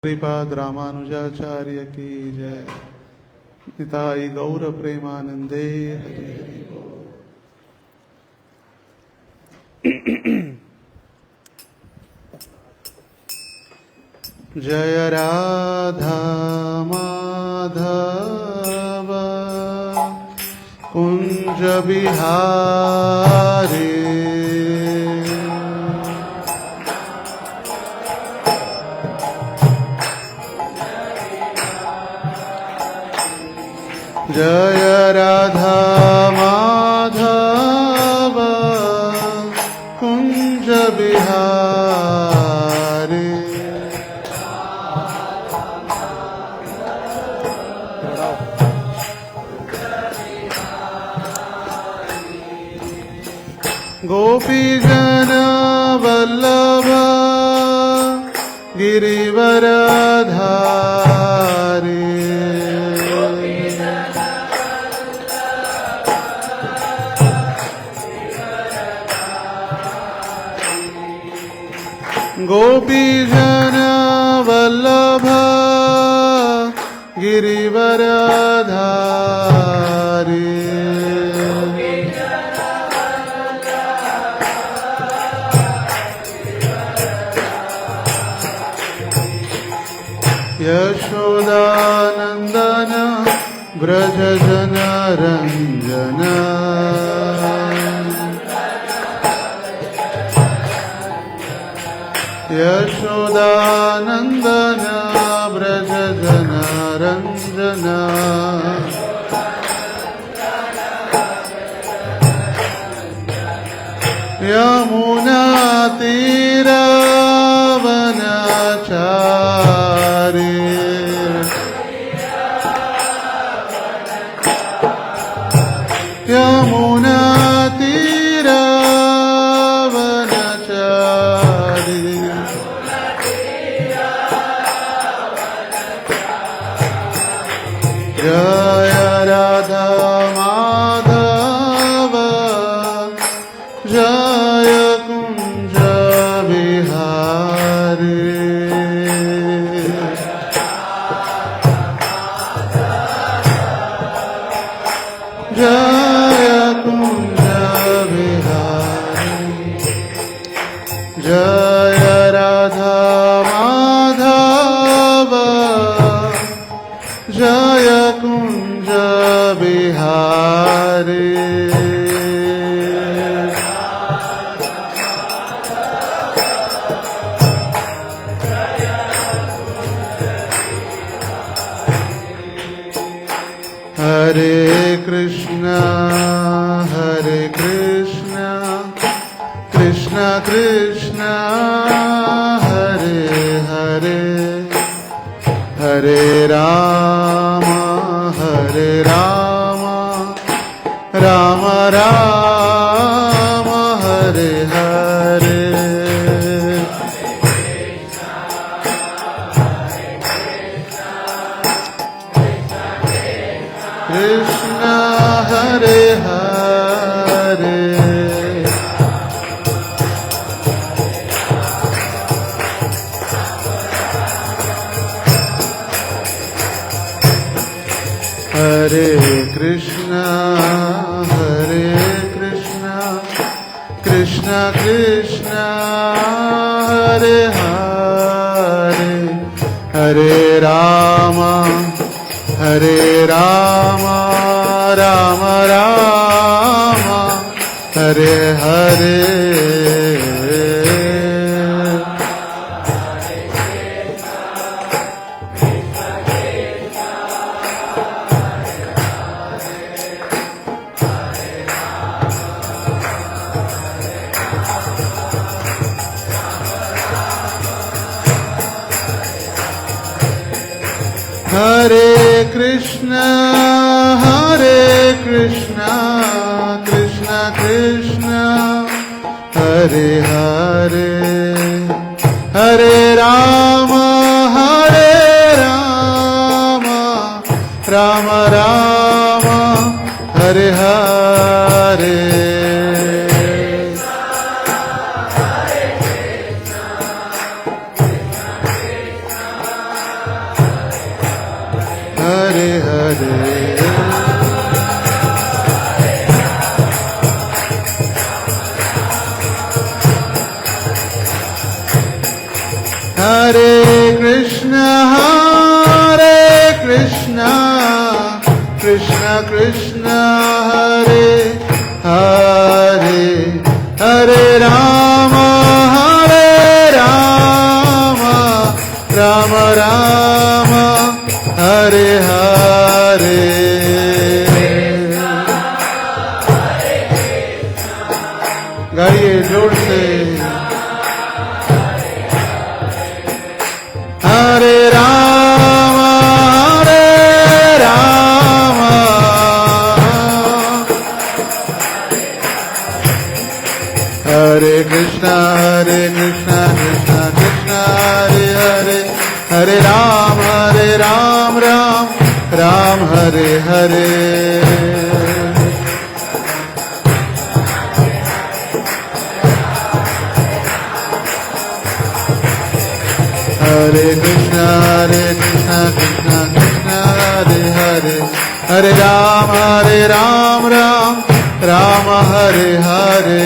श्रीपाद रामानुजाचार्य की जय। निताई गौर प्रेमानंदे हरि हरि बोल। जय राधा माधव कुंज बिहारी जय राधा माधव कुंज बिहारी। गोपी जन वल्लभ गिरिवरधारी। गोपी जन वल्लभ गिरिवरधारी। यशोदानंदन व्रज जन रंजन। यशोदानंदन व्रज जन रंजन। यमुना तीरवनचारी। यमुना तीरवनचारी। जय राधा माधव जय कुंज बिहारी। जय कुंज बिहारी। जय राधा माधव जय कुंज बिहारी। हरे कृष्ण कृष्ण कृष्ण हरे हरे हरे राम राम राम हरे हरे। कृष्ण हरे हरे हरे कृष्ण कृष्ण कृष्ण हरे हरे हरे राम राम राम हरे हरे। हरे कृष्ण कृष्ण कृष्ण हरे हरे हरे राम राम राम हरे हरे। हरे हरे हरे कृष्ण कृष्ण कृष्ण हरे हरे हरे राम राम राम हरे हरे गाइए जोर से हरे राम हरे कृष्ण कृष्ण कृष्ण हरे हरे हरे राम राम राम हरे हरे हरे कृष्ण कृष्ण कृष्ण हरे हरे हरे राम राम हरे हरे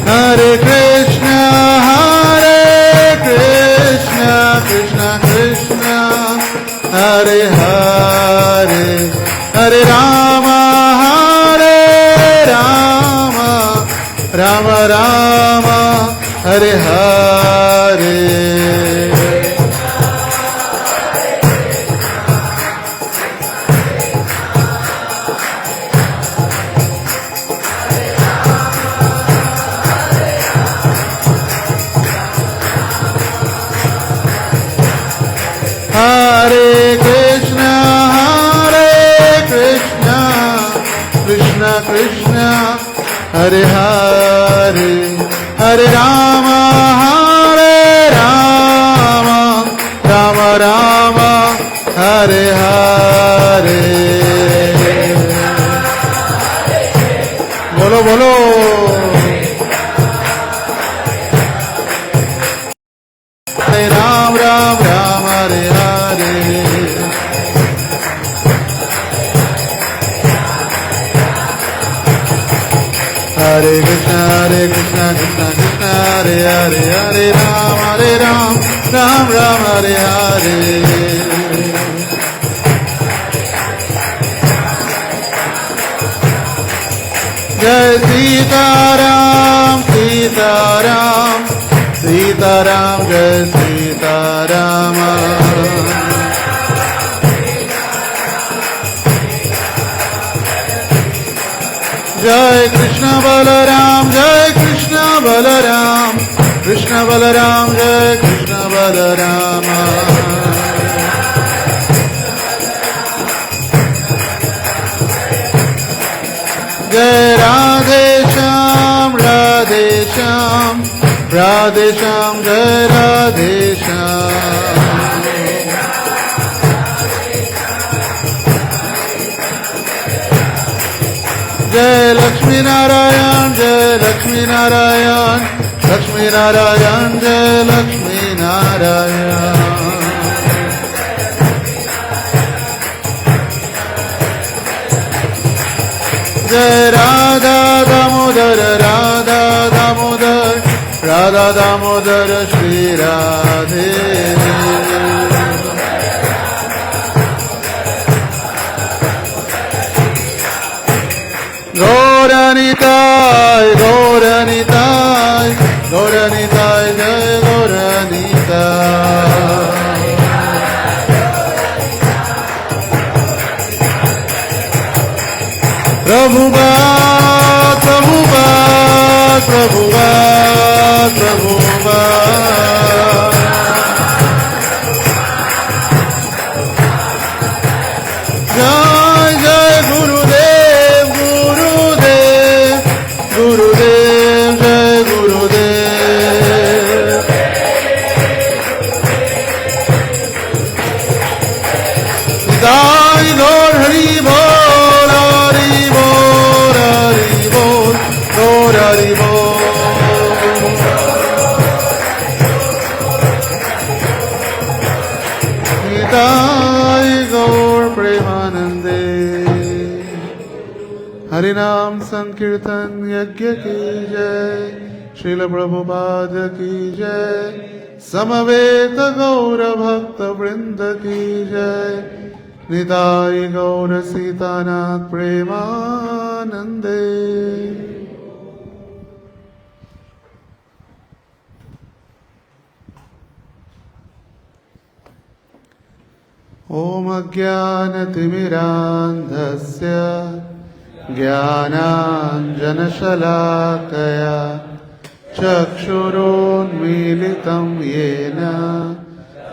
हरे कृष्ण कृष्ण कृष्ण हरे हरे हरे राम राम राम हरे हरे हरे कृष्ण कृष्ण कृष्ण हरे हरे हरे राम राम राम हरे हरे बोलो बोलो हरे राम हरे हरे हरे कृष्ण कृष्ण कृष्ण हरे हरे हरे राम राम हरे हरे जय सीताराम सीताराम सीताराम जय सीताराम जय कृष्ण बलराम कृष्ण बलराम जय कृष्ण बलराम जय राधे श्याम जय राधे श्याम जय लक्ष्मी नारायण जय लक्ष्मी नारायण जय लक्ष्मी नारायण जय राधा दामोदर श्री राधे गौरनिताय जय गौरनिताय प्रभुपाद जय जय गुरुदेव जय गुरुदेव दाई गौर हरि बोल हरि बोल हरि बोल हरिनाम संकीर्तन यज्ञ की जय। श्रील प्रभुपाद की जय। समवेत गौर भक्त वृंद की जय। निताय गौर सीतानाथ प्रेमानंदे। ओम अज्ञानतिमिरान्धस्य ज्ञानाञ्जनशलाकया चक्षुरुन्मीलितं येन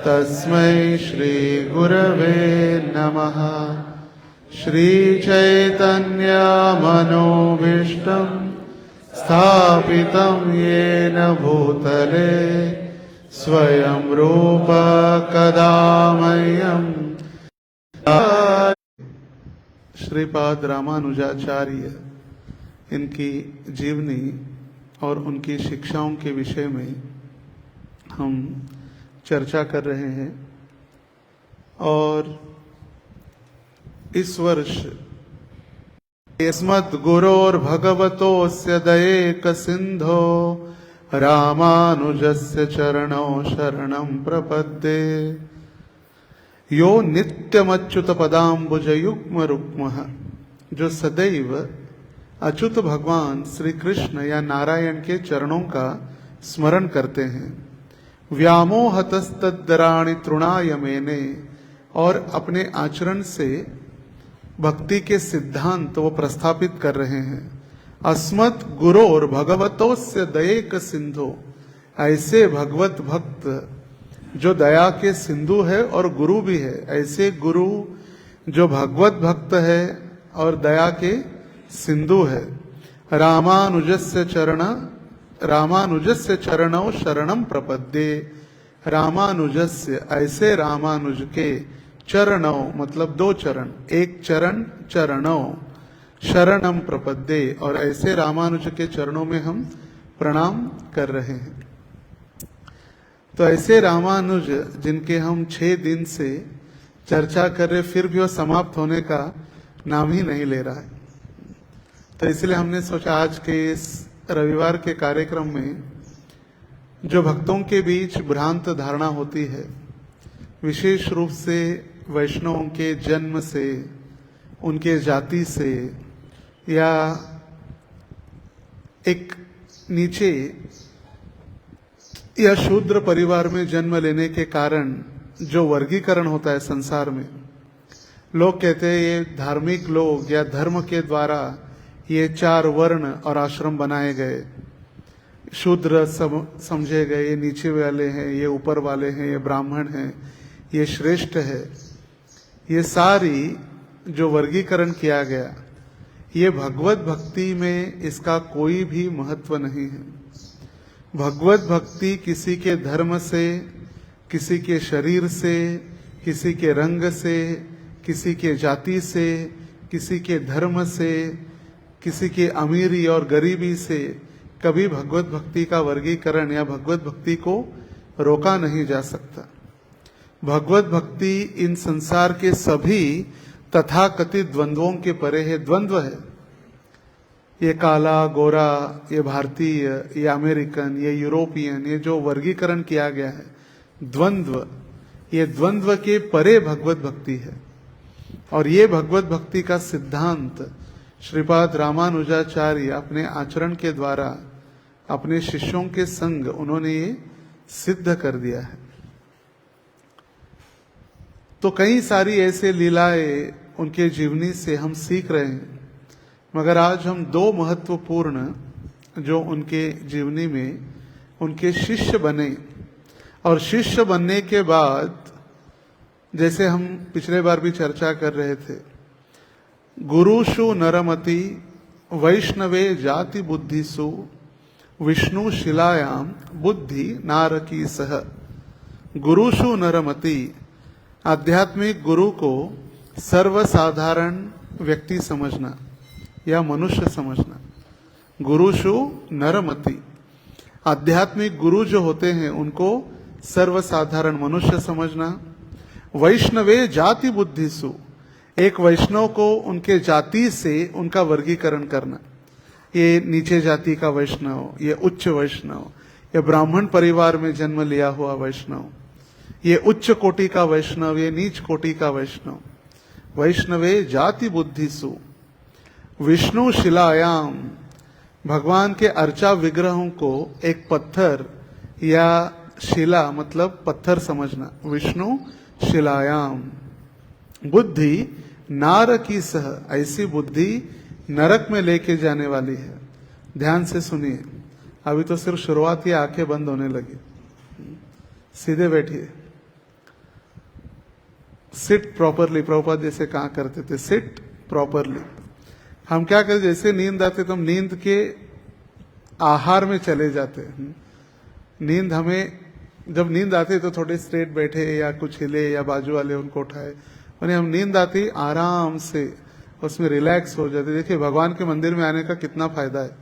तस्मै श्रीगुरवे नमः। श्रीचैतन्यमनोभीष्टं स्थापितं येन भूतले स्वयं रूप कदा मह्यं। श्रीपाद रामानुजाचार्य इनकी जीवनी और उनकी शिक्षाओं के विषय में हम चर्चा कर रहे हैं। और इस वर्ष अस्मद् गुरोर् भगवतोस्य दयेक सिंधो रामानुजस्य चरणौ शरणं प्रपद्ये। यो नित्यमच्युत पदाम्बुज युग्म रुक्मः, जो सदैव अच्युत भगवान श्री कृष्ण या नारायण के चरणों का स्मरण करते हैं। व्यामोहतस्तद्दराणि तृणाय मेने, और अपने आचरण से भक्ति के सिद्धांत वो प्रस्थापित कर रहे हैं। अस्मत् गुरोर भगवतोस्य दयेक सिंधु, ऐसे भगवत भक्त जो दया के सिंधु है और गुरु भी है, ऐसे गुरु जो भगवत भक्त है और दया के सिंधु है। रामानुजस्य चरणौ शरणं प्रपद्ये। रामानुजस्य, ऐसे रामानुज के चरणों मतलब दो चरण, एक चरण चरणों शरणम प्रपद्ये, और ऐसे रामानुज के चरणों में हम प्रणाम कर रहे हैं। तो ऐसे रामानुज जिनके हम 6 दिन से चर्चा कर रहे, फिर भी वो समाप्त होने का नाम ही नहीं ले रहा है। तो इसलिए हमने सोचा आज के इस रविवार के कार्यक्रम में जो भक्तों के बीच भ्रांत धारणा होती है, विशेष रूप से वैष्णवों के जन्म से, उनके जाति से, या एक नीचे या शूद्र परिवार में जन्म लेने के कारण जो वर्गीकरण होता है संसार में, लोग कहते हैं ये धार्मिक लोग या धर्म के द्वारा ये 4 वर्ण और आश्रम बनाए गए। शूद्र समझे गए, ये नीचे वाले हैं, ये ऊपर वाले हैं, ये ब्राह्मण हैं, ये श्रेष्ठ है। ये सारी जो वर्गीकरण किया गया, ये भगवत भक्ति में इसका कोई भी महत्व नहीं है। भगवत भक्ति किसी के धर्म से, किसी के शरीर से, किसी के रंग से, किसी के जाति से, किसी के धर्म से, किसी की अमीरी और गरीबी से कभी भगवत भक्ति का वर्गीकरण या भगवत भक्ति को रोका नहीं जा सकता। भगवत भक्ति इन संसार के सभी तथाकथित द्वंद्वों के परे है। द्वंद्व है, ये काला गोरा, ये भारतीय, ये अमेरिकन, ये यूरोपियन, ये जो वर्गीकरण किया गया है द्वंद्व, ये द्वंद्व के परे भगवत भक्ति है। और ये भगवत भक्ति का सिद्धांत श्रीपाद रामानुजाचार्य अपने आचरण के द्वारा, अपने शिष्यों के संग उन्होंने ये सिद्ध कर दिया है। तो कई सारी ऐसे लीलाएं उनके जीवनी से हम सीख रहे हैं, मगर आज हम 2 महत्वपूर्ण जो उनके जीवनी में उनके शिष्य बने, और शिष्य बनने के बाद जैसे हम पिछले बार भी चर्चा कर रहे थे, गुरुषु नरमति वैष्णवे जाति बुद्धिसु विष्णु शिलायाम बुद्धि नारकी सह। गुरुषु नरमति, आध्यात्मिक गुरु को सर्वसाधारण व्यक्ति समझना या मनुष्य समझना। गुरुषु नरमति, आध्यात्मिक गुरु जो होते हैं उनको सर्वसाधारण मनुष्य समझना। वैष्णवे जाति बुद्धिसु, एक वैष्णव को उनके जाति से उनका वर्गीकरण करना, ये नीचे जाति का वैष्णव, ये उच्च वैष्णव, ये ब्राह्मण परिवार में जन्म लिया हुआ वैष्णव, ये उच्च कोटि का वैष्णव, ये नीच कोटि का वैष्णव। वैष्णवे जाति बुद्धिसु विष्णु शिलायाम, भगवान के अर्चा विग्रहों को एक पत्थर या शिला मतलब पत्थर समझना, विष्णु शिलायाम। बुद्धि नार की सह, ऐसी बुद्धि नरक में लेके जाने वाली है। ध्यान से सुनिए, अभी तो सिर्फ शुरुआत ही, आंखें बंद होने लगी। सीधे बैठिए, सिट प्रॉपरली। प्रभुपाद जैसे कहा करते थे, सिट प्रॉपरली। हम क्या करते, जैसे नींद आते तो हम नींद के आहार में चले जाते। नींद हमें, जब नींद आती तो थोड़े स्ट्रेट बैठे या कुछ हिले या बाजू वाले उनको उठाए, और हम नींद आती आराम से उसमें रिलैक्स हो जाते। देखिए भगवान के मंदिर में आने का कितना फायदा है।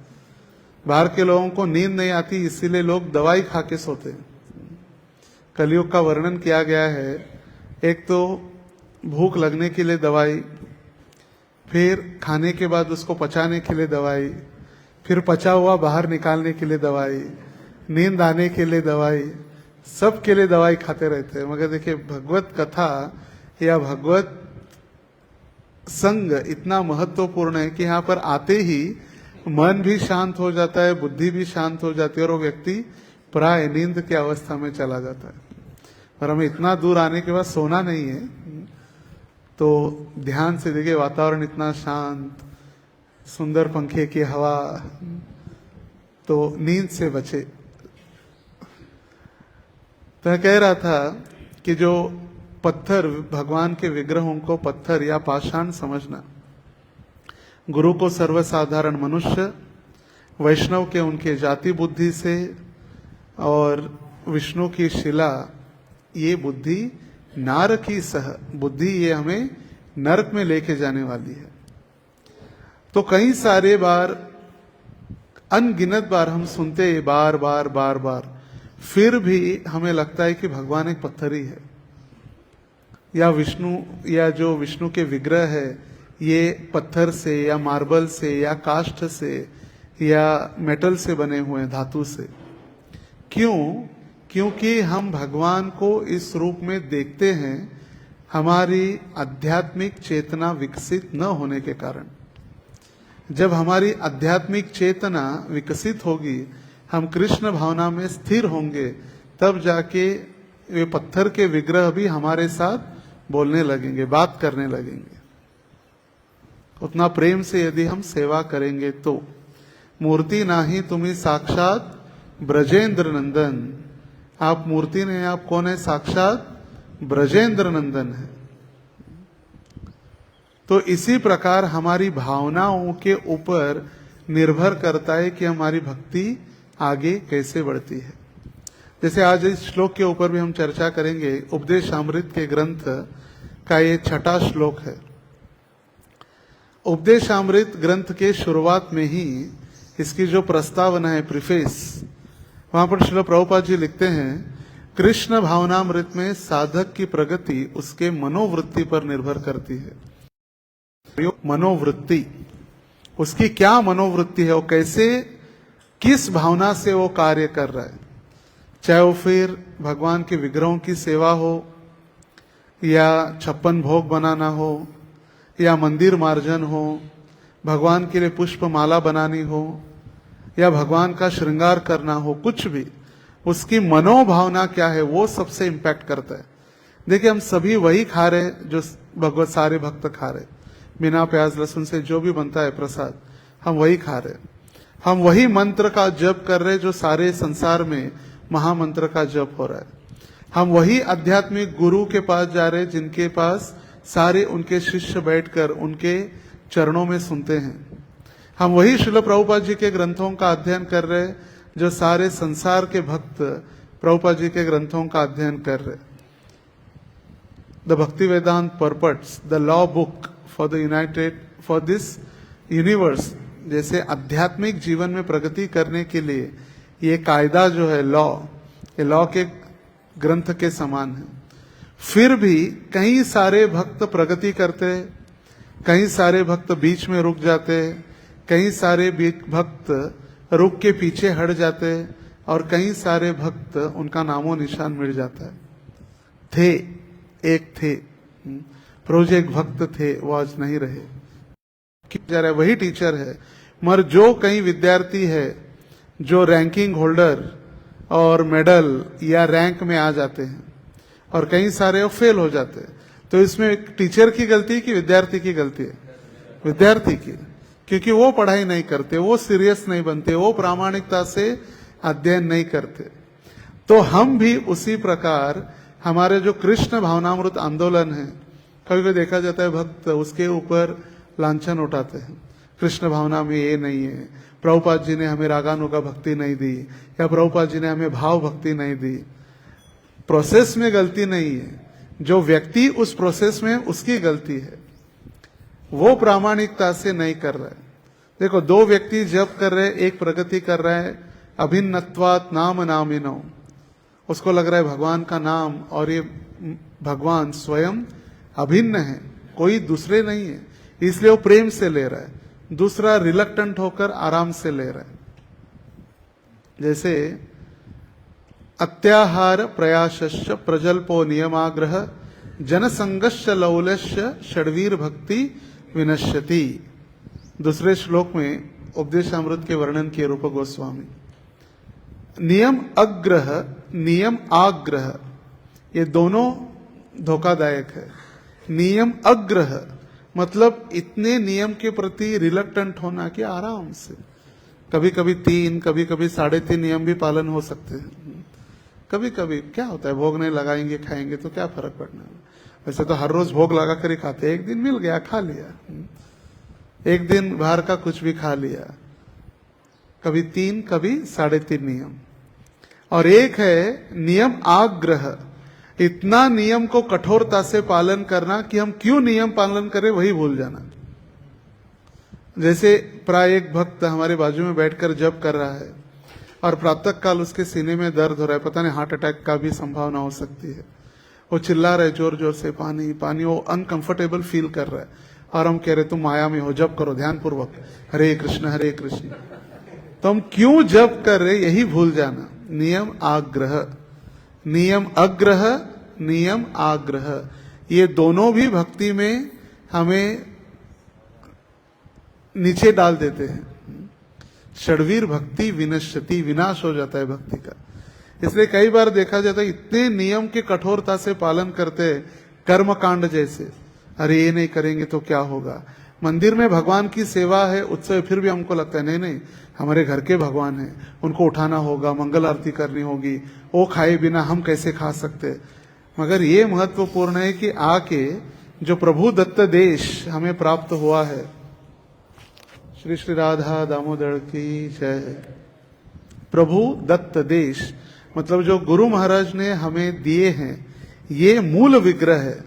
बाहर के लोगों को नींद नहीं आती, इसीलिए लोग दवाई खा के सोते हैं। कलयुग का वर्णन किया गया है, एक तो भूख लगने के लिए दवाई, फिर खाने के बाद उसको पचाने के लिए दवाई, फिर पचा हुआ बाहर निकालने के लिए दवाई, नींद आने के लिए दवाई, सब के लिए दवाई खाते रहते हैं। मगर देखिए भगवत कथा या भगवत संग इतना महत्वपूर्ण है कि यहाँ पर आते ही मन भी शांत हो जाता है, बुद्धि भी शांत हो जाती है, और वो व्यक्ति प्राय नींद की अवस्था में चला जाता है। पर हमें इतना दूर आने के बाद सोना नहीं है, तो ध्यान से देखिए, वातावरण इतना शांत, सुंदर पंखे की हवा, तो नींद से बचे। तो मैं कह रहा था कि जो पत्थर, भगवान के विग्रहों को पत्थर या पाषाण समझना, गुरु को सर्वसाधारण मनुष्य, वैष्णव के उनके जाति बुद्धि से, और विष्णु की शिला, ये बुद्धि नार की सह बुद्धि, ये हमें नरक में लेके जाने वाली है। तो कई सारे बार, अनगिनत बार हम सुनते हैं, बार बार बार बार, फिर भी हमें लगता है कि भगवान एक पत्थर ही है, या विष्णु, या जो विष्णु के विग्रह है ये पत्थर से या मार्बल से या काष्ठ से या मेटल से बने हुए हैं, धातु से। क्यों? क्योंकि हम भगवान को इस रूप में देखते हैं, हमारी आध्यात्मिक चेतना विकसित न होने के कारण। जब हमारी आध्यात्मिक चेतना विकसित होगी, हम कृष्ण भावना में स्थिर होंगे, तब जाके वे पत्थर के विग्रह भी हमारे साथ बोलने लगेंगे, बात करने लगेंगे। उतना प्रेम से यदि हम सेवा करेंगे तो। मूर्ति नाही तुम्ही साक्षात ब्रजेंद्र नंदन, आप मूर्ति नहीं, आप कौन है? साक्षात ब्रजेंद्र नंदन है। तो इसी प्रकार हमारी भावनाओं के ऊपर निर्भर करता है कि हमारी भक्ति आगे कैसे बढ़ती है। जैसे आज इस श्लोक के ऊपर भी हम चर्चा करेंगे, उपदेशामृत के ग्रंथ का ये 6वां श्लोक है। उपदेशामृत ग्रंथ के शुरुआत में ही इसकी जो प्रस्तावना है, प्रीफेस, वहां पर श्रील प्रभुपाद जी लिखते हैं, कृष्ण भावनामृत में साधक की प्रगति उसके मनोवृत्ति पर निर्भर करती है। मनोवृत्ति, उसकी क्या मनोवृत्ति है, वो कैसे, किस भावना से वो कार्य कर रहा है, चाहे वो फिर भगवान के विग्रहों की सेवा हो, या 56 भोग बनाना हो, या मंदिर मार्जन हो, भगवान के लिए पुष्प माला बनानी हो, या भगवान का श्रृंगार करना हो, कुछ भी, उसकी मनोभावना क्या है, वो सबसे इंपैक्ट करता है। देखिए हम सभी वही खा रहे जो भगवत सारे भक्त खा रहे, बिना प्याज लहसुन से जो भी बनता है प्रसाद, हम वही खा रहे। हम वही मंत्र का जप कर रहे जो सारे संसार में महामंत्र का जप हो रहा है। हम वही आध्यात्मिक गुरु के पास जा रहे जिनके पास सारे उनके शिष्य बैठकर उनके चरणों में सुनते हैं। हम वही श्रील प्रभुपाद जी के ग्रंथों का अध्ययन कर रहे जो सारे संसार के भक्त प्रभुपाद जी के ग्रंथों का अध्ययन कर रहे। The Bhakti Vedanta purports, the law book for the united, for this universe, जैसे आध्यात्मिक जीवन में प्रगति करने के लिए ये कायदा जो है लॉ, ये लॉ के ग्रंथ के समान है। फिर भी कई सारे भक्त प्रगति करते, कई सारे भक्त बीच में रुक जाते, कई सारे भक्त रुक के पीछे हट जाते, और कई सारे भक्त उनका नामो निशान मिट जाता है। थे, एक थे, प्रभु जी एक भक्त थे, वो आज नहीं रहे। क्यों? वही टीचर है, मगर जो कई विद्यार्थी है जो रैंकिंग होल्डर और मेडल या रैंक में आ जाते हैं, और कई सारे वो फेल हो जाते हैं, तो इसमें टीचर की गलती है कि विद्यार्थी की गलती है? विद्यार्थी की, क्योंकि वो पढ़ाई नहीं करते, वो सीरियस नहीं बनते, वो प्रामाणिकता से अध्ययन नहीं करते। तो हम भी उसी प्रकार हमारे जो कृष्ण भावनामृत आंदोलन है, कभी कभी देखा जाता है भक्त उसके ऊपर लांछन उठाते हैं, कृष्ण भावना में ये नहीं है, प्रभुपाद जी ने हमें रागानुगा भक्ति नहीं दी, या प्रभुपाद जी ने हमें भाव भक्ति नहीं दी। प्रोसेस में गलती नहीं है, जो व्यक्ति उस प्रोसेस में उसकी गलती है, वो प्रामाणिकता से नहीं कर रहा है। देखो, दो व्यक्ति जब कर रहे, एक प्रगति कर रहा है, अभिन्नत्वात् नाम नामिनो, उसको लग रहा है भगवान का नाम और ये भगवान स्वयं अभिन्न है, कोई दूसरे नहीं है, इसलिए वो प्रेम से ले रहा है। दूसरा रिलक्टेंट होकर आराम से ले रहा है। जैसे अत्याहार प्रयासश्च प्रजल्पो नियमाग्रह जनसंगश्च लौलश्च षड्वीर भक्ति विनश्यति। दूसरे श्लोक में उपदेशामृत के वर्णन किए रूप गोस्वामी। नियम अग्रह, नियम आग्रह, ये दोनों धोखादायक है। नियम अग्रह मतलब इतने नियम के प्रति रिलक्टेंट होना कि आराम से, कभी कभी 3, कभी कभी 3.5 नियम भी पालन हो सकते हैं। कभी कभी क्या होता है, भोग नहीं लगाएंगे खाएंगे तो क्या फर्क पड़ना है। वैसे तो हर रोज भोग लगा कर ही खाते, एक दिन मिल गया खा लिया, एक दिन बाहर का कुछ भी खा लिया। कभी 3, कभी 3.5 नियम। और एक है नियम आग्रह, इतना नियम को कठोरता से पालन करना कि हम क्यों नियम पालन करें वही भूल जाना। जैसे प्राय एक भक्त हमारे बाजू में बैठकर जप कर रहा है और प्रातः काल उसके सीने में दर्द हो रहा है, पता नहीं हार्ट अटैक का भी संभावना हो सकती है। वो चिल्ला रहे जोर जोर से, पानी पानी, वो अनकंफर्टेबल फील कर रहा है, और हम कह रहे तुम माया में हो, जप करो ध्यान पूर्वक, हरे कृष्ण हरे कृष्ण। तो हम क्यों जप कर रहे यही भूल जाना। नियम आग्रह, नियम अग्रह, नियम आग्रह, ये दोनों भी भक्ति में हमें नीचे डाल देते हैं। षड्वीर भक्ति विनश्यति, विनाश हो जाता है भक्ति का। इसलिए कई बार देखा जाता है इतने नियम के कठोरता से पालन करते, कर्म कांड जैसे, अरे ये नहीं करेंगे तो क्या होगा। मंदिर में भगवान की सेवा है, उत्सव, फिर भी हमको लगता है नहीं नहीं हमारे घर के भगवान हैं, उनको उठाना होगा, मंगल आरती करनी होगी, वो खाए बिना हम कैसे खा सकते। मगर ये महत्वपूर्ण है कि आके जो प्रभु दत्त देश हमें प्राप्त हुआ है, श्री श्री राधा दामोदर की जय। प्रभु दत्त देश मतलब जो गुरु महाराज ने हमें दिए हैं, ये मूल विग्रह है,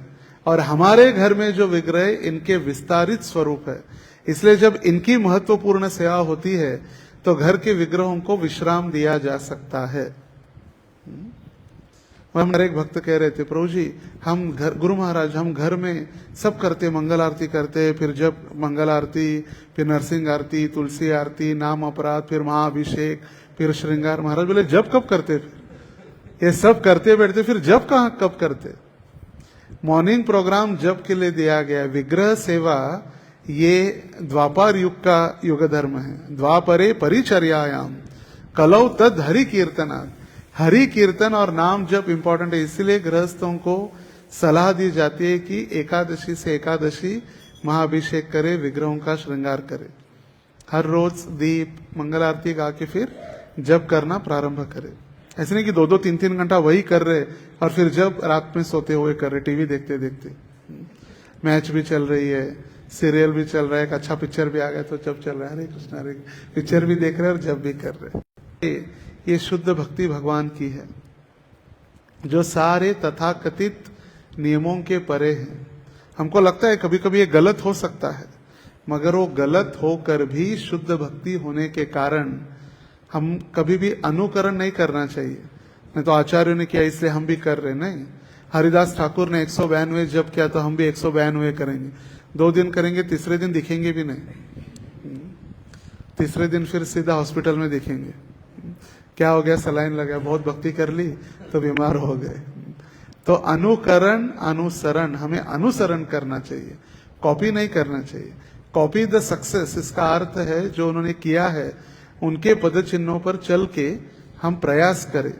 और हमारे घर में जो विग्रह इनके विस्तारित स्वरूप है। इसलिए जब इनकी महत्वपूर्ण सेवा होती है तो घर के विग्रहों को विश्राम दिया जा सकता है। हमारे एक भक्त कह रहे थे, प्रभु जी हम घर, गुरु महाराज हम घर में सब करते, मंगल आरती करते, फिर जब मंगल आरती, फिर नरसिंह आरती, तुलसी आरती, नाम अपराध, फिर महाअभिषेक, फिर श्रृंगार। महाराज बोले जब कब करते, फिर ये सब करते बैठते, फिर जब कहाँ कब करते। मॉर्निंग प्रोग्राम जब के लिए दिया गया। विग्रह सेवा ये द्वापर युग का युग धर्म है। द्वापरे परिचर्यायाम कलौ तद हरि कीर्तनात्, हरि कीर्तन और नाम जप इंपॉर्टेंट है। इसलिए गृहस्थों को सलाह दी जाती है कि एकादशी से एकादशी महाअभिषेक करे, विग्रहों का श्रृंगार करे, हर रोज दीप मंगल आरती गा के फिर जप करना प्रारंभ करे। ऐसे नहीं कि 2-2 3-3 घंटा वही कर रहे और फिर जब रात में सोते हुए कर रहे, टीवी देखते देखते। मैच भी चल रही है, सीरियल भी चल रहा है, एक अच्छा पिक्चर भी आ गया तो जब चल रहा है, हरे कृष्ण हरे, पिक्चर भी देख रहे हैं और जब भी कर रहे। ये शुद्ध भक्ति भगवान की है, जो सारे तथाकथित नियमों के परे है। हमको लगता है कभी कभी ये गलत हो सकता है, मगर वो गलत होकर भी शुद्ध भक्ति होने के कारण हम कभी भी अनुकरण नहीं करना चाहिए। नहीं तो आचार्यों ने किया इसलिए हम भी कर रहे, नहीं। हरिदास ठाकुर ने 192 जप किया तो हम भी 192 करेंगे। 2 दिन करेंगे, तीसरे दिन दिखेंगे भी नहीं, तीसरे दिन फिर सीधा हॉस्पिटल में दिखेंगे, क्या हो गया, सलाइन लगा, बहुत भक्ति कर ली तो बीमार हो गए। तो अनुकरण अनुसरण, हमें अनुसरण करना चाहिए, कॉपी नहीं करना चाहिए। कॉपी द सक्सेस, इसका अर्थ है जो उन्होंने किया है उनके पद चिन्हों पर चल के हम प्रयास करें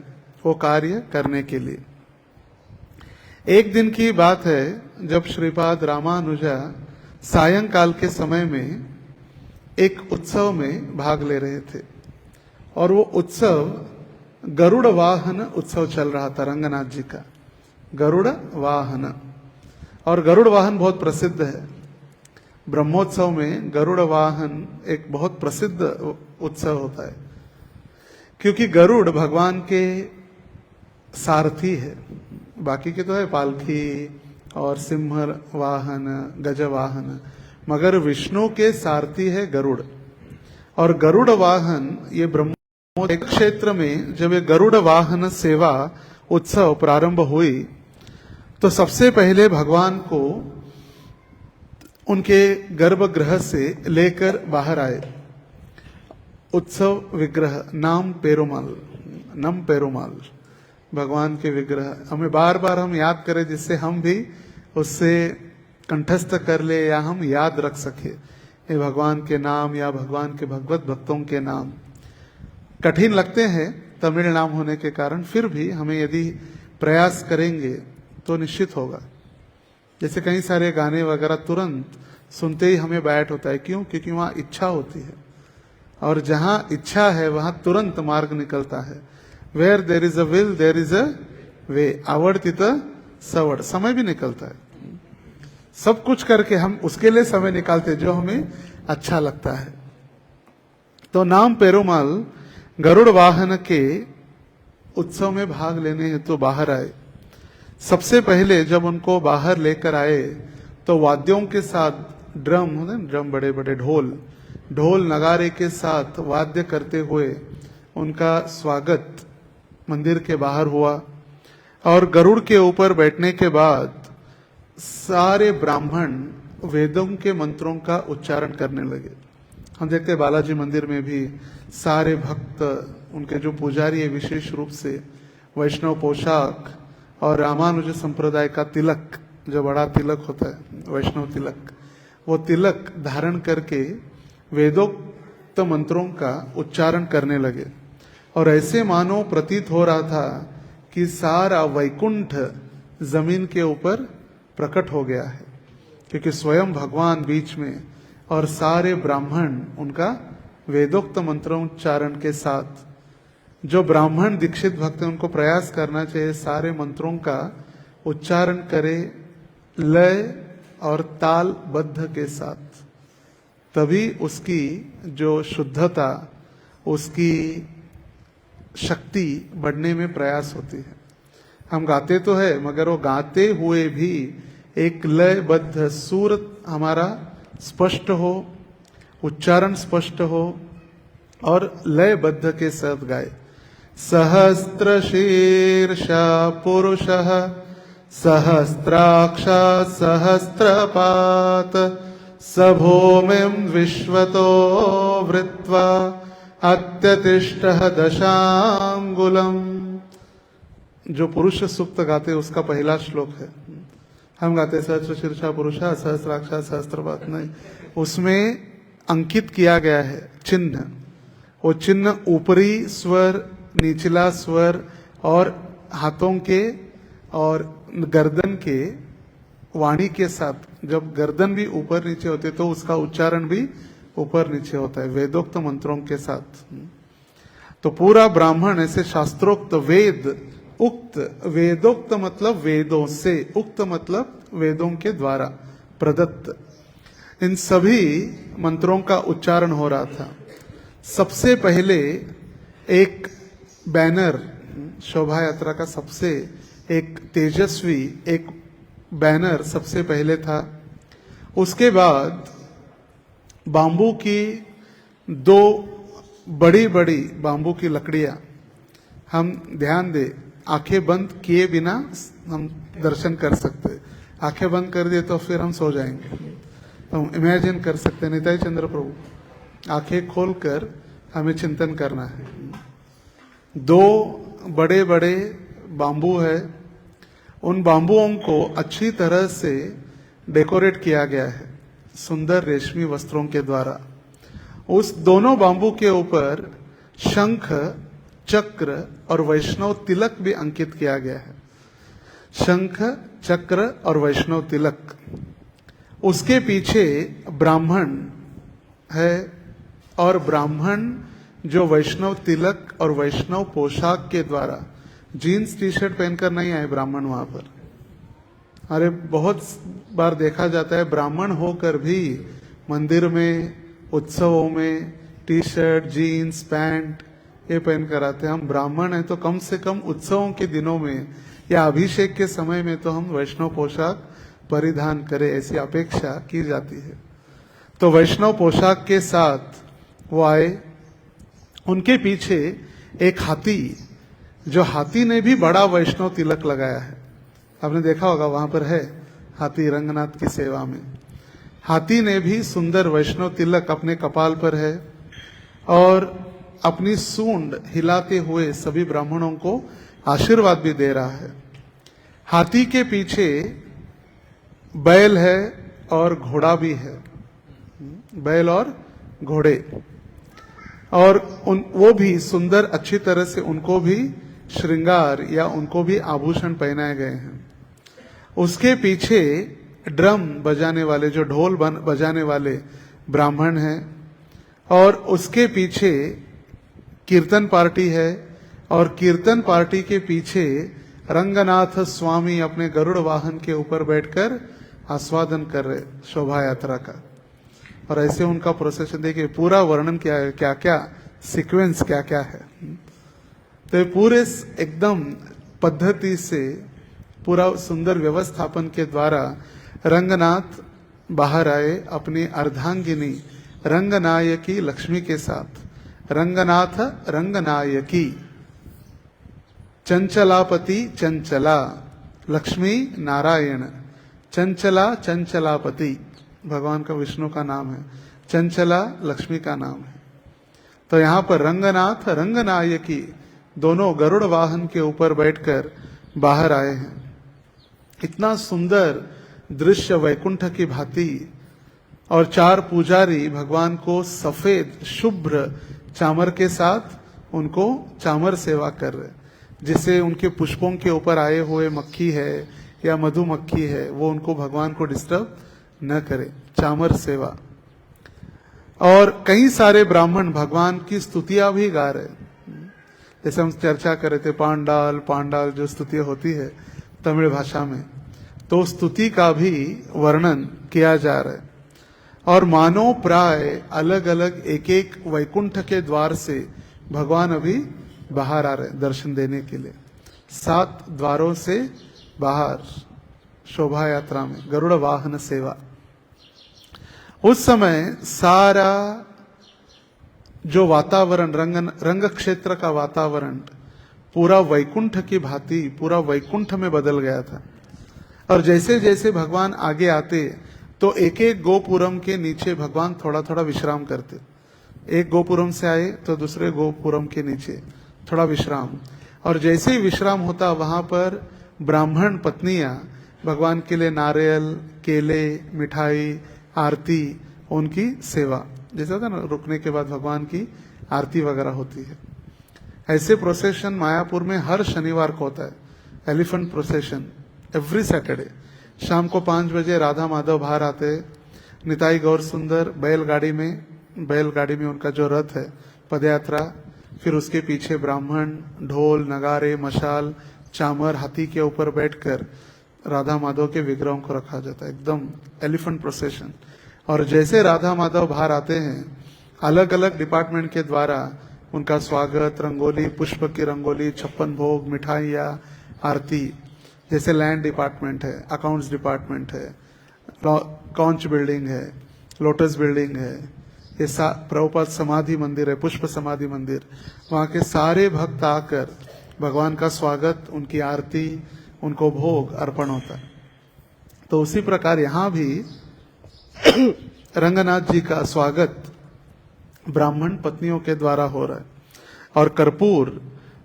वो कार्य करने के लिए। एक दिन की बात है जब श्रीपाद रामानुजा सायंकाल के समय में एक उत्सव में भाग ले रहे थे और वो उत्सव गरुड़ वाहन उत्सव चल रहा था, रंगनाथ जी का गरुड़ वाहन। और गरुड़ वाहन बहुत प्रसिद्ध है, ब्रह्मोत्सव में गरुड़ वाहन एक बहुत प्रसिद्ध उत्सव होता है, क्योंकि गरुड़ भगवान के सारथी है, बाकी के तो है पालकी और सिंह वाहन, गज वाहन, मगर विष्णु के सारथी है गरुड़। और गरुड़ वाहन ये ब्रह्मोत्सव क्षेत्र में जब ये गरुड़ वाहन सेवा उत्सव प्रारंभ हुई तो सबसे पहले भगवान को उनके गर्भगृह से लेकर बाहर आए उत्सव विग्रह नम पेरुमाल भगवान के विग्रह। हमें बार बार हम याद करें जिससे हम भी उससे कंठस्थ कर ले या हम याद रख सके ये भगवान के नाम या भगवान के भगवत भक्तों के नाम। कठिन लगते हैं तमिल नाम होने के कारण, फिर भी हमें यदि प्रयास करेंगे तो निश्चित होगा। जैसे कई सारे गाने वगैरह तुरंत सुनते ही हमें बैठ होता है, क्यों? क्योंकि वहां इच्छा होती है, और जहां इच्छा है वहां तुरंत मार्ग निकलता है। Where there is a will there is a way, आवड़ तित सवड़, समय भी निकलता है। सब कुछ करके हम उसके लिए समय निकालते जो हमें अच्छा लगता है। तो नाम पेरुमाल गरुड़ वाहन के उत्सव में भाग लेने हेतु तो बाहर आए। सबसे पहले जब उनको बाहर लेकर आए तो वाद्यों के साथ, ड्रम बड़े बड़े ढोल नगारे के साथ वाद्य करते हुए उनका स्वागत मंदिर के बाहर हुआ। और गरुड़ के ऊपर बैठने के बाद सारे ब्राह्मण वेदों के मंत्रों का उच्चारण करने लगे। हम देखते बालाजी मंदिर में भी सारे भक्त, उनके जो पुजारी है विशेष रूप से वैष्णव पोशाक और रामानुज संप्रदाय का तिलक, जो बड़ा तिलक होता है वैष्णव तिलक, वो तिलक धारण करके वेदोक्त मंत्रों का उच्चारण करने लगे। और ऐसे मानो प्रतीत हो रहा था कि सारा वैकुंठ जमीन के ऊपर प्रकट हो गया है, क्योंकि स्वयं भगवान बीच में और सारे ब्राह्मण उनका वेदोक्त मंत्रोच्चारण के साथ। जो ब्राह्मण दीक्षित भक्त हैं उनको प्रयास करना चाहिए सारे मंत्रों का उच्चारण करे लय और तालबद्ध के साथ, तभी उसकी जो शुद्धता, उसकी शक्ति बढ़ने में प्रयास होती है। हम गाते तो है मगर वो गाते हुए भी एक लयबद्ध सुर हमारा स्पष्ट हो, उच्चारण स्पष्ट हो और लयबद्ध के साथ गाए। सहस्त्र शीर्षा पुरुषः सहस्त्राक्षा सहस्त्रपात स भूमिं विश्वतो वृत्वा अत्यतिष्ठः दशांगुलम। जो पुरुष सूक्त गाते उसका पहला श्लोक है। हम गाते सहस्त्र शीर्षा पुरुषः सहस्त्राक्षा सहस्त्रपात, नहीं, उसमें अंकित किया गया है चिन्ह। वो चिन्ह ऊपरी स्वर, निचला स्वर और हाथों के और गर्दन के वाणी के साथ, जब गर्दन भी ऊपर नीचे होते तो उसका उच्चारण भी ऊपर नीचे होता है वेदोक्त मंत्रों के साथ। तो पूरा ब्राह्मण ऐसे शास्त्रोक्त वेद उक्त, वेदोक्त मतलब वेदों से, उक्त मतलब वेदों के द्वारा प्रदत्त, इन सभी मंत्रों का उच्चारण हो रहा था। सबसे पहले एक बैनर, शोभा यात्रा का सबसे एक तेजस्वी एक बैनर सबसे पहले था। उसके बाद बांबू की 2 बड़ी बड़ी बांबू की लकड़ियां, हम ध्यान दे आंखें बंद किए बिना हम दर्शन कर सकते, आंखें बंद कर दिए तो फिर हम सो जाएंगे। तो इमेजिन कर सकते हैं निताई चंद्र प्रभु, आंखें खोलकर हमें चिंतन करना है। दो बड़े बड़े बांबू है, उन बांबुओं को अच्छी तरह से डेकोरेट किया गया है सुंदर रेशमी वस्त्रों के द्वारा। उस दोनों बांबू के ऊपर शंख, चक्र और वैष्णव तिलक भी अंकित किया गया है। शंख, चक्र और वैष्णव तिलक। उसके पीछे ब्राह्मण है, और ब्राह्मण जो वैष्णव तिलक और वैष्णव पोशाक के द्वारा, जीन्स टी शर्ट पहनकर नहीं आए ब्राह्मण वहां पर। अरे बहुत बार देखा जाता है ब्राह्मण होकर भी मंदिर में, उत्सवों में टी शर्ट, जीन्स, पैंट ये पहन कर आते हैं। हम ब्राह्मण हैं तो कम से कम उत्सवों के दिनों में या अभिषेक के समय में तो हम वैष्णव पोशाक परिधान करें, ऐसी अपेक्षा की जाती है। तो वैष्णव पोशाक के साथ वो आए। उनके पीछे एक हाथी, जो हाथी ने भी बड़ा वैष्णव तिलक लगाया है। आपने देखा होगा वहां पर है हाथी रंगनाथ की सेवा में। हाथी ने भी सुंदर वैष्णव तिलक अपने कपाल पर है और अपनी सूंड हिलाते हुए सभी ब्राह्मणों को आशीर्वाद भी दे रहा है। हाथी के पीछे बैल है और घोड़ा भी है, बैल और घोड़े, और वो भी सुंदर अच्छी तरह से उनको भी श्रृंगार या उनको भी आभूषण पहनाए गए हैं। उसके पीछे ड्रम बजाने वाले, जो ढोल बजाने वाले ब्राह्मण हैं, और उसके पीछे कीर्तन पार्टी है, और कीर्तन पार्टी के पीछे रंगनाथ स्वामी अपने गरुड़ वाहन के ऊपर बैठकर आस्वादन कर रहे शोभा यात्रा का। और ऐसे उनका प्रोसेशन देखिए, पूरा वर्णन क्या है, क्या क्या सीक्वेंस क्या क्या है। तो ये पूरे एकदम पद्धति से पूरा सुंदर व्यवस्थापन के द्वारा रंगनाथ बाहर आए अपनी अर्धांगिनी रंगनायकी लक्ष्मी के साथ। रंगनाथ रंगनायकी, चंचलापति चंचला, लक्ष्मी नारायण, चंचला चंचलापति भगवान का, विष्णु का नाम है, चंचला लक्ष्मी का नाम है। तो यहाँ पर रंगनाथ रंगनायकी दोनों गरुड़ वाहन के ऊपर बैठकर बाहर आए हैं। इतना सुंदर दृश्य वैकुंठ की भांति, और चार पुजारी भगवान को सफेद शुभ्र चामर के साथ उनको चामर सेवा कर रहे, जिससे उनके पुष्पों के ऊपर आए हुए मक्खी है या मधुमक्खी है वो उनको भगवान को डिस्टर्ब न करे, चामर सेवा। और कई सारे ब्राह्मण भगवान की स्तुतियां भी गा रहे, जैसे हम चर्चा कर रहे थे पांडाल पांडाल जो स्तुतियां होती है तमिल भाषा में, तो स्तुति का भी वर्णन किया जा रहा है। और मानो प्राय अलग अलग एक एक वैकुंठ के द्वार से भगवान अभी बाहर आ रहे दर्शन देने के लिए। 7 द्वारों से बाहर शोभा यात्रा में गरुड़ वाहन सेवा। उस समय सारा जो वातावरण, रंग क्षेत्र का वातावरण पूरा वैकुंठ की भांति पूरा वैकुंठ में बदल गया था। और जैसे जैसे भगवान आगे आते तो एक एक गोपुरम के नीचे भगवान थोड़ा थोड़ा विश्राम करते। एक गोपुरम से आए तो दूसरे गोपुरम के नीचे थोड़ा विश्राम, और जैसे ही विश्राम होता वहां पर ब्राह्मण पत्नियां भगवान के लिए नारियल, केले, मिठाई, आरती, उनकी सेवा, जैसा होता है ना रुकने के बाद भगवान की आरती वगैरह होती है। ऐसे प्रोसेशन मायापुर में हर शनिवार को होता है, एलिफेंट प्रोसेशन एवरी सैटरडे। शाम को 5 बजे राधा माधव बाहर आते, निताई गौर सुंदर बैलगाड़ी में उनका जो रथ है पदयात्रा, फिर उसके पीछे ब्राह्मण, ढोल, नगारे, मशाल, चामर, हाथी के ऊपर बैठकर राधा माधव के विग्रहों को रखा जाता है, एकदम एलिफेंट प्रोसेशन। और जैसे राधा माधव बाहर आते हैं अलग अलग डिपार्टमेंट के द्वारा उनका स्वागत, रंगोली, पुष्प की रंगोली, 56 भोग, मिठाइयाँ, आरती। जैसे लैंड डिपार्टमेंट है, अकाउंट्स डिपार्टमेंट है, कॉन्च बिल्डिंग है, लोटस बिल्डिंग है, ये प्रभुपाद समाधि मंदिर है, पुष्प समाधि मंदिर, वहाँ के सारे भक्त आकर भगवान का स्वागत, उनकी आरती, उनको भोग अर्पण होता है। तो उसी प्रकार यहाँ भी रंगनाथ जी का स्वागत ब्राह्मण पत्नियों के द्वारा हो रहा है। और कर्पूर,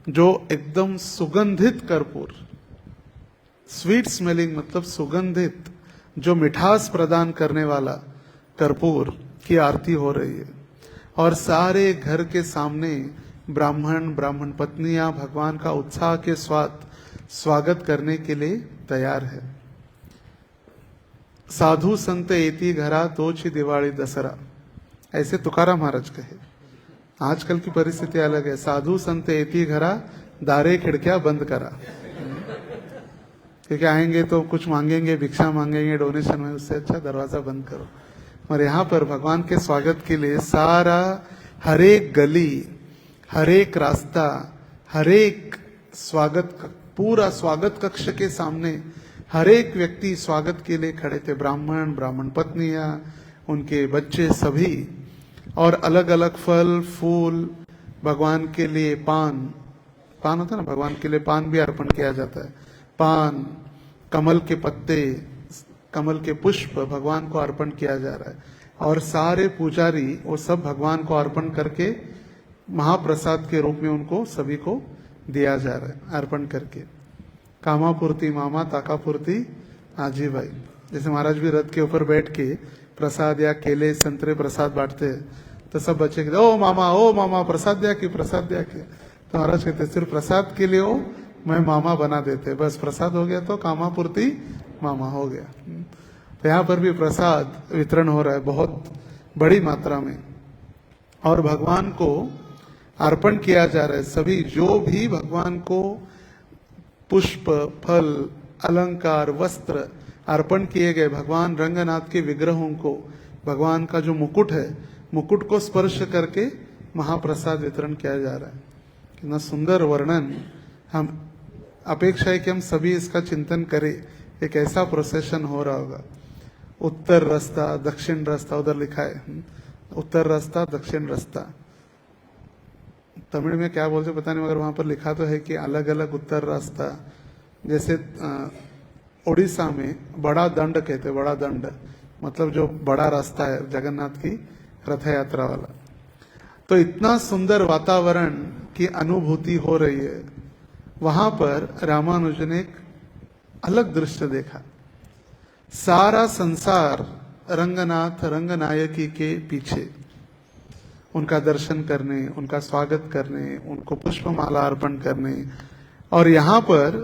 जो एकदम सुगंधित कर्पूर, स्वीट स्मेलिंग मतलब सुगंधित, जो मिठास प्रदान करने वाला कर्पूर की आरती हो रही है। और सारे घर के सामने ब्राह्मण ब्राह्मण पत्नियां भगवान का उत्साह के साथ स्वागत करने के लिए तैयार है। साधु संत एती घरा तोची दिवाली दशहरा, ऐसे तुकाराम महाराज कहे। आजकल की परिस्थिति अलग है। साधु संत एती घरा दारे खिड़कियां बंद करा, क्योंकि आएंगे तो कुछ मांगेंगे, भिक्षा मांगेंगे डोनेशन में, उससे अच्छा दरवाजा बंद करो। और यहाँ पर भगवान के स्वागत के लिए सारा, हर एक गली, हर एक रास्ता, हर एक स्वागत, पूरा स्वागत कक्ष के सामने हर एक व्यक्ति स्वागत के लिए खड़े थे। ब्राह्मण ब्राह्मण पत्नियां, उनके बच्चे सभी, और अलग अलग फल फूल, भगवान के लिए पान होता है ना, भगवान के लिए पान भी अर्पण किया जाता है। पान, कमल के पत्ते, कमल के पुष्प भगवान को अर्पण किया जा रहा है। और सारे पुजारी वो सब भगवान को अर्पण करके महाप्रसाद के रूप में उनको सभी को दिया जा रहा है, अर्पण करके। कामापूर्ति मामा ताकापूर्ति आजी भाई, जैसे महाराज भी रथ के ऊपर बैठ के प्रसाद या केले संतरे प्रसाद बांटते हैं, तो सब बच्चे कहते ओ मामा प्रसाद दिया कि प्रसाद दिया कि, तो महाराज कहते सिर्फ प्रसाद के लिए हो, मैं मामा बना देते, बस प्रसाद हो गया तो कामापूर्ति मामा हो गया। तो यहाँ पर भी प्रसाद वितरण हो रहा है बहुत बड़ी मात्रा में, और भगवान को अर्पण किया जा रहा है। सभी जो भी भगवान को पुष्प, फल, अलंकार, वस्त्र अर्पण किए गए, भगवान रंगनाथ के विग्रहों को, भगवान का जो मुकुट है, मुकुट को स्पर्श करके महाप्रसाद वितरण किया जा रहा है। कितना सुंदर वर्णन। हम अपेक्षा है कि हम सभी इसका चिंतन करें। एक ऐसा प्रोसेशन हो रहा होगा, उत्तर रास्ता दक्षिण रास्ता, उधर लिखा है उत्तर रास्ता दक्षिण रास्ता। तमिल में क्या बोलते पता नहीं, मगर वहां पर लिखा तो है कि अलग अलग उत्तर रास्ता। जैसे उड़ीसा में बड़ा दंड कहते, बड़ा दंड मतलब जो बड़ा रास्ता है जगन्नाथ की रथ यात्रा वाला। तो इतना सुंदर वातावरण की अनुभूति हो रही है। वहां पर रामानुजन ने एक अलग दृश्य देखा। सारा संसार रंगनाथ रंगनायकी के पीछे, उनका दर्शन करने, उनका स्वागत करने, उनको पुष्पमाला अर्पण करने। और यहाँ पर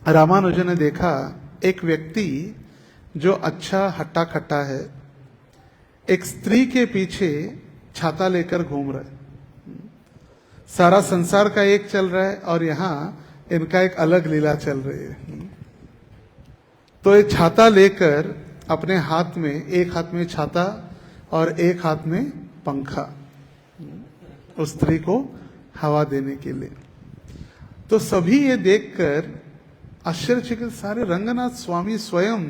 रामानुजन ने देखा एक व्यक्ति जो अच्छा हट्टा खट्टा है, एक स्त्री के पीछे छाता लेकर घूम रहा है। सारा संसार का एक चल रहा है और यहाँ इनका एक अलग लीला चल रही है। तो ये छाता लेकर अपने हाथ में, एक हाथ में छाता और एक हाथ में पंखा, उस स्त्री को हवा देने के लिए। तो सभी ये देखकर आश्चर्यचकित, सारे रंगनाथ स्वामी स्वयं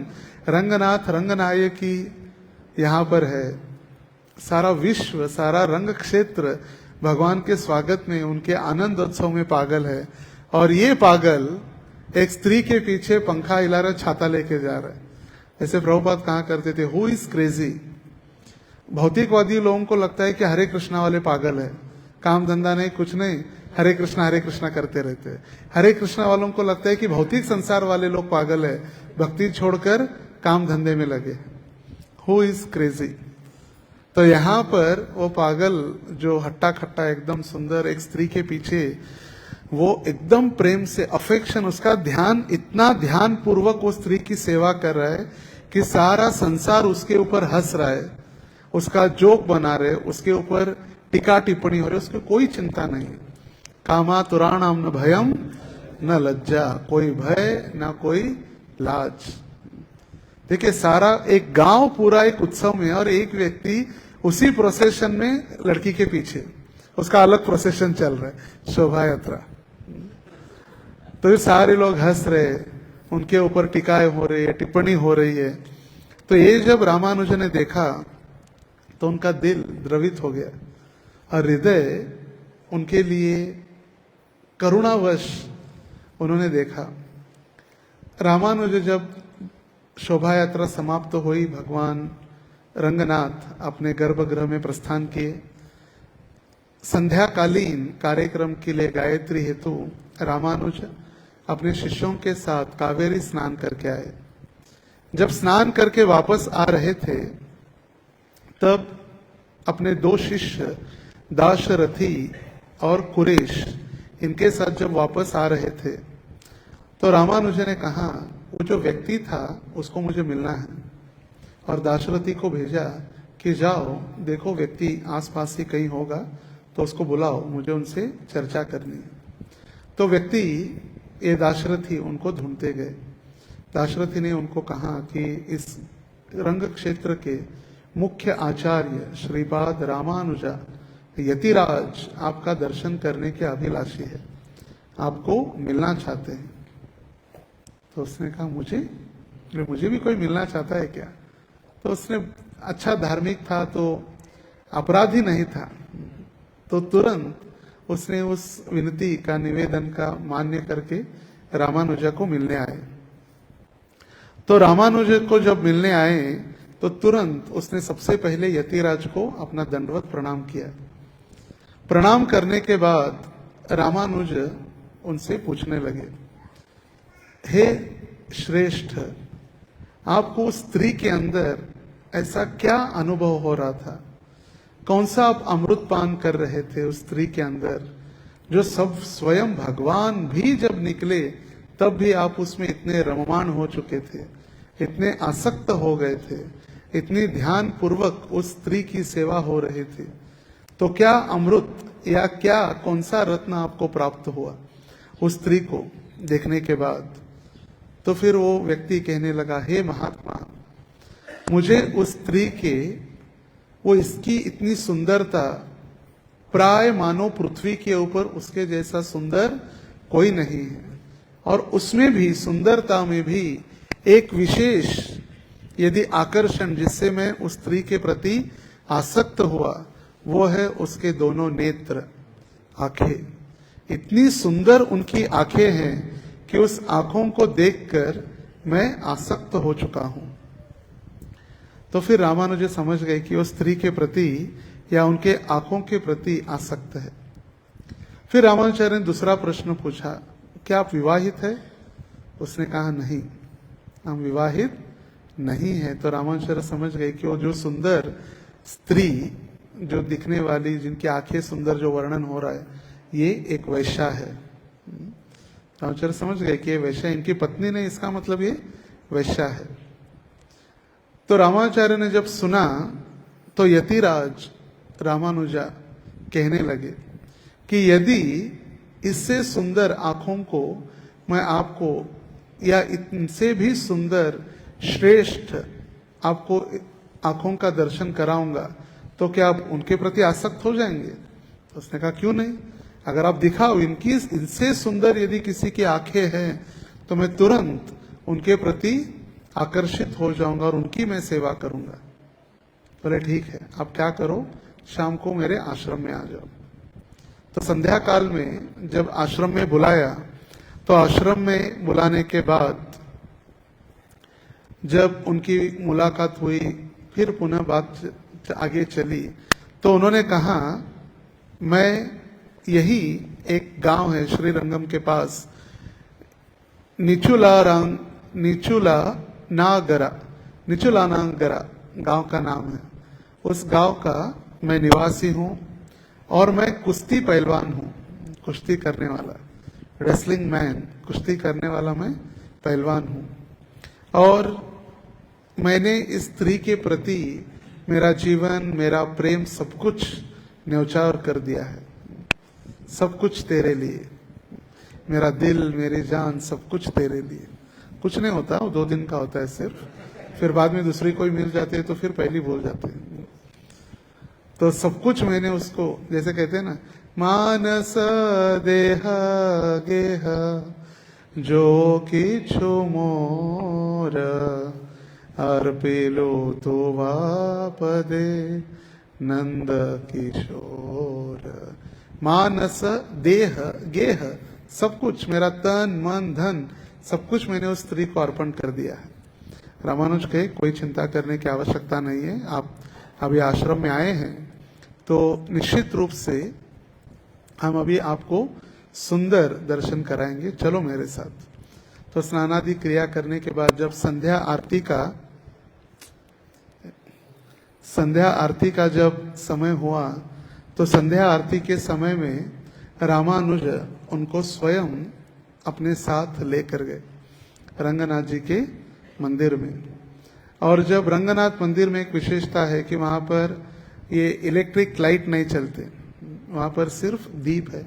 रंगनाथ रंगनायकी यहाँ पर है। सारा विश्व, सारा रंग क्षेत्र भगवान के स्वागत में, उनके आनंद उत्सव में पागल है। और ये पागल एक स्त्री के पीछे पंखा हिला रहा, छाता लेके जा रहा है। ऐसे प्रभुपाद कहा करते थे, हु इज क्रेजी। भौतिकवादी लोगों को लगता है कि हरे कृष्णा वाले पागल है, काम धंधा नहीं, कुछ नहीं, हरे कृष्णा करते रहते हैं। हरे कृष्णा वालों को लगता है कि भौतिक संसार वाले लोग पागल है, भक्ति छोड़कर काम धंधे में लगे। Who is crazy. तो यहाँ पर वो पागल जो हट्टा खट्टा एकदम सुंदर एक स्त्री के पीछे, वो एकदम प्रेम से, अफेक्शन, उसका ध्यान, इतना ध्यान पूर्वक वो स्त्री की सेवा कर रहा है कि सारा संसार उसके ऊपर हंस रहा है, उसका जोक बना रहे, उसके ऊपर टीका टिप्पणी हो रही, उसको कोई चिंता नहीं। कामातुराणाम न भयम न लज्जा, कोई भय ना कोई लाज। देखिए सारा एक गांव पूरा एक उत्सव में, और एक व्यक्ति उसी प्रोसेशन में लड़की के पीछे, उसका अलग प्रोसेशन चल रहा है, शोभा यात्रा। तो ये सारे लोग हंस रहे, उनके ऊपर टीकाएं हो रही है, टिप्पणी हो रही है। तो ये जब रामानुजन ने देखा तो उनका दिल द्रवित हो गया और हृदय उनके लिए करुणावश उन्होंने देखा। रामानुज जब शोभा यात्रा समाप्त हुई, भगवान रंगनाथ अपने गर्भगृह में प्रस्थान किए। संध्याकालीन कार्यक्रम के लिए गायत्री हेतु रामानुज अपने शिष्यों के साथ कावेरी स्नान करके आए। जब स्नान करके वापस आ रहे थे तब अपने दो शिष्य दाशरथी और कुरेश इनके साथ जब वापस आ रहे थे तो रामानुजन ने कहा वो जो व्यक्ति था उसको मुझे मिलना है, और दाशरथी को भेजा कि जाओ देखो व्यक्ति आसपास ही कहीं होगा तो उसको बुलाओ, मुझे उनसे चर्चा करनी है। तो व्यक्ति ये दाशरथी उनको ढूंढते गए। दाशरथी ने उनको कहा कि इस रंग क्षेत्र के मुख्य आचार्य श्रीपाद रामानुजा यतिराज आपका दर्शन करने के अभिलाषी है, आपको मिलना चाहते हैं। तो उसने कहा मुझे भी कोई मिलना चाहता है क्या? तो उसने अच्छा धार्मिक था तो अपराधी नहीं था, तो तुरंत उसने उस विनती का निवेदन का मान्य करके रामानुजा को मिलने आए। तो रामानुज को जब मिलने आए तो तुरंत उसने सबसे पहले यतिराज को अपना दंडवत प्रणाम किया। प्रणाम करने के बाद रामानुज उनसे पूछने लगे, हे श्रेष्ठ, आपको उस स्त्री के अंदर ऐसा क्या अनुभव हो रहा था? कौन सा आप अमृत पान कर रहे थे उस स्त्री के अंदर, जो सब स्वयं भगवान भी जब निकले तब भी आप उसमें इतने रममाण हो चुके थे, इतने आसक्त हो गए थे, इतनी ध्यान पूर्वक उस स्त्री की सेवा हो रही थी। तो क्या अमृत या क्या कौन सा रत्न आपको प्राप्त हुआ उस स्त्री को देखने के बाद? तो फिर वो व्यक्ति कहने लगा, हे महात्मा, मुझे उस स्त्री के वो इसकी इतनी सुंदरता, प्राय मानो पृथ्वी के ऊपर उसके जैसा सुंदर कोई नहीं है, और उसमें भी सुंदरता में भी एक विशेष यदि आकर्षण जिससे मैं उस स्त्री के प्रति आसक्त हुआ वो है उसके दोनों नेत्र, आंखें। इतनी सुंदर उनकी आंखें हैं कि उस आंखों को देखकर मैं आसक्त हो चुका हूं। तो फिर रामानुज समझ गए कि वो स्त्री के प्रति या उनके आंखों के प्रति आसक्त है। फिर रामानुजाचार्य ने दूसरा प्रश्न पूछा, क्या आप विवाहित है? उसने कहा नहीं, हम विवाहित नहीं है। तो रामानुजाचार्य समझ गए कि वो जो सुंदर स्त्री, जो दिखने वाली, जिनकी आंखें सुंदर, जो वर्णन हो रहा है, ये एक वैश्या है। रामानुजाचार्य समझ गए कि ये वैश्या इनकी पत्नी नहीं, इसका मतलब ये वैश्या है। तो रामानुजाचार्य ने जब सुना तो यतिराज रामानुजा कहने लगे कि यदि इससे सुंदर आंखों को मैं आपको या इनसे भी सुंदर श्रेष्ठ आपको आंखों का दर्शन कराऊंगा तो क्या आप उनके प्रति आसक्त हो जाएंगे? तो उसने कहा क्यों नहीं, अगर आप दिखाओ इनसे सुंदर यदि किसी की आंखें हैं तो मैं तुरंत उनके प्रति आकर्षित हो जाऊंगा और उनकी मैं सेवा करूंगा। बोले ठीक है, आप क्या करो, शाम को मेरे आश्रम में आ जाओ। तो संध्या काल में जब आश्रम में बुलाया तो आश्रम में बुलाने के बाद जब उनकी मुलाकात हुई, फिर पुनः बात आगे चली, तो उन्होंने कहा, मैं यही एक गांव है श्रीरंगम के पास, निचुलानांगरा गांव का नाम है, उस गांव का मैं निवासी हूं और मैं कुश्ती पहलवान हूं, कुश्ती करने वाला, रेसलिंग मैन, कुश्ती करने वाला मैं पहलवान हूं। और मैंने इस स्त्री के प्रति मेरा जीवन, मेरा प्रेम, सब कुछ न्यौछावर कर दिया है। सब कुछ तेरे लिए, मेरा दिल, मेरी जान, सब कुछ तेरे लिए। कुछ नहीं होता, वो 2 दिन का होता है सिर्फ, फिर बाद में दूसरी कोई मिल जाती है तो फिर पहली भूल जाते हैं। तो सब कुछ मैंने उसको, जैसे कहते हैं ना, मानस देह गेह जो किछु मोर अर्पिलो तो वापदे नंद किशोर। मानस देह गेह, सब कुछ, मेरा तन मन धन सब कुछ मैंने उस स्त्री को अर्पण कर दिया है। रामानुज कहे कोई चिंता करने की आवश्यकता नहीं है, आप अभी आश्रम में आए हैं तो निश्चित रूप से हम अभी आपको सुंदर दर्शन कराएंगे, चलो मेरे साथ। तो स्नानादि क्रिया करने के बाद जब संध्या आरती का जब समय हुआ तो संध्या आरती के समय में रामानुज उनको स्वयं अपने साथ लेकर गए रंगनाथ जी के मंदिर में। और जब रंगनाथ मंदिर में एक विशेषता है कि वहां पर ये इलेक्ट्रिक लाइट नहीं चलते, वहां पर सिर्फ दीप है,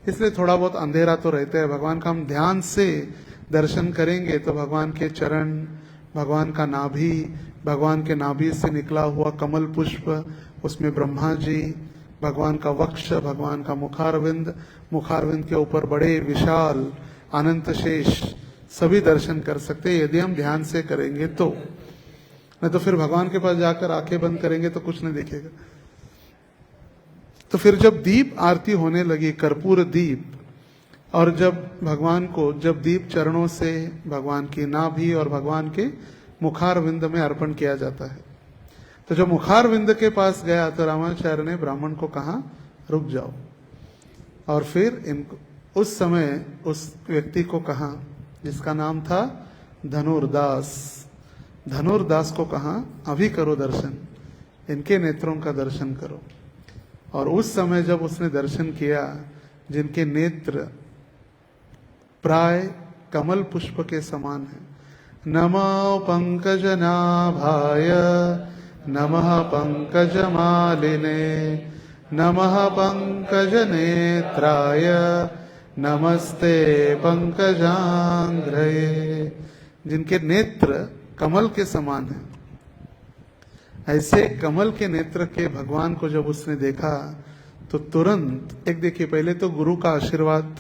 इसलिए थोड़ा बहुत अंधेरा तो रहता है। भगवान का हम ध्यान से दर्शन करेंगे तो भगवान के चरण, भगवान का नाभि, भगवान के नाभि से निकला हुआ कमल पुष्प, उसमें ब्रह्मा जी, भगवान का वक्ष, भगवान का मुखारविंद, मुखारविंद के ऊपर बड़े विशाल अनंत शेष सभी दर्शन कर सकते हैं यदि हम ध्यान से करेंगे तो। नहीं तो फिर भगवान के पास जाकर आंखें बंद करेंगे तो कुछ नहीं दिखेगा। तो फिर जब दीप आरती होने लगी, कर्पूर दीप, और जब दीप चरणों से भगवान की नाभि और भगवान के मुखारविंद में अर्पण किया जाता है, तो जब मुखारविंद के पास गया तो रामाचार्य ने ब्राह्मण को कहा रुक जाओ, और फिर इनको उस समय उस व्यक्ति को कहा जिसका नाम था धनुर्दास को कहा अभी करो दर्शन, इनके नेत्रों का दर्शन करो। और उस समय जब उसने दर्शन किया, जिनके नेत्र प्राय कमल पुष्प के समान है, नमः पंकजनाभाय नमः पंकजमालिने नमः पंकजनेत्राय नमस्ते पंकजांग्रये, जिनके नेत्र कमल के समान है, ऐसे कमल के नेत्र के भगवान को जब उसने देखा तो तुरंत एक देखिए, पहले तो गुरु का आशीर्वाद,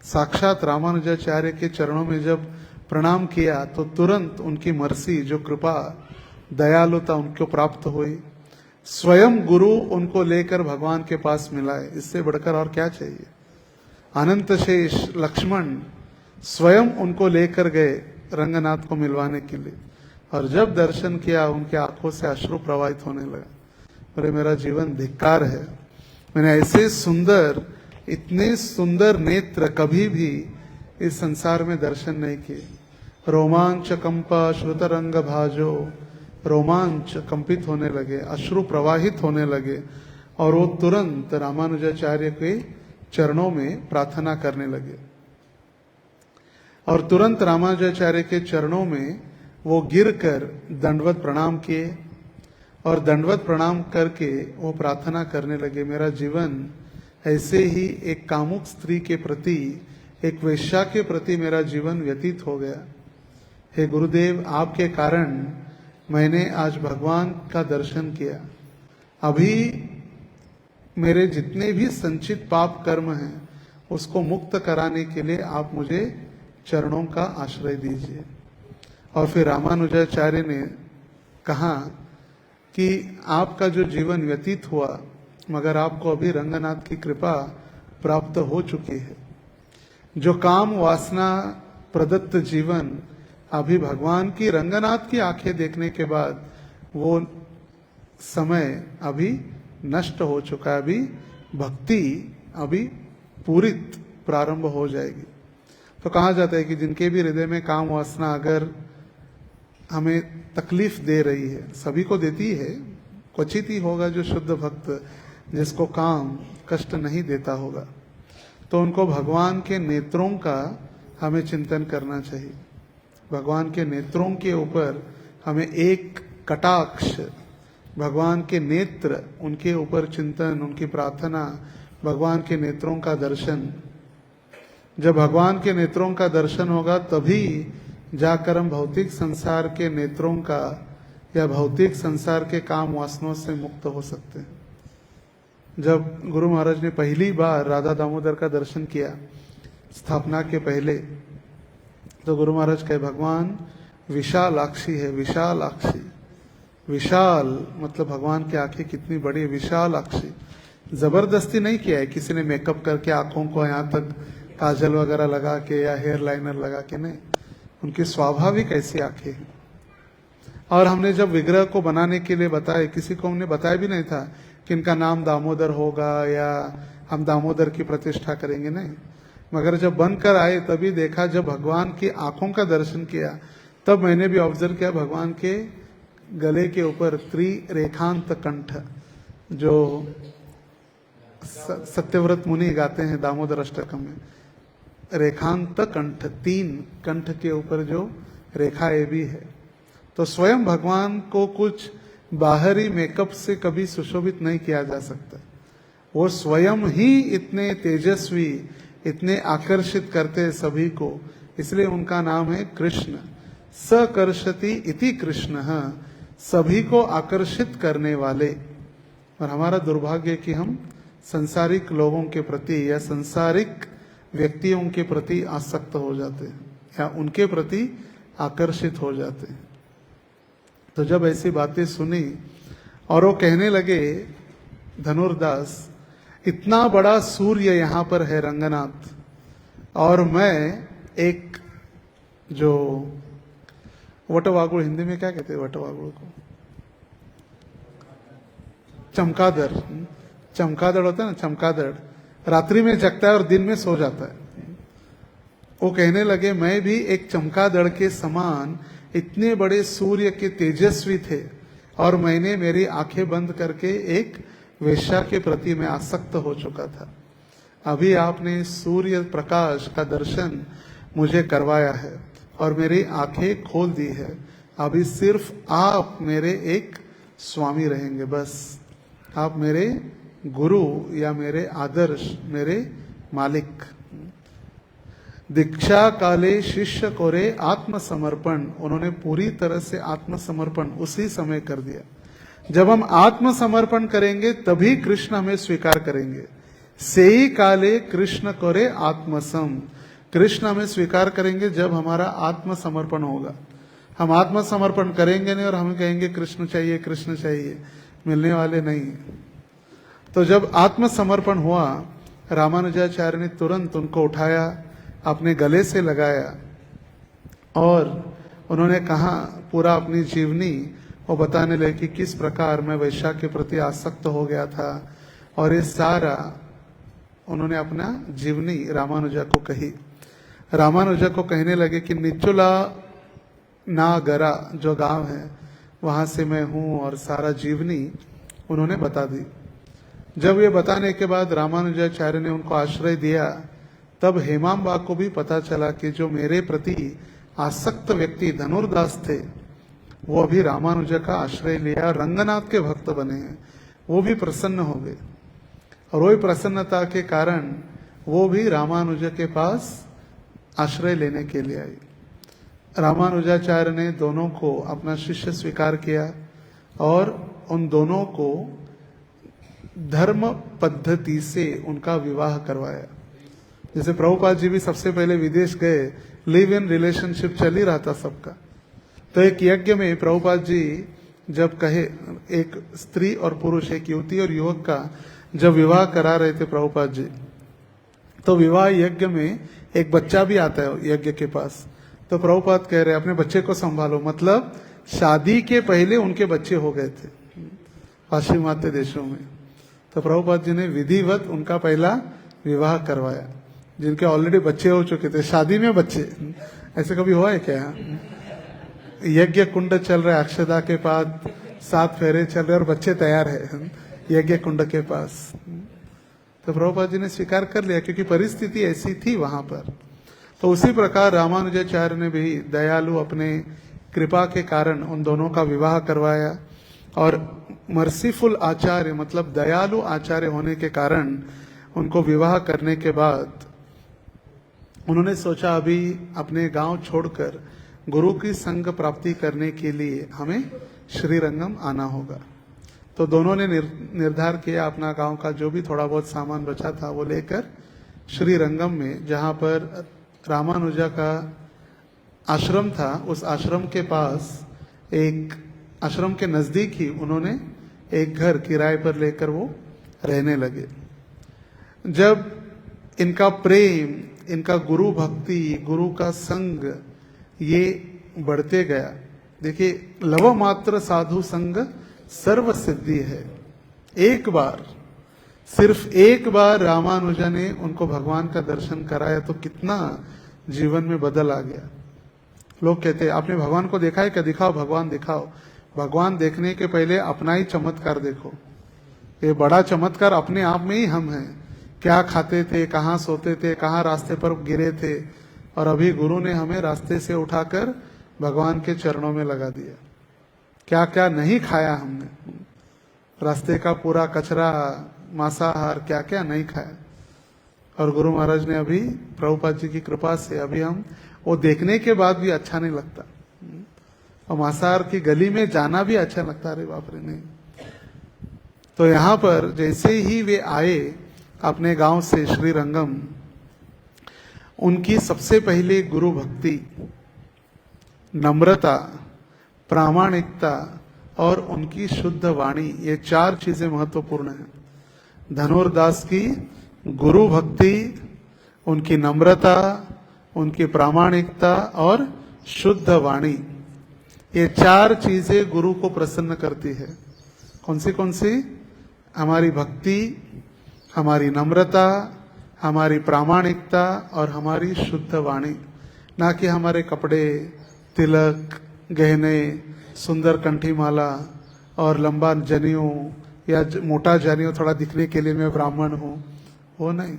साक्षात रामानुजाचार्य के चरणों में जब प्रणाम किया तो तुरंत उनकी मर्सी, जो कृपा दयालुता उनको प्राप्त हुई। स्वयं गुरु उनको लेकर भगवान के पास मिलाए, इससे बढ़कर और क्या चाहिए। अनंत शेष लक्ष्मण स्वयं उनको लेकर गए रंगनाथ को मिलवाने के लिए, और जब दर्शन किया उनके आंखों से अश्रु प्रवाहित होने लगा। अरे मेरा जीवन धिक्कार है, मैंने ऐसे सुंदर, इतने सुंदर नेत्र कभी भी इस संसार में दर्शन नहीं किए। रोमांच कंपा श्रुतरंग भाजो, रोमांच कंपित होने लगे, अश्रु प्रवाहित होने लगे, और वो तुरंत रामानुजाचार्य के चरणों में प्रार्थना करने लगे। और तुरंत रामानुजाचार्य के चरणों में वो गिरकर दंडवत प्रणाम किए, और दंडवत प्रणाम करके वो प्रार्थना करने लगे, मेरा जीवन ऐसे ही एक कामुक स्त्री के प्रति, एक वेश्या के प्रति मेरा जीवन व्यतीत हो गया। हे गुरुदेव, आपके कारण मैंने आज भगवान का दर्शन किया। अभी मेरे जितने भी संचित पाप कर्म हैं उसको मुक्त कराने के लिए आप मुझे चरणों का आश्रय दीजिए। और फिर रामानुजाचार्य ने कहा कि आपका जो जीवन व्यतीत हुआ, मगर आपको अभी रंगनाथ की कृपा प्राप्त हो चुकी है। जो काम वासना प्रदत्त जीवन अभी भगवान की, रंगनाथ की आंखें देखने के बाद वो समय अभी नष्ट हो चुका है। अभी भक्ति अभी पूरित प्रारंभ हो जाएगी। तो कहा जाता है कि जिनके भी हृदय में काम वासना अगर हमें तकलीफ दे रही है, सभी को देती है, क्वचित ही होगा जो शुद्ध भक्त जिसको काम कष्ट नहीं देता होगा, तो उनको भगवान के नेत्रों का हमें चिंतन करना चाहिए। भगवान के नेत्रों के ऊपर हमें एक कटाक्ष, भगवान के नेत्र, उनके ऊपर चिंतन, उनकी प्रार्थना, भगवान के नेत्रों का दर्शन। जब भगवान के नेत्रों का दर्शन होगा तभी जाकर हम भौतिक संसार के नेत्रों का या भौतिक संसार के काम वासनों से मुक्त हो सकते हैं। जब गुरु महाराज ने पहली बार राधा दामोदर का दर्शन किया स्थापना के पहले, तो गुरु महाराज कहे भगवान विशालाक्षी है, विशालाक्षी। विशाल मतलब भगवान की आंखें कितनी बड़ी है, विशालाक्षी। जबरदस्ती नहीं किया है किसी ने मेकअप करके आंखों को यहाँ तक काजल वगैरह लगा के या हेयर लाइनर लगा के, नहीं, उनकी स्वाभाविक ऐसी आंखें हैं। और हमने जब विग्रह को बनाने के लिए बताए, किसी को हमने बताया भी नहीं था कि इनका नाम दामोदर होगा या हम दामोदर की प्रतिष्ठा करेंगे, नहीं। मगर जब बनकर आए तभी देखा, जब भगवान की आंखों का दर्शन किया तब मैंने भी ऑब्जर्व किया भगवान के गले के ऊपर त्रिरेखांत कंठ, जो सत्यव्रत मुनि गाते हैं दामोदर अष्टकम में, रेखांत कंठ, 3 कंठ के ऊपर जो रेखा ये भी है। तो स्वयं भगवान को कुछ बाहरी मेकअप से कभी सुशोभित नहीं किया जा सकता। वो स्वयं ही इतने तेजस्वी, इतने आकर्षित करते हैं सभी को, इसलिए उनका नाम है कृष्ण। सकर्षति इति कृष्ण, सभी को आकर्षित करने वाले। और हमारा दुर्भाग्य कि हम संसारिक लोगों के प्रति या संसारिक व्यक्तियों के प्रति आसक्त हो जाते हैं या उनके प्रति आकर्षित हो जाते हैं। तो जब ऐसी बातें सुनी और वो कहने लगे धनुर्दास, इतना बड़ा सूर्य यहाँ पर है रंगनाथ, और मैं एक जो वटवागुड़, हिंदी में क्या कहते हैं वटवागुड़ को, चमकादड़, चमकादड़ होता है ना, चमकादड़ रात्रि में जगता है और दिन में सो जाता है। वो कहने लगे मैं भी एक चमकादड़ के समान इतने बड़े सूर्य के तेजस्वी थे, और मैंने मेरी आंखें बंद करके एक वेश्या के प्रति मैं आसक्त हो चुका था। अभी आपने सूर्य प्रकाश का दर्शन मुझे करवाया है और मेरी आंखें खोल दी है। अभी सिर्फ आप मेरे एक स्वामी रहेंगे, बस आप मेरे गुरु या मेरे आदर्श, मेरे मालिक। दीक्षा काले शिष्य कोरे आत्मसमर्पण, उन्होंने पूरी तरह से आत्मसमर्पण उसी समय कर दिया। जब हम आत्मसमर्पण करेंगे तभी कृष्ण हमें स्वीकार करेंगे। सेई काले कृष्ण कोरे आत्मसम, कृष्ण हमें स्वीकार करेंगे जब हमारा आत्मसमर्पण होगा। हम आत्मसमर्पण करेंगे नहीं और हम कहेंगे कृष्ण चाहिए कृष्ण चाहिए, मिलने वाले नहीं। तो जब आत्मसमर्पण हुआ, रामानुजाचार्य ने तुरंत उनको उठाया, अपने गले से लगाया और उन्होंने कहा, पूरा अपनी जीवनी वो बताने लगे कि किस प्रकार मैं वैश्या के प्रति आसक्त हो गया था। और ये सारा उन्होंने अपना जीवनी रामानुजा को कही। रामानुजा को कहने लगे कि निचुला नागरा जो गांव है वहां से मैं हूं, और सारा जीवनी उन्होंने बता दी। जब ये बताने के बाद रामानुजाचार्य ने उनको आश्रय दिया, तब हेमांबा को भी पता चला कि जो मेरे प्रति आसक्त व्यक्ति धनुर्दास थे वो अभी रामानुजा का आश्रय लिया, रंगनाथ के भक्त बने हैं। वो भी प्रसन्न हो गए और वही प्रसन्नता के कारण वो भी रामानुजा के पास आश्रय लेने के लिए आई। रामानुजाचार्य ने दोनों को अपना शिष्य स्वीकार किया और उन दोनों को धर्म पद्धति से उनका विवाह करवाया। जैसे प्रभुपाद जी भी सबसे पहले विदेश गए, लिव इन रिलेशनशिप चल ही रहा था सबका। तो एक यज्ञ में प्रभुपाद जी जब कहे, एक स्त्री और पुरुष, एक युवती और युवक का जब विवाह करा रहे थे प्रभुपाद जी, तो विवाह यज्ञ में एक बच्चा भी आता है यज्ञ के पास। तो प्रभुपाद कह रहे अपने बच्चे को संभालो, मतलब शादी के पहले उनके बच्चे हो गए थे पाश्चिमात्य देशों में। तो प्रभुपाद जी ने विधिवत उनका पहला विवाह करवाया, जिनके ऑलरेडी बच्चे हो चुके थे, शादी में बच्चे। ऐसे कभी हुआ है क्या? यज्ञ कुंड चल रहा है, अक्षदा के बाद 7 फेरे चल रहे और बच्चे तैयार है यज्ञ कुंड के पास। तो प्रभुपाद जी ने स्वीकार कर लिया क्योंकि परिस्थिति ऐसी थी वहां पर। तो उसी प्रकार रामानुजाचार्य ने भी दयालु अपने कृपा के कारण उन दोनों का विवाह करवाया। और मर्सीफुल आचार्य मतलब दयालु आचार्य होने के कारण उनको विवाह करने के बाद उन्होंने सोचा अभी अपने गांव छोड़कर गुरु की संग प्राप्ति करने के लिए हमें श्रीरंगम आना होगा। तो दोनों ने निर्धार किया, अपना गांव का जो भी थोड़ा बहुत सामान बचा था वो लेकर श्रीरंगम में, जहां पर रामानुजा का आश्रम था, उस आश्रम के पास एक आश्रम के नजदीक ही उन्होंने एक घर किराए पर लेकर वो रहने लगे। जब इनका प्रेम, इनका गुरु भक्ति, गुरु का संग ये बढ़ते गया, देखिए, लव मात्र साधु संग सर्व सिद्धि है। एक बार, सिर्फ एक बार रामानुजा ने उनको भगवान का दर्शन कराया तो कितना जीवन में बदल आ गया। लोग कहते हैं आपने भगवान को देखा है क्या? दिखाओ भगवान दिखाओ। भगवान देखने के पहले अपना ही चमत्कार देखो। ये बड़ा चमत्कार अपने आप में ही हम हैं। क्या खाते थे, कहाँ सोते थे, कहाँ रास्ते पर गिरे थे, और अभी गुरु ने हमें रास्ते से उठाकर भगवान के चरणों में लगा दिया। क्या क्या नहीं खाया हमने, रास्ते का पूरा कचरा, मांसाहार, क्या क्या नहीं खाया। और गुरु महाराज ने अभी प्रभुपाद जी की कृपा से अभी हम वो देखने के बाद भी अच्छा नहीं लगता, और मांसाहार की गली में जाना भी अच्छा लगता। अरे बाप रे नहीं। तो यहाँ पर जैसे ही वे आए अपने गांव से श्रीरंगम, उनकी सबसे पहले गुरु भक्ति, नम्रता, प्रामाणिकता और उनकी शुद्ध वाणी, ये चार चीजें महत्वपूर्ण हैं। धनुर्दास की गुरु भक्ति, उनकी नम्रता, उनकी प्रामाणिकता और शुद्ध वाणी, ये चार चीजें गुरु को प्रसन्न करती है। कौन सी? हमारी भक्ति, हमारी नम्रता, हमारी प्रामाणिकता और हमारी शुद्ध वाणी। ना कि हमारे कपड़े, तिलक, गहने, सुंदर कंठी माला और लंबा जनेऊ या मोटा जनेऊ थोड़ा दिखने के लिए मैं ब्राह्मण हूं, वो नहीं।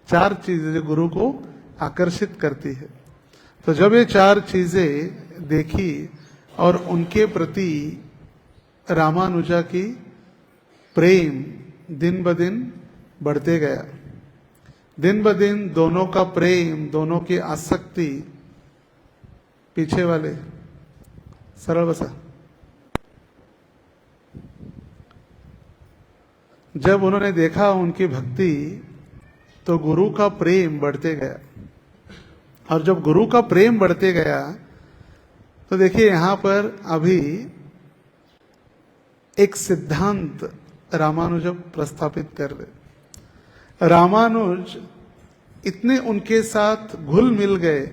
चार चीजें जो गुरु को आकर्षित करती है। तो जब ये चार चीजें देखी और उनके प्रति रामानुजा की प्रेम दिन ब दिन बढ़ते गया, दिन ब दिन दोनों का प्रेम, दोनों की आसक्ति। पीछे वाले सरल बसा। जब उन्होंने देखा उनकी भक्ति तो गुरु का प्रेम बढ़ते गया, और जब गुरु का प्रेम बढ़ते गया तो देखिए यहां पर अभी एक सिद्धांत रामानुज प्रस्थापित कर रहे। रामानुज इतने उनके साथ घुल मिल गए,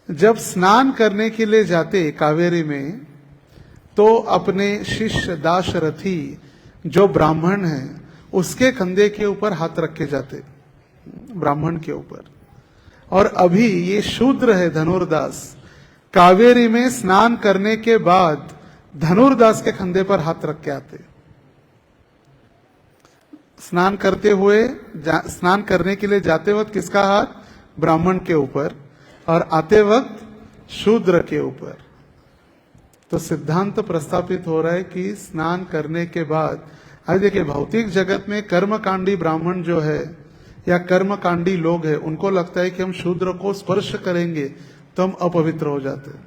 जब स्नान करने के लिए जाते कावेरी में तो अपने शिष्य दाशरथी जो ब्राह्मण है उसके कंधे के ऊपर हाथ रख के जाते, ब्राह्मण के ऊपर। और अभी ये शूद्र है धनुर्दास, कावेरी में स्नान करने के बाद धनुर्दास के कंधे पर हाथ रख के आते। स्नान करते हुए, स्नान करने के लिए जाते वक्त किसका हाथ? ब्राह्मण के ऊपर, और आते वक्त शूद्र के ऊपर। तो सिद्धांत प्रस्थापित हो रहा है कि स्नान करने के बाद, आज देखिए भौतिक जगत में कर्मकांडी ब्राह्मण जो है या कर्मकांडी लोग हैं, उनको लगता है कि हम शूद्र को स्पर्श करेंगे तो हम अपवित्र हो जाते हैं,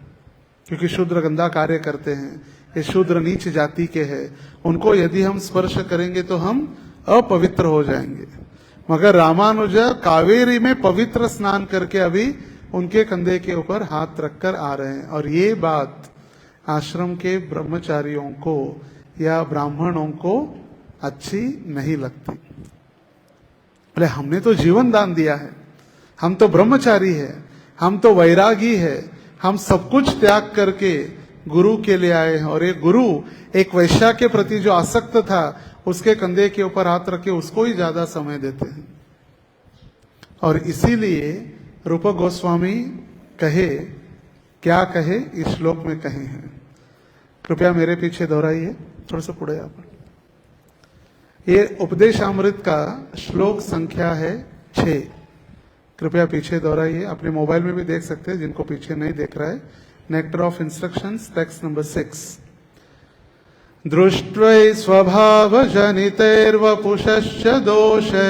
क्योंकि शूद्र गंदा कार्य करते हैं, ये शूद्र नीच जाति के हैं, उनको यदि हम स्पर्श करेंगे तो हम अपवित्र हो जाएंगे। मगर रामानुजा कावेरी में पवित्र स्नान करके अभी उनके कंधे के ऊपर हाथ रखकर आ रहे हैं। और ये बात आश्रम के ब्रह्मचारियों को या ब्राह्मणों को अच्छी नहीं लगती। बोले हमने तो जीवन दान दिया है, हम तो ब्रह्मचारी है, हम तो वैरागी है, हम सब कुछ त्याग करके गुरु के लिए आए हैं, और ये गुरु एक वैश्या के प्रति जो आसक्त था उसके कंधे के ऊपर हाथ रख के उसको ही ज्यादा समय देते हैं। और इसीलिए रूप गोस्वामी कहे, क्या कहे इस श्लोक में कहे हैं, कृपया मेरे पीछे दोहराइए, थोड़ा सा पुढ़े आप। ये उपदेशामृत का श्लोक संख्या है 6, कृपया पीछे दोहराइए। अपने मोबाइल में भी देख सकते हैं जिनको पीछे नहीं देख रहा है। Nectar of instructions, text number 6। दृष्ट्वै स्वभाव जनितैर्वपुषश्च दोषै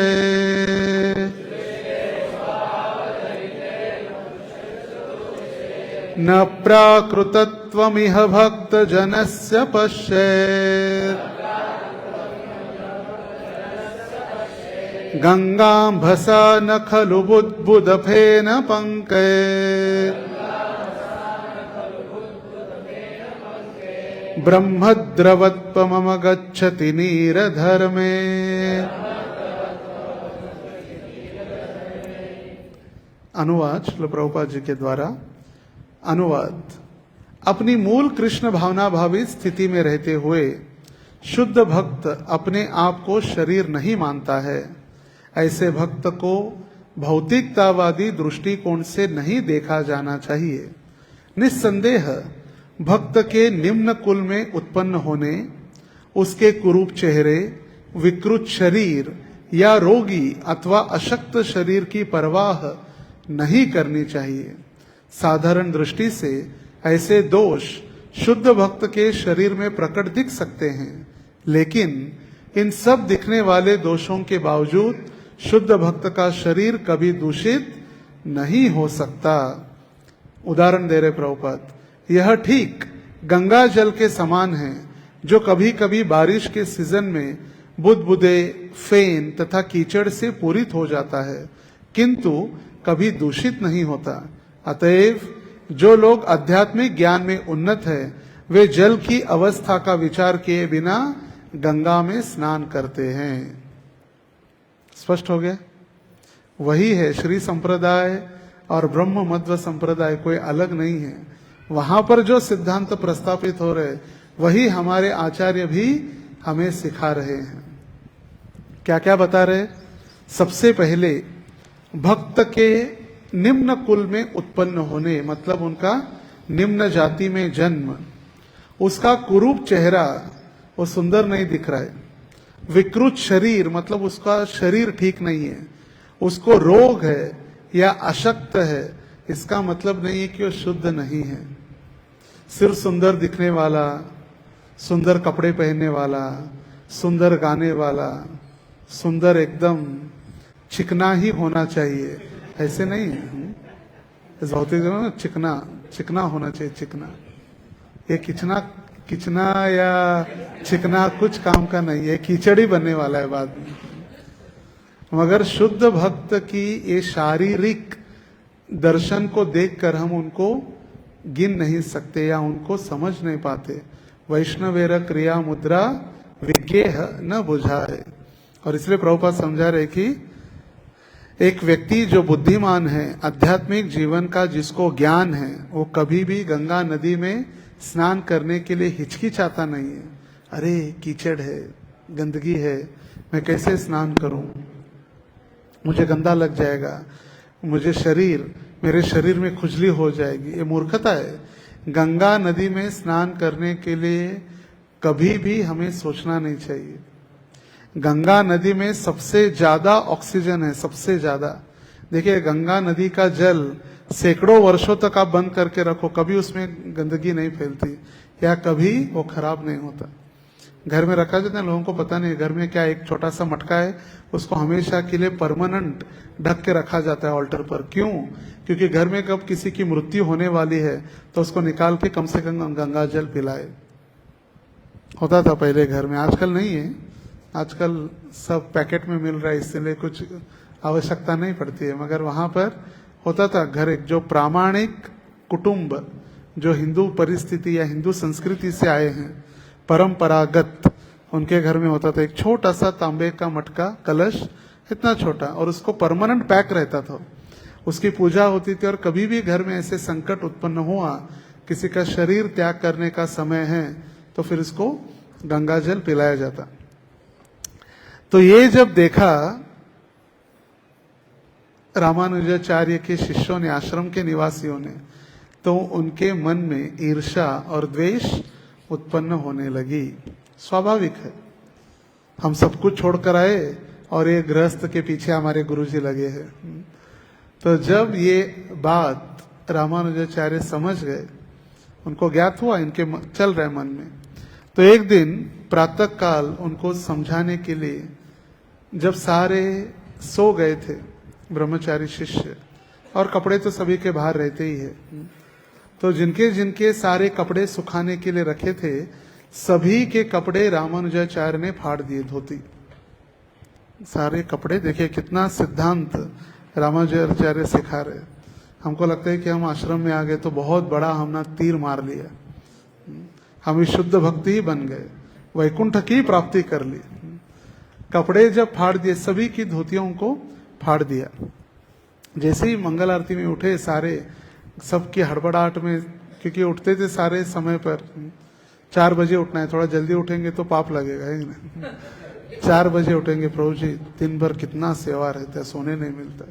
न प्राकृतत्वमिह भक्तजनस्य पश्येत् गंगाम्भसा न खलु बुद्बुदफेन पंकैः ब्रह्मद्रवत्वमम गच्छति नीरधर्मे। अनुवाद श्रील प्रभुपाद जी के द्वारा। अनुवाद। अपनी मूल कृष्ण भावना भावित स्थिति में रहते हुए शुद्ध भक्त अपने आप को शरीर नहीं मानता है। ऐसे भक्त को भौतिकतावादी दृष्टिकोण से नहीं देखा जाना चाहिए। निस्संदेह भक्त के निम्न कुल में उत्पन्न होने, उसके कुरूप चेहरे, विकृत शरीर या रोगी अथवा अशक्त शरीर की परवाह नहीं करनी चाहिए। साधारण दृष्टि से ऐसे दोष शुद्ध भक्त के शरीर में प्रकट दिख सकते हैं, लेकिन इन सब दिखने वाले दोषों के बावजूद शुद्ध भक्त का शरीर कभी दूषित नहीं हो सकता। उदाहरण दे रहे प्रभुपाद, यह ठीक गंगा जल के समान है जो कभी कभी बारिश के सीजन में बुदबुदे, फेन तथा कीचड़ से पूरित हो जाता है, किंतु कभी दूषित नहीं होता। अतएव जो लोग आध्यात्मिक ज्ञान में उन्नत है, वे जल की अवस्था का विचार किए बिना गंगा में स्नान करते हैं। स्पष्ट हो गया? वही है श्री संप्रदाय और ब्रह्म मध्व संप्रदाय, कोई अलग नहीं है। वहां पर जो सिद्धांत प्रस्तापित हो रहे वही हमारे आचार्य भी हमें सिखा रहे हैं। क्या क्या बता रहे? सबसे पहले भक्त के निम्न कुल में उत्पन्न होने, मतलब उनका निम्न जाति में जन्म, उसका कुरूप चेहरा वो सुंदर नहीं दिख रहा है। विकृत शरीर मतलब उसका शरीर ठीक नहीं है, उसको रोग है या अशक्त है, इसका मतलब नहीं है कि वो शुद्ध नहीं है। सिर्फ सुंदर दिखने वाला, सुंदर कपड़े पहनने वाला, सुंदर गाने वाला, सुंदर एकदम चिकना ही होना चाहिए, ऐसे नहीं है। भौतिक चिकना चिकना होना चाहिए, चिकना। ये किचना या चिकना कुछ काम का नहीं है, कीचड़ ही बनने वाला है बाद में। मगर शुद्ध भक्त की ये शारीरिक दर्शन को देखकर हम उनको गिन नहीं सकते या उनको समझ नहीं पाते। वैष्णवेर क्रिया मुद्रा विज्ञेह न बुझाए। और इसलिए प्रभुपाद समझा रहे कि एक व्यक्ति जो बुद्धिमान है, आध्यात्मिक जीवन का जिसको ज्ञान है, वो कभी भी गंगा नदी में स्नान करने के लिए हिचकिचाता नहीं है। अरे कीचड़ है, गंदगी है, मैं कैसे स्नान करूं, मुझे गंदा लग जाएगा, मेरे शरीर में खुजली हो जाएगी। ये मूर्खता है। गंगा नदी में स्नान करने के लिए कभी भी हमें सोचना नहीं चाहिए। गंगा नदी में सबसे ज्यादा ऑक्सीजन है, सबसे ज्यादा। देखिए गंगा नदी का जल सैकड़ों वर्षों तक आप बंद करके रखो, कभी उसमें गंदगी नहीं फैलती या कभी वो खराब नहीं होता। घर में रखा जाता है, लोगों को पता नहीं, घर में क्या एक छोटा सा मटका है, उसको हमेशा के लिए परमानेंट ढक के रखा जाता है ऑल्टर पर। क्यों? क्योंकि घर में कब किसी की मृत्यु होने वाली है तो उसको निकाल के कम से कम गंगा जल पिलाए। होता था पहले घर में, आजकल नहीं है। आजकल सब पैकेट में मिल रहा है, इसलिए कुछ आवश्यकता नहीं पड़ती है, मगर वहां पर होता था। घर एक जो प्रामाणिक कुटुंब जो हिंदू परिस्थिति या हिंदू संस्कृति से आए हैं, परंपरागत, उनके घर में होता था एक छोटा सा तांबे का मटका, कलश इतना छोटा, और उसको परमानेंट पैक रहता था। उसकी पूजा होती थी। और कभी भी घर में ऐसे संकट उत्पन्न हुआ, किसी का शरीर त्याग करने का समय है, तो फिर इसको गंगा जल पिलाया जाता। तो ये जब देखा रामानुजाचार्य के शिष्यों ने, आश्रम के निवासियों ने, तो उनके मन में ईर्ष्या और द्वेष उत्पन्न होने लगी। स्वाभाविक है, हम सब कुछ छोड़कर आए और ये गृहस्थ के पीछे हमारे गुरुजी लगे हैं। तो जब ये बात रामानुजाचार्य समझ गए, उनको ज्ञात हुआ, इनके चल रहे मन में, तो एक दिन प्रातः काल उनको समझाने के लिए, जब सारे सो गए थे ब्रह्मचारी शिष्य, और कपड़े तो सभी के बाहर रहते ही है, तो जिनके जिनके सारे कपड़े सुखाने के लिए रखे थे, सभी के कपड़े रामानुजाचार्य ने फाड़ दिए, धोती सारे कपड़े। देखिए कितना सिद्धांत रामानुजाचार्य सिखा रहे। हमको लगता है कि हम आश्रम में आ गए तो बहुत बड़ा हमने तीर मार लिया, हम शुद्ध भक्ति ही बन गए, वैकुंठ की प्राप्ति कर ली। कपड़े जब फाड़ दिए, सभी की धोतियों को फाड़ दिया। जैसे ही मंगल आरती में उठे, सारे सबकी हड़बड़ाहट में, क्योंकि उठते थे सारे समय पर। 4 बजे उठना है, थोड़ा जल्दी उठेंगे तो पाप लगेगा, है ना। 4 बजे उठेंगे, प्रभु जी दिन भर कितना सेवा रहता है, सोने नहीं मिलता,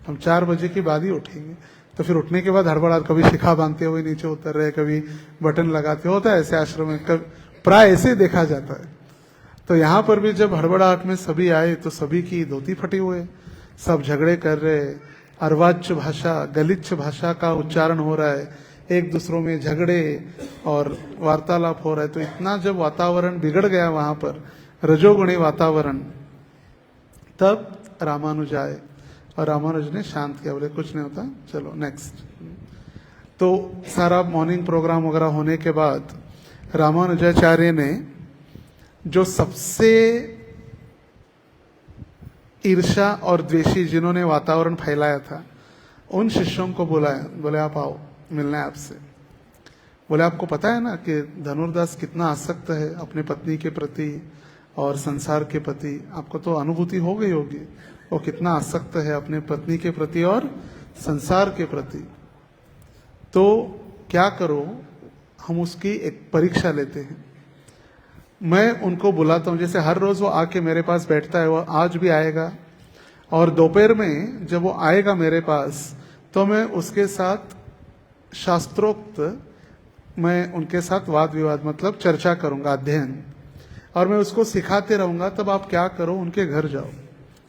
हम 4 बजे के बाद ही उठेंगे। तो फिर उठने के बाद हड़बड़ाहट, कभी शिखा बांधते हुए नीचे उतर रहे, कभी बटन लगाते, होता है ऐसे आश्रम में, प्राय ऐसे देखा जाता है। तो यहाँ पर भी जब हड़बड़ाहट में सभी आए तो सभी की धोती फटी हुए, सब झगड़े कर रहे, अर्वाच्य भाषा, गलिच्छ भाषा का उच्चारण हो रहा है, एक दूसरों में झगड़े और वार्तालाप हो रहा है। तो इतना जब वातावरण बिगड़ गया वहां पर, रजोगुणी वातावरण, तब रामानुज आए और रामानुज ने शांत किया, बोले कुछ नहीं होता, चलो नेक्स्ट। तो सारा मॉर्निंग प्रोग्राम वगैरह होने के बाद रामानुजाचार्य ने जो सबसे ईर्षा और द्वेषी जिन्होंने वातावरण फैलाया था, उन शिष्यों को बुलाया, बोले आप आओ, मिलना है आपसे। बोले आपको पता है ना कि धनुर्दास कितना आसक्त है अपने पत्नी के प्रति और संसार के प्रति, आपको तो अनुभूति हो गई होगी, वो कितना आसक्त है अपने पत्नी के प्रति और संसार के प्रति। तो क्या करो, हम उसकी एक परीक्षा लेते हैं। मैं उनको बुलाता हूँ, जैसे हर रोज वो आके मेरे पास बैठता है, वो आज भी आएगा, और दोपहर में जब वो आएगा मेरे पास तो मैं उसके साथ शास्त्रोक्त, मैं उनके साथ वाद विवाद मतलब चर्चा करूंगा, अध्ययन, और मैं उसको सिखाते रहूंगा। तब आप क्या करो, उनके घर जाओ,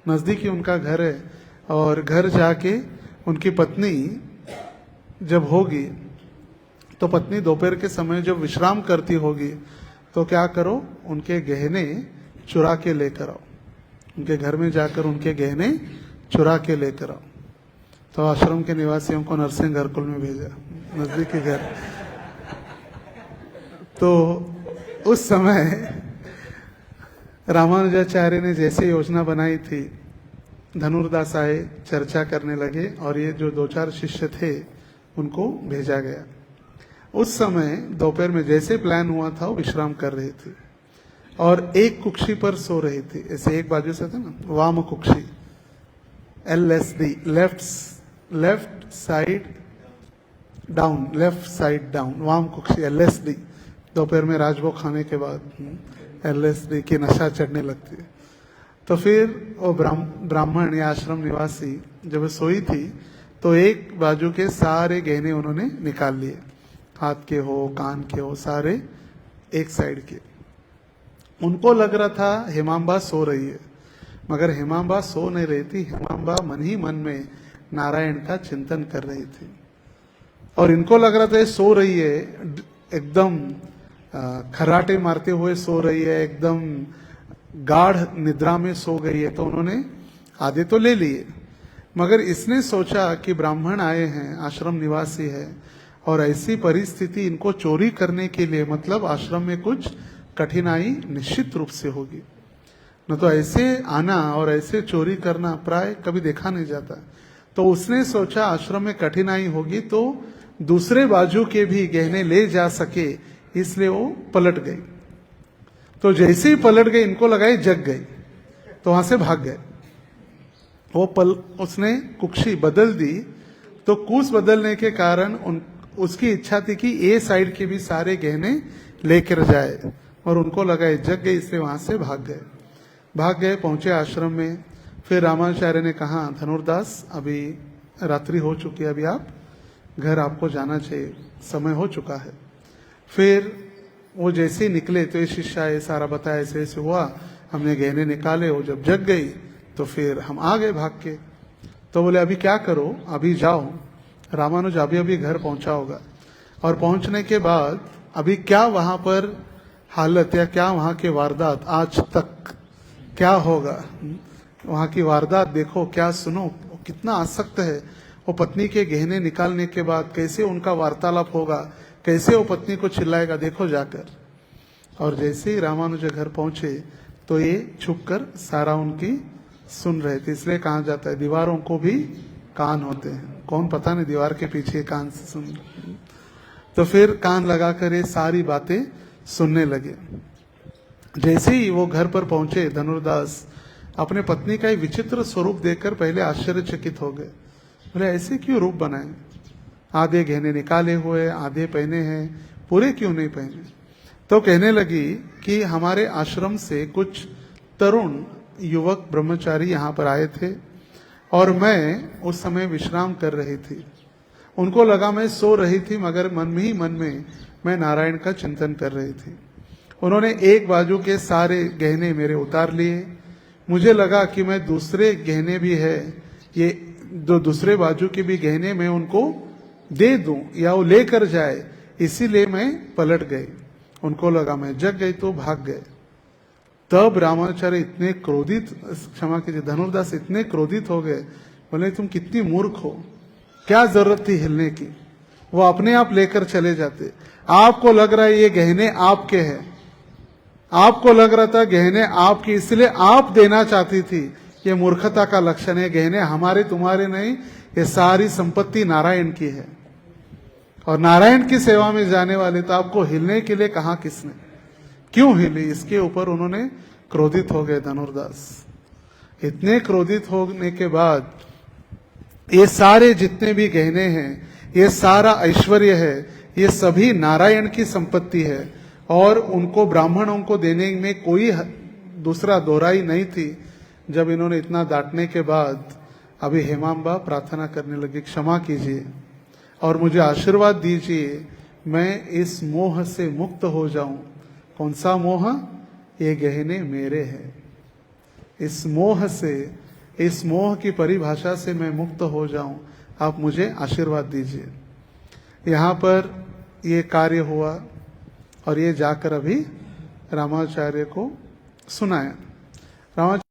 नजदीकी उनका घर है, और घर जाके उनकी पत्नी जब होगी तो पत्नी दोपहर के समय जब विश्राम करती होगी तो क्या करो, उनके गहने चुरा के लेकर आओ, उनके घर में जाकर उनके गहने चुरा के लेकर आओ। तो आश्रम के निवासियों को नरसिंह घरकुल में भेजा, नजदीकी घर। तो उस समय रामानुजाचार्य ने जैसे योजना बनाई थी, धनुर्दास आए, चर्चा करने लगे, और ये जो 2-4 शिष्य थे उनको भेजा गया। उस समय दोपहर में जैसे प्लान हुआ था, वो विश्राम कर रही थी और एक कुक्षी पर सो रही थी, ऐसे एक बाजू से था ना, वाम Kukshi, LSD, left side down, वाम कुक्षी, LSD। दोपहर में राजभोग खाने के बाद LSD की नशा चढ़ने लगती है। तो फिर वो ब्राह्मण या आश्रम निवासी जब सोई थी तो एक बाजू के सारे गहने उन्होंने निकाल लिए, हाथ के हो, कान के हो, सारे एक साइड के। उनको लग रहा था हेमांबा सो रही है, मगर हेमांबा सो नहीं रही थी। हेमांबा मन ही मन में नारायण का चिंतन कर रही थी, और इनको लग रहा था ये सो रही है, एकदम खर्राटे मारते हुए सो रही है, एकदम गाढ़ निद्रा में सो गई है। तो उन्होंने आधे तो ले लिए, मगर इसने सोचा कि ब्राह्मण आए हैं, आश्रम निवासी है, और ऐसी परिस्थिति इनको चोरी करने के लिए, मतलब आश्रम में कुछ कठिनाई निश्चित रूप से होगी, न तो ऐसे आना और ऐसे चोरी करना प्राय कभी देखा नहीं जाता। तो उसने सोचा आश्रम में कठिनाई होगी तो दूसरे बाजू के भी गहने ले जा सके, इसलिए वो पलट गई। तो जैसे ही पलट गई, इनको लगा ये जग गई, तो वहां से भाग गए। उसने कुक्षी बदल दी, तो कुछ बदलने के कारण उसकी इच्छा थी कि ए साइड के भी सारे गहने लेकर जाए, और उनको लगा ये जग गई, इसलिए वहां से भाग गए। पहुंचे आश्रम में। फिर रामाचार्य ने कहा, धनुर्दास अभी रात्रि हो चुकी है, अभी आप घर, आपको जाना चाहिए, समय हो चुका है। फिर वो जैसे ही निकले तो ये शिष्य ये सारा बताया, ऐसे ऐसे हुआ, हमने गहने निकाले, वो जब जग गई तो फिर हम आ गए भाग के। तो बोले अभी क्या करो, अभी जाओ, रामानुज अभी घर पहुंचा होगा, और पहुंचने के बाद अभी क्या वहां पर हालत या क्या वहां के वारदात आज तक क्या होगा, वहां की वारदात देखो, क्या सुनो, कितना आसक्त है। वो पत्नी के गहने निकालने के बाद कैसे उनका वार्तालाप होगा, कैसे वो पत्नी को चिल्लाएगा, देखो जाकर। और जैसे ही रामानुज घर पहुंचे तो ये छुपकर सारा उनकी सुन रहे थे। इसलिए कहा जाता है दीवारों को भी कान होते हैं, कौन पता नहीं दीवार के पीछे कान से सुन। तो फिर कान लगाकर ये सारी बातें सुनने लगे। जैसे ही वो घर पर पहुंचे, धनुर्दास अपने पत्नी का एक विचित्र स्वरूप देखकर पहले आश्चर्यचकित हो गए। बोले ऐसे क्यों रूप बनाए, आधे गहने निकाले हुए, आधे पहने हैं, पूरे क्यों नहीं पहने? तो कहने लगी कि हमारे आश्रम से कुछ तरुण युवक ब्रह्मचारी यहाँ पर आए थे और मैं उस समय विश्राम कर रही थी। उनको लगा मैं सो रही थी, मगर मन ही मन में मैं नारायण का चिंतन कर रही थी। उन्होंने एक बाजू के सारे गहने मेरे उतार लिए। मुझे लगा कि मैं दूसरे गहने भी है, ये जो दूसरे बाजू के भी गहने मैं उनको दे दूं या वो लेकर जाए, इसीलिए मैं पलट गई। उनको लगा मैं जग गई तो भाग गए। तब रामाचार्य इतने क्रोधित, क्षमा कीजिए, धनुर्दास इतने क्रोधित हो गए, बोले तुम कितनी मूर्ख हो, क्या जरूरत थी हिलने की? वो अपने आप लेकर चले जाते। आपको लग रहा है ये गहने आपके हैं, आपको लग रहा था गहने आपकी, इसलिए आप देना चाहती थी। ये मूर्खता का लक्षण है। गहने हमारे तुम्हारे नहीं, ये सारी संपत्ति नारायण की है और नारायण की सेवा में जाने वाले, तो आपको हिलने के लिए कहा किसने? क्यों हिली? इसके ऊपर उन्होंने क्रोधित हो गए धनुर्दास। इतने क्रोधित होने के बाद ये सारे जितने भी गहने हैं, ये सारा ऐश्वर्य है, ये सभी नारायण की संपत्ति है और उनको ब्राह्मणों को देने में कोई दूसरा दोहराई नहीं थी। जब इन्होंने इतना डांटने के बाद अभी हेमांबा प्रार्थना करने लगी, क्षमा कीजिए और मुझे आशीर्वाद दीजिए, मैं इस मोह से मुक्त हो जाऊं। कौन सा मोह? ये गहने मेरे हैं। इस मोह से, इस मोह की परिभाषा से मैं मुक्त हो जाऊं, आप मुझे आशीर्वाद दीजिए। यहाँ पर ये कार्य हुआ और ये जाकर अभी रामाचार्य को सुनाया। रामाचार्य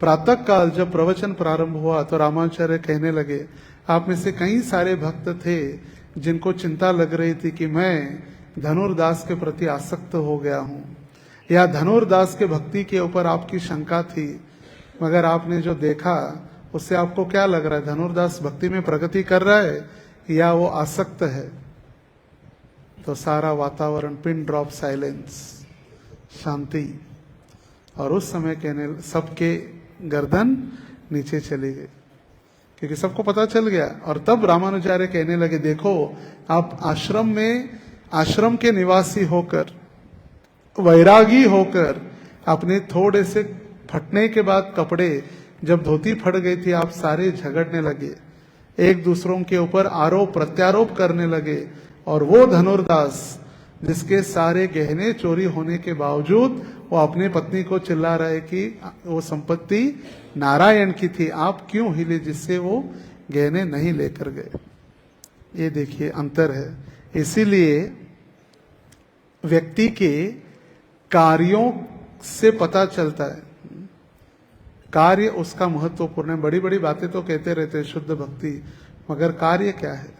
प्रातः काल जब प्रवचन प्रारंभ हुआ तो रामाचार्य कहने लगे, आप में से कई सारे भक्त थे जिनको चिंता लग रही थी कि मैं धनुर्दास के प्रति आसक्त हो गया हूं, या धनुर्दास के भक्ति के ऊपर आपकी शंका थी, मगर आपने जो देखा उससे आपको क्या लग रहा है? धनुर्दास भक्ति में प्रगति कर रहा है या वो आसक्त है? तो सारा वातावरण, पिन ड्रॉप साइलेंस, शांति। और उस समय कहने सबके गर्दन नीचे चली गई, क्योंकि सबको पता चल गया। और तब रामानुजाचार्य कहने लगे, देखो आप आश्रम में, आश्रम के निवासी होकर, वैरागी होकर, अपने थोड़े से फटने के बाद कपड़े, जब धोती फट गई थी, आप सारे झगड़ने लगे, एक दूसरों के ऊपर आरोप प्रत्यारोप करने लगे। और वो धनुर्दास जिसके सारे गहने चोरी होने के बावजूद वो अपने पत्नी को चिल्ला रहे कि वो संपत्ति नारायण की थी, आप क्यों हिले जिससे वो गहने नहीं लेकर गए? ये देखिए अंतर है। इसीलिए व्यक्ति के कार्यों से पता चलता है, कार्य उसका महत्वपूर्ण है। बड़ी बड़ी बातें तो कहते रहते हैं शुद्ध भक्ति, मगर कार्य क्या है?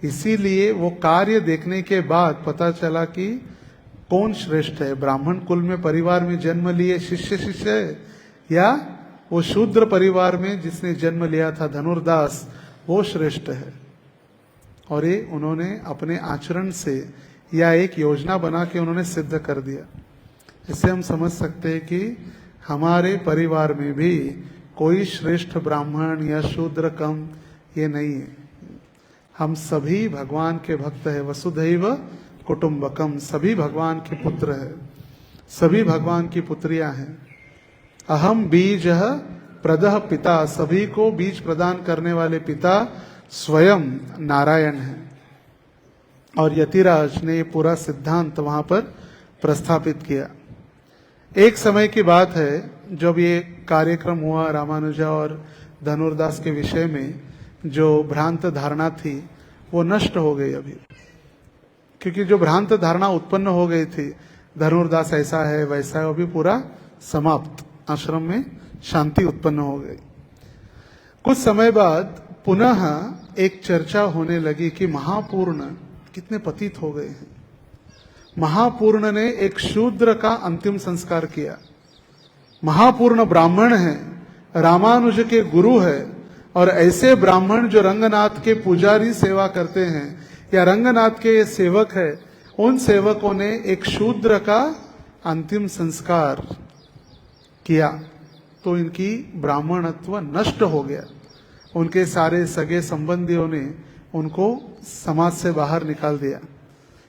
इसीलिए वो कार्य देखने के बाद पता चला कि कौन श्रेष्ठ है। ब्राह्मण कुल में, परिवार में जन्म लिए शिष्य है, या वो शूद्र परिवार में जिसने जन्म लिया था धनुर्दास, वो श्रेष्ठ है। और ये उन्होंने अपने आचरण से या एक योजना बना के उन्होंने सिद्ध कर दिया। इससे हम समझ सकते हैं कि हमारे परिवार में भी कोई श्रेष्ठ ब्राह्मण या शूद्र कम ये नहीं है। हम सभी भगवान के भक्त है। वसुधैव कुटुंबकम, सभी भगवान के पुत्र है, सभी भगवान की पुत्रियां हैं। अहम बीज प्रदह पिता, सभी को बीज प्रदान करने वाले पिता स्वयं नारायण है। और यतिराज ने ये पूरा सिद्धांत वहां पर प्रस्थापित किया। एक समय की बात है जब ये कार्यक्रम हुआ रामानुजा और धनुर्दास के विषय में, जो भ्रांत धारणा थी वो नष्ट हो गई अभी, क्योंकि जो भ्रांत धारणा उत्पन्न हो गई थी, धनुर्दास ऐसा है वैसा है, वो भी पूरा समाप्त। आश्रम में शांति उत्पन्न हो गई। कुछ समय बाद पुनः एक चर्चा होने लगी कि महापूर्ण कितने पतित हो गए हैं। महापूर्ण ने एक शूद्र का अंतिम संस्कार किया। महापूर्ण ब्राह्मण है, रामानुज के गुरु है, और ऐसे ब्राह्मण जो रंगनाथ के पुजारी सेवा करते हैं या रंगनाथ के सेवक है, उन सेवकों ने एक शूद्र का अंतिम संस्कार किया, तो इनकी ब्राह्मणत्व नष्ट हो गया। उनके सारे सगे संबंधियों ने उनको समाज से बाहर निकाल दिया,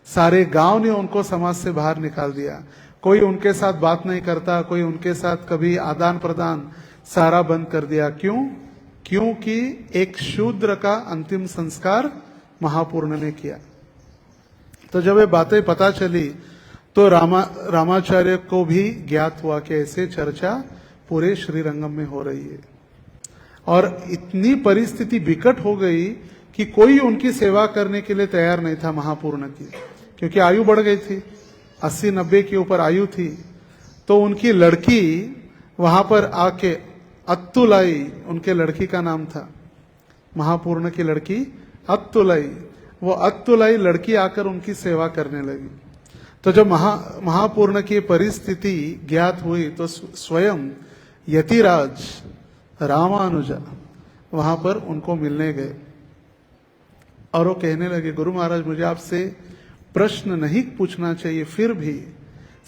सारे गांव ने उनको समाज से बाहर निकाल दिया। कोई उनके साथ बात नहीं करता, कोई उनके साथ कभी आदान प्रदान सारा बंद कर दिया। क्यों? क्योंकि एक शूद्र का अंतिम संस्कार महापूर्ण ने किया। तो जब ये बातें पता चली तो रामाचार्य को भी ज्ञात हुआ कि ऐसे चर्चा पूरे श्रीरंगम में हो रही है। और इतनी परिस्थिति विकट हो गई कि कोई उनकी सेवा करने के लिए तैयार नहीं था महापूर्ण की, क्योंकि आयु बढ़ गई थी, 80-90 के ऊपर आयु थी। तो उनकी लड़की वहां पर आके, अत्तुलाई उनके लड़की का नाम था, महापूर्ण की लड़की अत्तुलाई, वो अत्तुलाई लड़की आकर उनकी सेवा करने लगी। तो जब महापूर्ण की परिस्थिति ज्ञात हुई तो स्वयं यतिराज रामानुजा वहां पर उनको मिलने गए और वो कहने लगे, गुरु महाराज मुझे आपसे प्रश्न नहीं पूछना चाहिए, फिर भी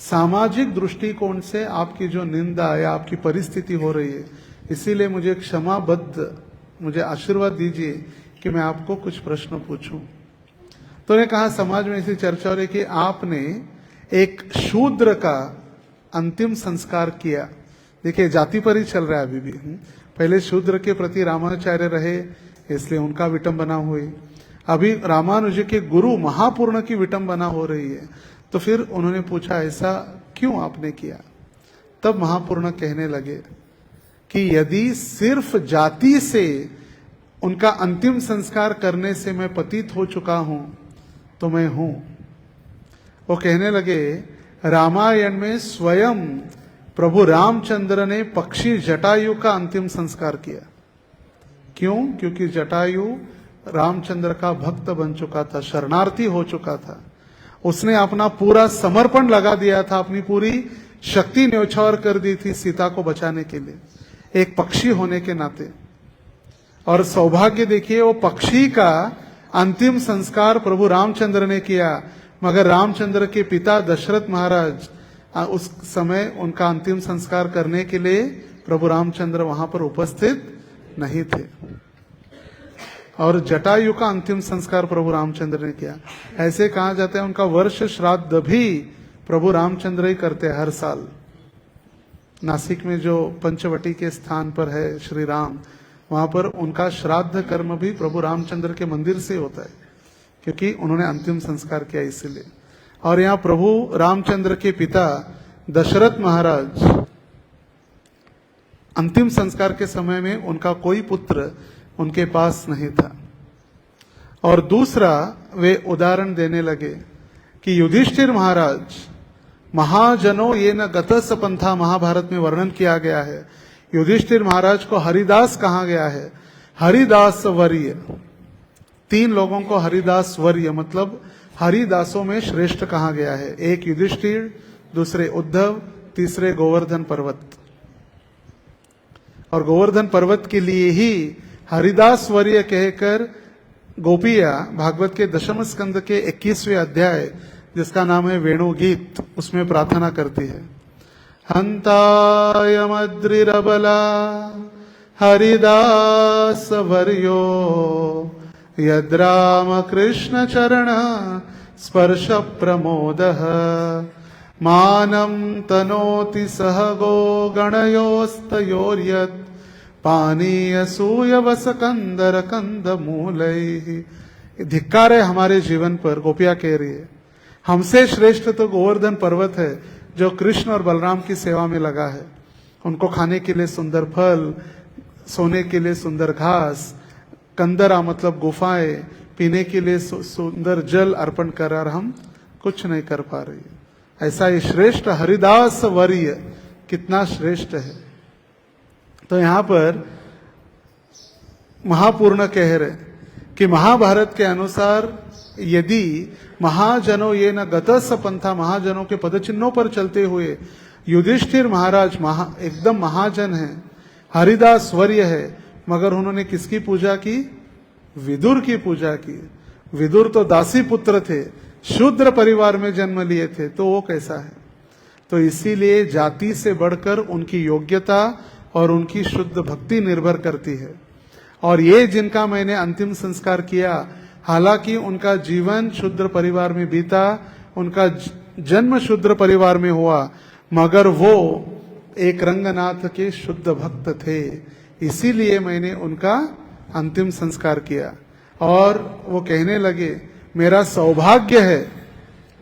सामाजिक दृष्टिकोण से आपकी जो निंदा या आपकी परिस्थिति हो रही है, इसीलिए मुझे क्षमाबद्ध, मुझे आशीर्वाद दीजिए कि मैं आपको कुछ प्रश्न पूछूं। तो ने कहा, समाज में ऐसी चर्चा हो रही कि आपने एक शूद्र का अंतिम संस्कार किया। देखिए जाति पर ही चल रहा है अभी भी। पहले शूद्र के प्रति रामाचार्य रहे, इसलिए उनका विटंबना हुई। अभी रामानुज के गुरु महापूर्ण की विटंबना हो रही है। तो फिर उन्होंने पूछा, ऐसा क्यों आपने किया? तब महापूर्ण कहने लगे कि यदि सिर्फ जाति से उनका अंतिम संस्कार करने से मैं पतित हो चुका हूं तो मैं हूं। वो कहने लगे, रामायण में स्वयं प्रभु रामचंद्र ने पक्षी जटायु का अंतिम संस्कार किया। क्यों? क्योंकि जटायु रामचंद्र का भक्त बन चुका था, शरणार्थी हो चुका था। उसने अपना पूरा समर्पण लगा दिया था, अपनी पूरी शक्ति न्यौछावर कर दी थी सीता को बचाने के लिए, एक पक्षी होने के नाते। और सौभाग्य देखिए, वो पक्षी का अंतिम संस्कार प्रभु रामचंद्र ने किया, मगर रामचंद्र के पिता दशरथ महाराज उस समय उनका अंतिम संस्कार करने के लिए प्रभु रामचंद्र वहां पर उपस्थित नहीं थे। और जटायु का अंतिम संस्कार प्रभु रामचंद्र ने किया। ऐसे कहा जाता है उनका वर्ष श्राद्ध भी प्रभु रामचंद्र ही करते हैं हर साल। नासिक में जो पंचवटी के स्थान पर है श्री राम, वहां पर उनका श्राद्ध कर्म भी प्रभु रामचंद्र के मंदिर से होता है, क्योंकि उन्होंने अंतिम संस्कार किया इसीलिए। और यहाँ प्रभु रामचंद्र के पिता दशरथ महाराज अंतिम संस्कार के समय में उनका कोई पुत्र उनके पास नहीं था। और दूसरा वे उदाहरण देने लगे कि युधिष्ठिर महाराज, महाजनों ये न गतस पंथा महाभारत में वर्णन किया गया है, युधिष्ठिर महाराज को हरिदास कहा गया है। हरिदास वर्य, 3 लोगों को हरिदास वर्य मतलब हरिदासों में श्रेष्ठ कहा गया है। एक युधिष्ठिर, दूसरे उद्धव, तीसरे गोवर्धन पर्वत। और गोवर्धन पर्वत के लिए ही हरिदास वर्य कहकर गोपिया भागवत के 10वें स्कंद के 21वें अध्याय, जिसका नाम है वेणुगीत, उसमें प्रार्थना करती है, हंतायमद्रिरबला हरिदास वर्यो यद्राम कृष्ण चरण स्पर्श प्रमोदः मानं तनोति सह गो गणयोस्तयोर्यत् पानीय सूयवस कंदर कंद मूलैः। धिक्कार है हमारे जीवन पर, गोपिया कह रही है। हमसे श्रेष्ठ तो गोवर्धन पर्वत है जो कृष्ण और बलराम की सेवा में लगा है। उनको खाने के लिए सुंदर फल, सोने के लिए सुंदर घास, कंदरा मतलब गुफाएं, पीने के लिए सुंदर जल अर्पण कर, और हम कुछ नहीं कर पा रही। ऐसा ये श्रेष्ठ हरिदास वर्य कितना श्रेष्ठ है। तो यहां पर महापूर्ण कह रहे कि महाभारत के अनुसार यदि महाजनों ये न गतस पंथा, महाजनों के पदचिन्हों पर चलते हुए युधिष्ठिर महाराज एकदम महाजन है, हरिदास वर्य है, मगर उन्होंने किसकी पूजा की? विदुर की पूजा की। विदुर तो दासी पुत्र थे, शूद्र परिवार में जन्म लिए थे, तो वो कैसा है? तो इसीलिए जाति से बढ़कर उनकी योग्यता और उनकी शुद्ध भक्ति निर्भर करती है। और ये जिनका मैंने अंतिम संस्कार किया, हालांकि उनका जीवन शूद्र परिवार में बीता, उनका जन्म शूद्र परिवार में हुआ, मगर वो एक रंगनाथ के शुद्ध भक्त थे, इसीलिए मैंने उनका अंतिम संस्कार किया। और वो कहने लगे मेरा सौभाग्य है,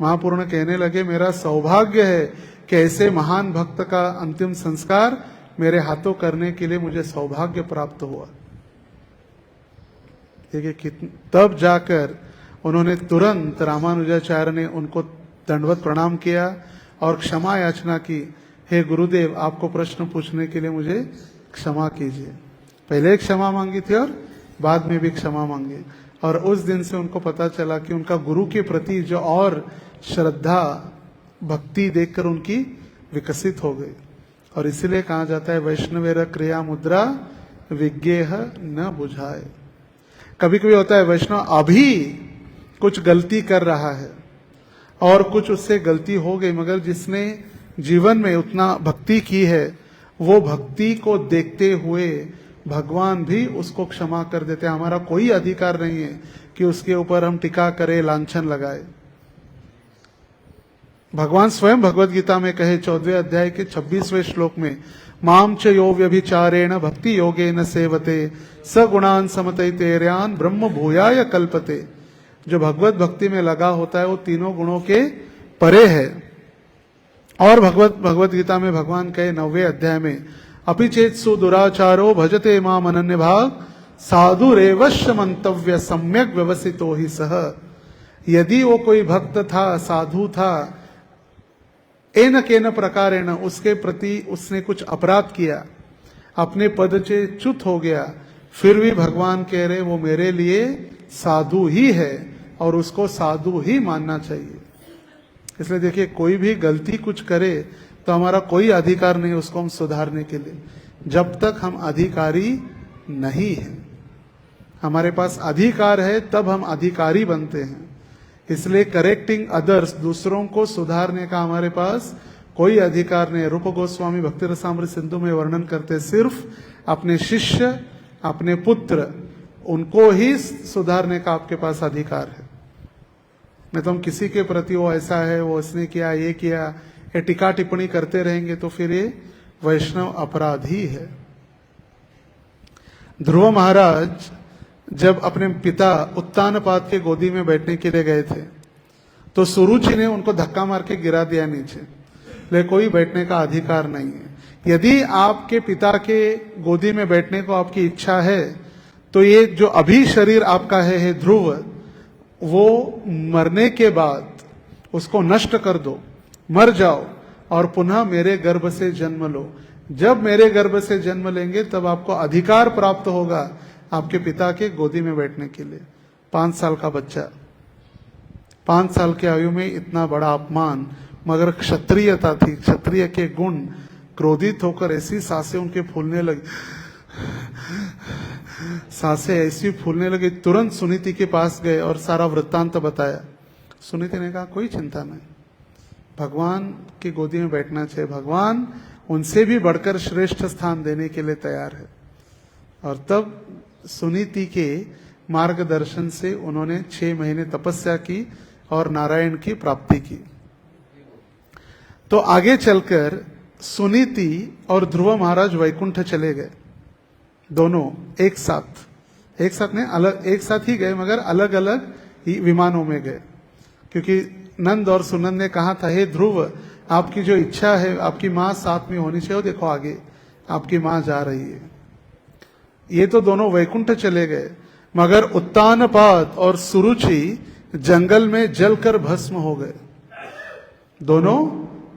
महापुरुष कहने लगे मेरा सौभाग्य है कि ऐसे महान भक्त का अंतिम संस्कार मेरे हाथों करने के लिए मुझे सौभाग्य प्राप्त हुआ। देखिए तब जाकर उन्होंने तुरंत, रामानुजाचार्य ने उनको दंडवत प्रणाम किया और क्षमा याचना की, हे गुरुदेव आपको प्रश्न पूछने के लिए मुझे क्षमा कीजिए। पहले क्षमा मांगी थी और बाद में भी क्षमा मांगी। और उस दिन से उनको पता चला कि उनका गुरु के प्रति जो और श्रद्धा भक्ति देखकर उनकी विकसित हो गई। और इसीलिए कहा जाता है वैष्णवेर क्रिया मुद्रा विज्ञेह न बुझाए। कभी कभी होता है वैष्णव अभी कुछ गलती कर रहा है और कुछ उससे गलती हो गई, मगर जिसने जीवन में उतना भक्ति की है वो भक्ति को देखते हुए भगवान भी उसको क्षमा कर देते हैं। हमारा कोई अधिकार नहीं है कि उसके ऊपर हम टीका करें, लांछन लगाए। भगवान स्वयं भगवत गीता में कहे 14वें अध्याय के 26वें श्लोक में, माम च यो व्यभिचारेण भक्ति योगेन सेवते स गुणान समतैतेर्यान ब्रह्म भूयाय कल्पते। जो भगवत भक्ति में लगा होता है वो तीनों गुणों के परे है। और भगवत गीता में भगवान कहे 9वें अध्याय में, अपि चेत सु दुराचारो भजते माम अनन्य भाग साधुरेवश्य मंतव्य सम्यक व्यवसितो ही सह। यदि वो कोई भक्त था, साधु था, एन केन प्रकारेण उसके प्रति उसने कुछ अपराध किया, अपने पद से च्युत हो गया, फिर भी भगवान कह रहे वो मेरे लिए साधु ही है और उसको साधु ही मानना चाहिए। इसलिए देखिए कोई भी गलती कुछ करे तो हमारा कोई अधिकार नहीं उसको हम सुधारने के लिए, जब तक हम अधिकारी नहीं हैं। हमारे पास अधिकार है तब हम अधिकारी बनते हैं। इसलिए करेक्टिंग अदर्स, दूसरों को सुधारने का हमारे पास कोई अधिकार नहीं है। रूप गोस्वामी भक्ति रसामृत सिंधु में वर्णन करते सिर्फ अपने शिष्य, अपने पुत्र, उनको ही सुधारने का आपके पास अधिकार है। नहीं तो हम किसी के प्रति वो ऐसा है, वो इसने किया, ये किया, ये टीका टिप्पणी करते रहेंगे तो फिर ये वैष्णव अपराधी है। ध्रुव महाराज जब अपने पिता उत्तानपाद के गोदी में बैठने के लिए गए थे तो सुरुचि ने उनको धक्का मार के गिरा दिया नीचे, ले कोई बैठने का अधिकार नहीं है। यदि आपके पिता के गोदी में बैठने को आपकी इच्छा है तो ये जो अभी शरीर आपका है ध्रुव, वो मरने के बाद उसको नष्ट कर दो, मर जाओ और पुनः मेरे गर्भ से जन्म लो। जब मेरे गर्भ से जन्म लेंगे तब आपको अधिकार प्राप्त होगा आपके पिता के गोदी में बैठने के लिए। 5 साल का बच्चा, 5 साल की आयु में इतना बड़ा अपमान, मगर क्षत्रियता थी, क्षत्रिय के गुण। क्रोधित होकर ऐसी सांसें उनके फूलने लगी, सांसें ऐसी फूलने लगी। तुरंत सुनीति के पास गए और सारा वृत्तांत बताया। सुनीति ने कहा कोई चिंता नहीं, भगवान की गोदी में बैठना चाहिए, भगवान उनसे भी बढ़कर श्रेष्ठ स्थान देने के लिए तैयार है। और तब सुनीति के मार्गदर्शन से उन्होंने 6 महीने तपस्या की और नारायण की प्राप्ति की। तो आगे चलकर सुनीति और ध्रुव महाराज वैकुंठ चले गए, दोनों एक साथ नहीं, अलग एक साथ ही गए मगर अलग अलग ही विमानों में गए। क्योंकि नंद और सुनंद ने कहा था, हे ध्रुव आपकी जो इच्छा है, आपकी माँ साथ में होनी चाहिए, देखो आगे आपकी माँ जा रही है। ये तो दोनों वैकुंठ चले गए, मगर उत्तानपाद और सुरुचि जंगल में जलकर भस्म हो गए, दोनों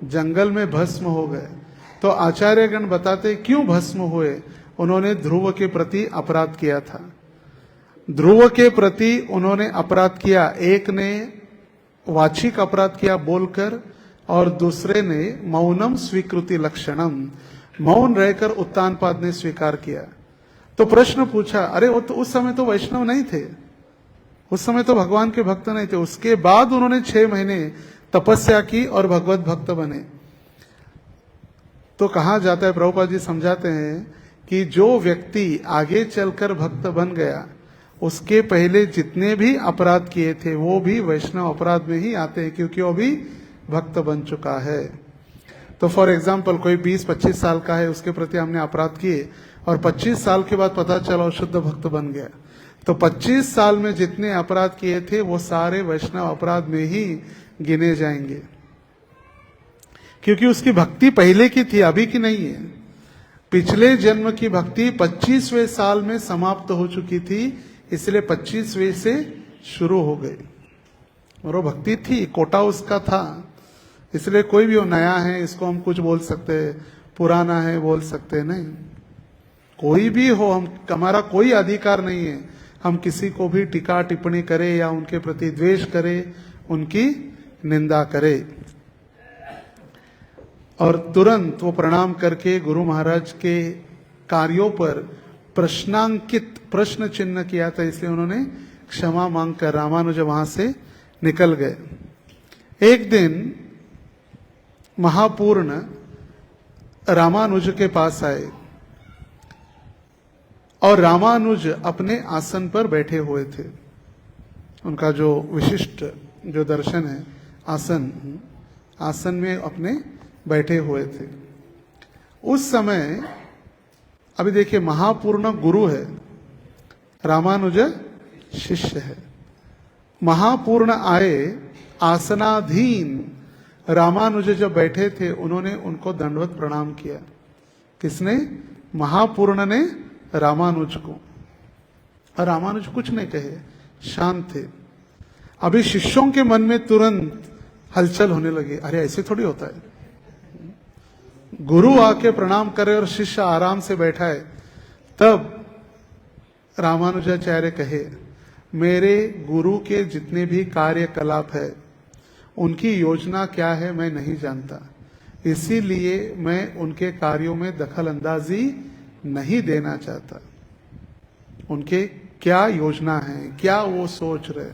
जंगल में भस्म हो गए। तो आचार्यगण बताते क्यों भस्म हुए, उन्होंने ध्रुव के प्रति अपराध किया था। ध्रुव के प्रति उन्होंने अपराध किया, एक ने वाचिक अपराध किया बोलकर और दूसरे ने मौनम स्वीकृति लक्षणम, मौन रहकर उत्तानपाद ने स्वीकार किया। तो प्रश्न पूछा, अरे वो तो उस समय तो वैष्णव नहीं थे, उस समय तो भगवान के भक्त नहीं थे। उसके बाद उन्होंने 6 महीने तपस्या की और भगवत भक्त बने। तो कहा जाता है, प्रभुपाद जी समझाते हैं कि जो व्यक्ति आगे चलकर भक्त बन गया उसके पहले जितने भी अपराध किए थे वो भी वैष्णव अपराध में ही आते हैं, क्योंकि वो भी भक्त बन चुका है। तो फॉर एग्जाम्पल कोई 20-25 साल का है, उसके प्रति हमने अपराध किए और 25 साल के बाद पता चला वो शुद्ध भक्त बन गया, तो 25 साल में जितने अपराध किए थे वो सारे वैष्णव अपराध में ही गिने जाएंगे, क्योंकि उसकी भक्ति पहले की थी, अभी की नहीं है। पिछले जन्म की भक्ति 25वें साल में समाप्त हो चुकी थी, इसलिए 25वें से शुरू हो गई। और वो भक्ति थी, कोटा उसका था, इसलिए कोई भी वो नया है इसको हम कुछ बोल सकते हैं, पुराना है बोल सकते हैं, नहीं। कोई भी हो, हमारा कोई अधिकार नहीं है हम किसी को भी टीका टिप्पणी करें या उनके प्रति द्वेष करें, उनकी निंदा करें। और तुरंत वो प्रणाम करके गुरु महाराज के कार्यों पर प्रश्नांकित प्रश्न चिन्ह किया था, इसलिए उन्होंने क्षमा मांगकर रामानुज वहां से निकल गए। एक दिन महापूर्ण रामानुज के पास आए और रामानुज अपने आसन पर बैठे हुए थे। उनका जो विशिष्ट जो दर्शन है, आसन में अपने बैठे हुए थे। उस समय अभी देखिए, महापूर्ण गुरु है, रामानुज शिष्य है। महापूर्ण आए, आसनाधीन रामानुज जब बैठे थे उन्होंने उनको दंडवत प्रणाम किया। किसने? महापूर्ण ने रामानुज को। और रामानुज कुछ नहीं कहे, शांत थे। अभी शिष्यों के मन में तुरंत हलचल होने लगी, अरे ऐसे थोड़ी होता है, गुरु आके प्रणाम करे और शिष्य आराम से बैठा है। तब रामानुजाचार्य कहे, मेरे गुरु के जितने भी कार्यकलाप है उनकी योजना क्या है मैं नहीं जानता, इसीलिए मैं उनके कार्यों में दखल अंदाजी नहीं देना चाहता। उनके क्या योजना है, क्या वो सोच रहे,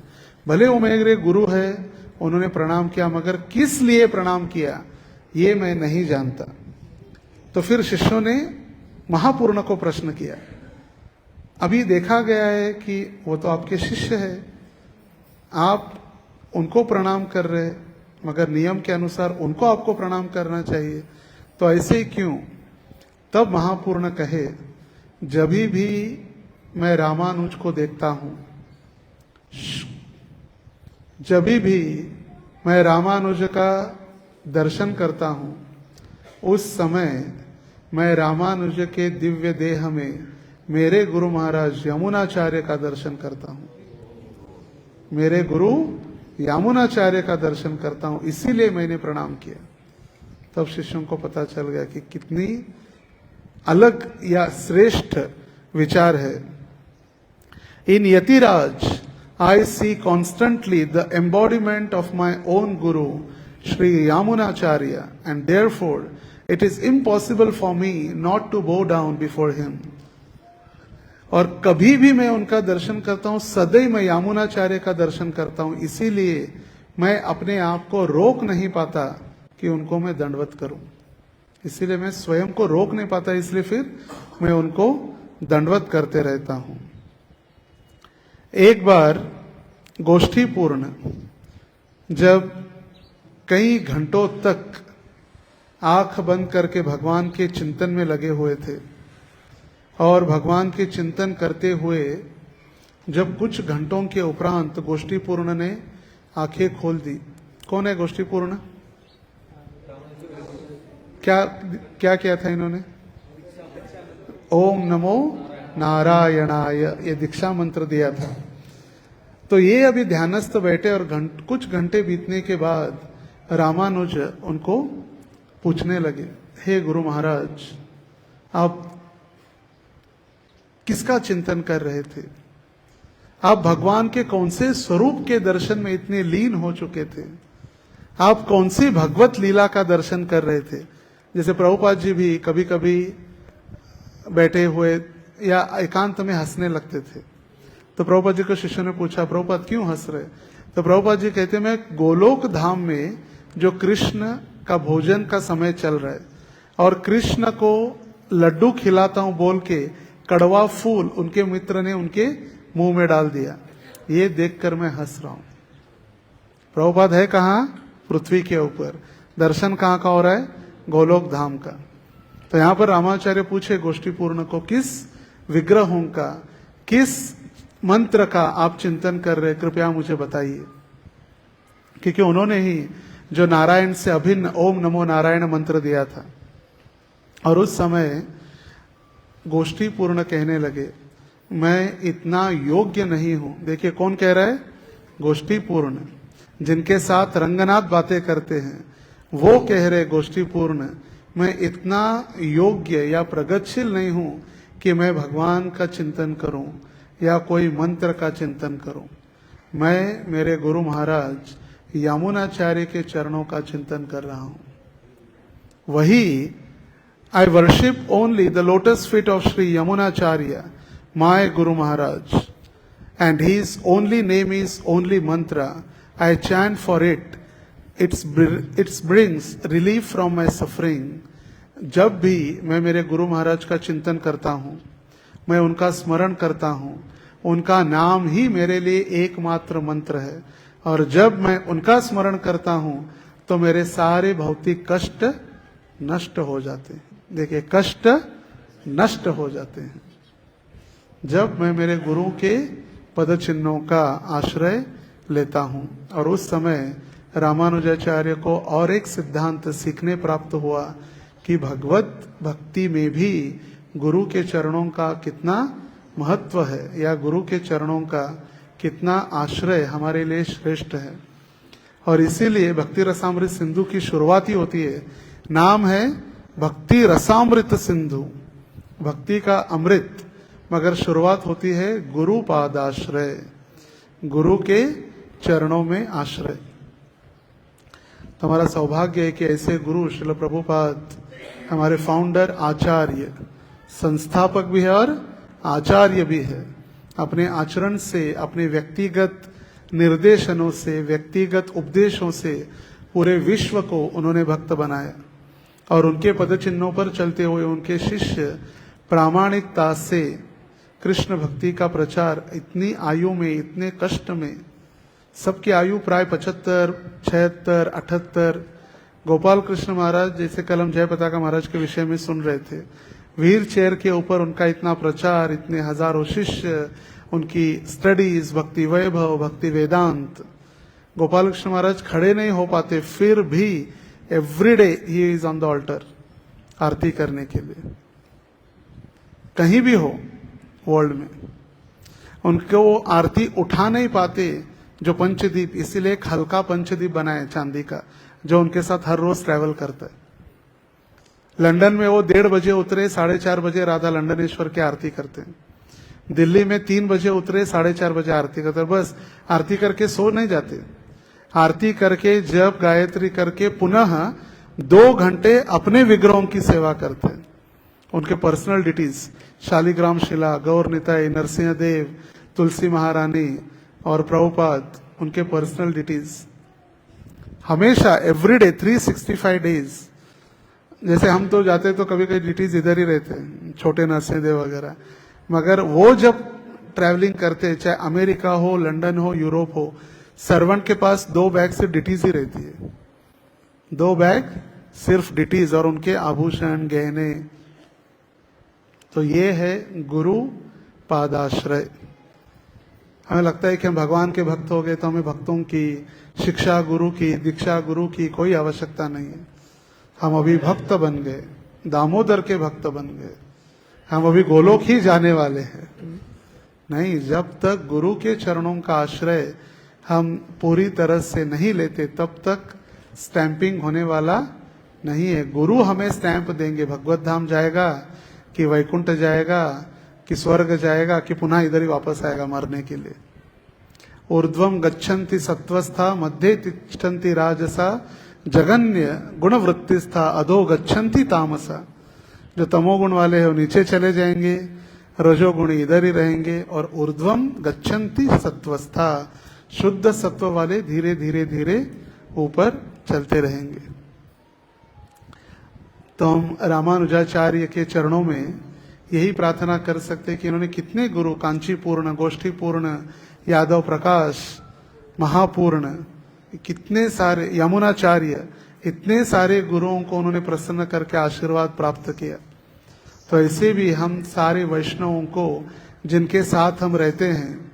भले वो मेरे गुरु है, उन्होंने प्रणाम किया, मगर किस लिए प्रणाम किया ये मैं नहीं जानता। तो फिर शिष्यों ने महापूर्ण को प्रश्न किया। अभी देखा गया है कि वो तो आपके शिष्य है, आप उनको प्रणाम कर रहे, मगर नियम के अनुसार उनको आपको प्रणाम करना चाहिए, तो ऐसे ही क्यों? तब महापूर्ण कहे, जब भी मैं रामानुज को देखता हूं, जब भी मैं रामानुज का दर्शन करता हूं, उस समय मैं रामानुज के दिव्य देह में मेरे गुरु महाराज यमुनाचार्य का दर्शन करता हूं, मेरे गुरु यमुनाचार्य का दर्शन करता हूं, इसीलिए मैंने प्रणाम किया। तब शिष्यों को पता चल गया कि कितनी अलग या श्रेष्ठ विचार है। इन Yathiraj I see constantly the embodiment of my own Guru, Sri Yamunacharya, and therefore it is impossible for me not to bow down before him. और कभी भी मैं उनका दर्शन करता हूं, सदैव मैं यामुनाचार्य का दर्शन करता हूं, इसीलिए मैं अपने आप को रोक नहीं पाता कि उनको मैं दंडवत करूं। इसीलिए मैं स्वयं को रोक नहीं पाता, इसलिए फिर मैं उनको दंडवत करते रहता हूं। एक बार गोष्ठी पूर्ण जब कई घंटों तक आंख बंद करके भगवान के चिंतन में लगे हुए थे, और भगवान के चिंतन करते हुए जब कुछ घंटों के उपरांत गोष्ठी पूर्ण ने आंखें खोल दी। कौन है गोष्ठी पूर्ण? क्या क्या किया था इन्होंने? ओम नमो नारायणाय, ये दीक्षा मंत्र दिया था। तो ये अभी ध्यानस्थ बैठे और कुछ घंटे बीतने के बाद रामानुज उनको पूछने लगे, हे गुरु महाराज, आप किसका चिंतन कर रहे थे? आप भगवान के कौन से स्वरूप के दर्शन में इतने लीन हो चुके थे? आप कौन सी भगवत लीला का दर्शन कर रहे थे? जैसे प्रभुपाद जी भी कभी कभी बैठे हुए या एकांत में हंसने लगते थे। तो प्रभुपाद जी को शिष्य ने पूछा, प्रभुपाद क्यों हंस रहे? तो प्रभुपाद जी कहते, मैं गोलोक धाम में जो कृष्ण का भोजन का समय चल रहा है और कृष्ण को लड्डू खिलाता हूं बोल के कड़वा फूल उनके मित्र ने उनके मुंह में डाल दिया। ये देखकर मैं हंस रहा हूं। प्रभुपाद है कहां? पृथ्वी के ऊपर। दर्शन कहां का हो रहा है? गोलोक धाम का। तो यहां पर रामाचार्य पूछे गोष्ठीपूर्ण को, किस विग्रहों का, किस मंत्र का आप चिंतन कर रहे, कृपया मुझे बताइए। क्योंकि उन्होंने ही जो नारायण से अभिन्न ओम नमो नारायण मंत्र दिया था। और उस समय गोष्ठीपूर्ण कहने लगे, मैं इतना योग्य नहीं हूं। देखिए कौन कह रहा है? गोष्ठीपूर्ण, जिनके साथ रंगनाथ बातें करते हैं वो कह रहे गोष्ठीपूर्ण, मैं इतना योग्य या प्रगतिशील नहीं हूं कि मैं भगवान का चिंतन करूं या कोई मंत्र का चिंतन करूं। मैं मेरे गुरु महाराज यमुनाचार्य के चरणों का चिंतन कर रहा हूं। वही I worship only the lotus feet of Sri Yamunacharya, my Guru Maharaj, and his only name is only mantra. I chant for it. It brings relief from my suffering. जब भी मैं मेरे गुरु महाराज का चिंतन करता हूँ, मैं उनका स्मरण करता हूँ, उनका नाम ही मेरे लिए एकमात्र मंत्र है। और जब मैं उनका स्मरण करता हूँ तो मेरे सारे भौतिक कष्ट नष्ट हो जाते हैं। देखिए, कष्ट नष्ट हो जाते हैं जब मैं मेरे गुरु के पद चिन्हों का आश्रय लेता हूं। और उस समय रामानुजाचार्य को और एक सिद्धांत सीखने प्राप्त हुआ कि भगवत भक्ति में भी गुरु के चरणों का कितना महत्व है, या गुरु के चरणों का कितना आश्रय हमारे लिए श्रेष्ठ है। और इसीलिए भक्ति रसामृत सिंधु की शुरुआत ही होती है, नाम है भक्ति रसामृत सिंधु, भक्ति का अमृत, मगर शुरुआत होती है गुरु पादाश्रय, गुरु के चरणों में आश्रय। तो हमारा सौभाग्य है कि ऐसे गुरु श्रील प्रभुपाद हमारे फाउंडर आचार्य, संस्थापक भी है और आचार्य भी है। अपने आचरण से, अपने व्यक्तिगत निर्देशनों से, व्यक्तिगत उपदेशों से पूरे विश्व को उन्होंने भक्त बनाया। और उनके पद चिन्हों पर चलते हुए उनके शिष्य प्रामाणिकता से कृष्ण भक्ति का प्रचार इतनी आयु में, इतने कष्ट में, सबकी आयु प्राय 75, 76, 78। गोपाल कृष्ण महाराज जैसे कल हम जय पताका महाराज के विषय में सुन रहे थे, व्हील चेयर के ऊपर उनका इतना प्रचार, इतने हजारों शिष्य, उनकी स्टडीज, भक्ति वैभव, भक्ति वेदांत। गोपाल कृष्ण महाराज खड़े नहीं हो पाते, फिर भी every day he is on the altar, आरती करने के लिए, कहीं भी हो वर्ल्ड में। उनको वो आरती उठा नहीं पाते जो पंचदीप, इसीलिए एक हल्का पंचदीप बनाए चांदी का, जो उनके साथ हर रोज ट्रैवल करता है। लंदन में वो 1:30 बजे उतरे, 4:30 बजे राधा लंडनेश्वर की आरती करते हैं। दिल्ली में 3 बजे उतरे, 4:30 बजे आरती करते हैं। बस आरती करके सो नहीं जाते, आरती करके जब गायत्री करके पुनः 2 घंटे अपने विग्रहों की सेवा करते हैं। उनके पर्सनल डिटीज, शालिग्राम शिला, गौर निताई, नरसिंह देव, तुलसी महारानी और प्रभुपाद, उनके पर्सनल डिटीज हमेशा एवरीडे 365 डेज। जैसे हम तो जाते तो कभी कभी डिटीज इधर ही रहते, छोटे नरसिंह देव वगैरह, मगर वो जब ट्रैवलिंग करते, चाहे अमेरिका हो, लंदन हो, यूरोप हो, सर्वेंट के पास 2 बैग सिर्फ डिटीज ही रहती है, 2 बैग सिर्फ डिटीज और उनके आभूषण, गहने। तो ये है गुरु पादाश्रय। हमें लगता है कि हम भगवान के भक्त हो गए तो हमें भक्तों की शिक्षा गुरु की, दीक्षा गुरु की कोई आवश्यकता नहीं है। हम अभी भक्त बन गए, दामोदर के भक्त बन गए, हम अभी गोलोक ही जाने वाले हैं। नहीं, जब तक गुरु के चरणों का आश्रय हम पूरी तरह से नहीं लेते तब तक स्टैंपिंग होने वाला नहीं है। गुरु हमें स्टैंप देंगे, भगवत धाम जाएगा कि वैकुंठ जाएगा कि स्वर्ग जाएगा कि पुनः इधर ही वापस आएगा मरने के लिए। ऊर्ध्वम गच्छन्ति सत्वस्था मध्ये तिष्ठन्ति राजसा जगन्य गुणवृत्तिस्था अधो गच्छन्ति तामसा। जो तमोगुण वाले हैं वो नीचे चले जाएंगे, रजोगुणी इधर ही रहेंगे, और ऊर्ध्वम गच्छन्ति सत्वस्था, शुद्ध सत्व वाले धीरे धीरे धीरे ऊपर चलते रहेंगे। तो हम रामानुजाचार्य के चरणों में यही प्रार्थना कर सकते कि इन्होंने कितने गुरु, कांचीपूर्ण, गोष्ठीपूर्ण, यादव प्रकाश, महापूर्ण, कितने सारे, यमुनाचार्य, इतने सारे गुरुओं को उन्होंने प्रसन्न करके आशीर्वाद प्राप्त किया। तो ऐसे भी हम सारे वैष्णवों को, जिनके साथ हम रहते हैं,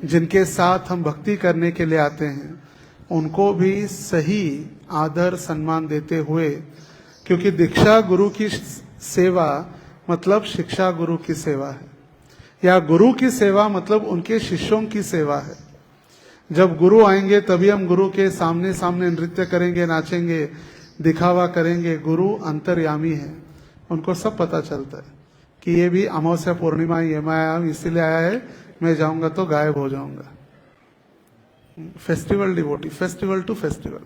जिनके साथ हम भक्ति करने के लिए आते हैं, उनको भी सही आदर सम्मान देते हुए, क्योंकि दीक्षा गुरु की सेवा मतलब शिक्षा गुरु की सेवा है, या गुरु की सेवा मतलब उनके शिष्यों की सेवा है। जब गुरु आएंगे तभी हम गुरु के सामने सामने नृत्य करेंगे, नाचेंगे, दिखावा करेंगे। गुरु अंतर्यामी है, उनको सब पता चलता है कि ये भी अमावस्या पूर्णिमा ही है, मैं इसीलिए आया है, मैं जाऊंगा तो गायब हो जाऊंगा। Festival devotee, festival to festival.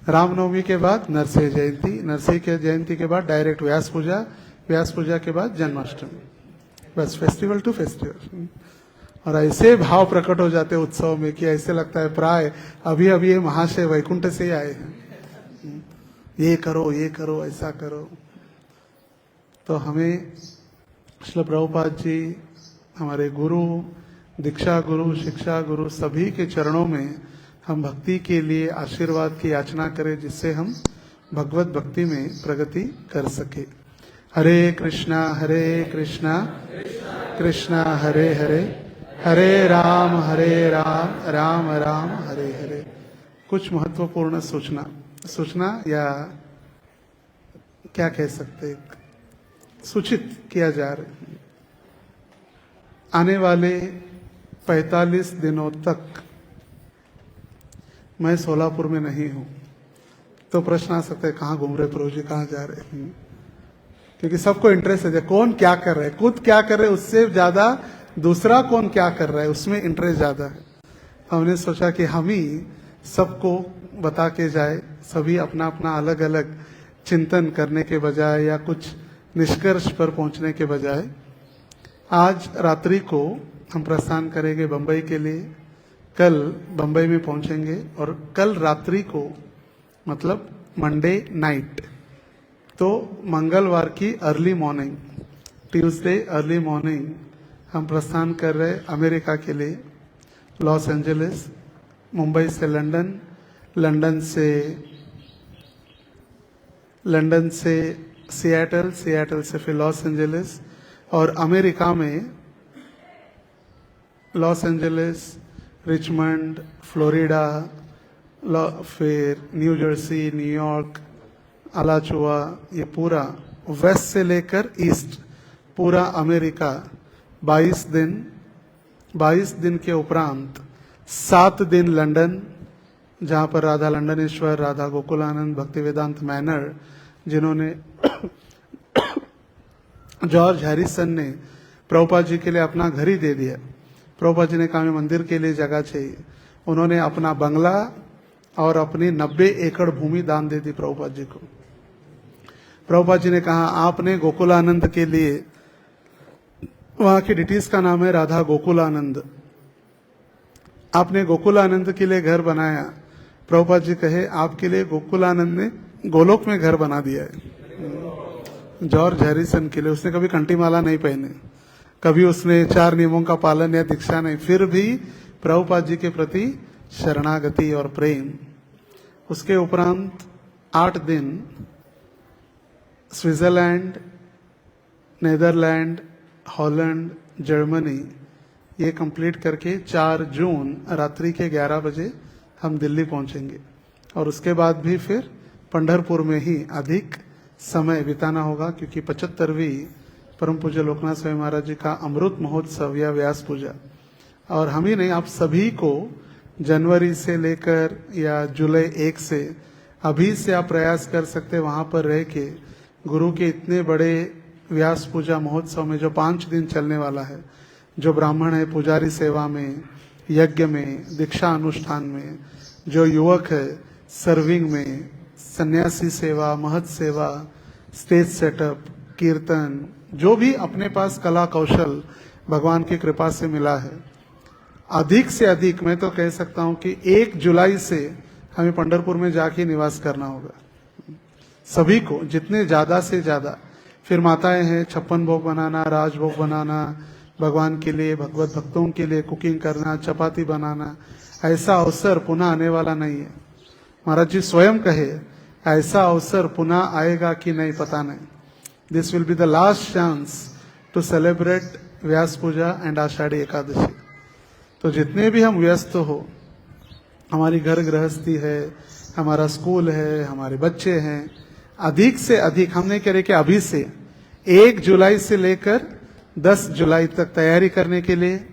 Ramnavami के बाद नरसिंह जयंती, नरसिंह के जयंती के बाद डायरेक्ट व्यास पूजा, व्यास पूजा के बाद जन्माष्टमी, बस फेस्टिवल टू फेस्टिवल। और ऐसे भाव प्रकट हो जाते उत्सव में कि ऐसे लगता है प्राय अभी अभी ये महाशय वैकुंठ से ही आए हैं, ये करो, ऐसा करो। तो हमें श्रील प्रभुपाद जी, हमारे गुरु, दीक्षा गुरु, शिक्षा गुरु, सभी के चरणों में हम भक्ति के लिए आशीर्वाद की याचना करें, जिससे हम भगवत भक्ति में प्रगति कर सके। हरे कृष्णा कृष्णा हरे हरे, हरे राम राम राम हरे हरे। कुछ महत्वपूर्ण सूचना या क्या कह सकते, सूचित किया जा रहा है। आने वाले 45 दिनों तक मैं सोलापुर में नहीं हूं। तो प्रश्न आ सकता है, कहाँ घूम रहे प्रभु जी, कहाँ जा रहे हैं? क्योंकि सबको इंटरेस्ट है, कौन क्या कर रहा है, खुद क्या कर रहे हैं, उससे ज्यादा दूसरा कौन क्या कर रहा है, उसमें इंटरेस्ट ज्यादा है। हमने सोचा कि हम ही सबको बता के जाए, सभी अपना अपना अलग अलग चिंतन करने के बजाय या कुछ निष्कर्ष पर पहुंचने के बजाय, आज रात्रि को हम प्रस्थान करेंगे बंबई के लिए। कल बंबई में पहुंचेंगे और कल रात्रि को, मतलब मंडे नाइट, तो मंगलवार की early morning, Tuesday early morning हम प्रस्थान कर रहे अमेरिका के लिए, लॉस एंजलिस, मुंबई से लंदन, लंदन से सिएटल, सिएटल से फिर लॉस एंजलिस, और अमेरिका में लॉस एंजलिस, रिचमंड, फ्लोरिडा, फिर न्यू जर्सी, न्यूयॉर्क, अलाचुआ, ये पूरा वेस्ट से लेकर ईस्ट पूरा अमेरिका 22 दिन के उपरांत 7 दिन लंदन, जहां पर राधा लंदनेश्वर, राधा गोकुलानंद, भक्ति वेदांत मैनर, जिन्होंने जॉर्ज हैरिसन ने प्रभुपाद जी के लिए अपना घर ही दे दिया। प्रभुपाद जी ने कहा मंदिर के लिए जगह चाहिए, उन्होंने अपना बंगला और अपनी 90 एकड़ भूमि दान दे दी प्रभुपाद जी को। प्रभुपाद जी ने कहा आपने गोकुलानंद के लिए, वहां की डिटीज का नाम है राधा गोकुलानंद, आपने गोकुलानंद के लिए घर बनाया। प्रभुपाद जी कहे आपके लिए गोकुलानंद ने गोलोक में घर बना दिया है। जॉर्ज हैरिसन के लिए, उसने कभी कंठीमाला नहीं पहने, कभी उसने 4 नियमों का पालन या दीक्षा नहीं, फिर भी प्रभुपाद जी के प्रति शरणागति और प्रेम। उसके उपरांत 8 दिन स्विट्जरलैंड, नेदरलैंड, हॉलैंड, जर्मनी, ये कंप्लीट करके 4 जून रात्रि के 11 बजे हम दिल्ली पहुंचेंगे। और उसके बाद भी फिर पंढरपुर में ही अधिक समय बिताना होगा, क्योंकि 75वीं परम पूज्य लोकनाथ स्वामी महाराज जी का अमृत महोत्सव या व्यास पूजा, और हम ही नहीं, आप सभी को जनवरी से लेकर या जुलाई 1 से अभी से आप प्रयास कर सकते वहां पर रह के गुरु के इतने बड़े व्यास पूजा महोत्सव में, जो 5 दिन चलने वाला है, जो ब्राह्मण है पुजारी सेवा में, यज्ञ में, दीक्षा अनुष्ठान में, जो युवक है सर्विंग में, सन्यासी सेवा, महत सेवा, स्टेज सेटअप, कीर्तन, जो भी अपने पास कला कौशल भगवान की कृपा से मिला है, अधिक से अधिक, मैं तो कह सकता हूं कि 1 जुलाई से हमें पंढरपुर में जाके निवास करना होगा। सभी को जितने ज्यादा से ज्यादा। फिर माताएं हैं, 56 भोग बनाना, राजभोग बनाना, भगवान के लिए, भगवत भक्तों के लिए कुकिंग करना, चपाती बनाना, ऐसा अवसर पुनः आने वाला नहीं है। महाराज जी स्वयं कहे ऐसा अवसर पुनः आएगा कि नहीं पता नहीं। This will be the last chance to celebrate Vyas Puja and Ashadhi Ekadashi. तो जितने भी हम व्यस्त हो, हमारी घर गृहस्थी है, हमारा स्कूल है, हमारे बच्चे हैं, अधिक से अधिक हम नहीं कह रहे कि अभी से 1 जुलाई से लेकर 10 जुलाई तक तैयारी करने के लिए।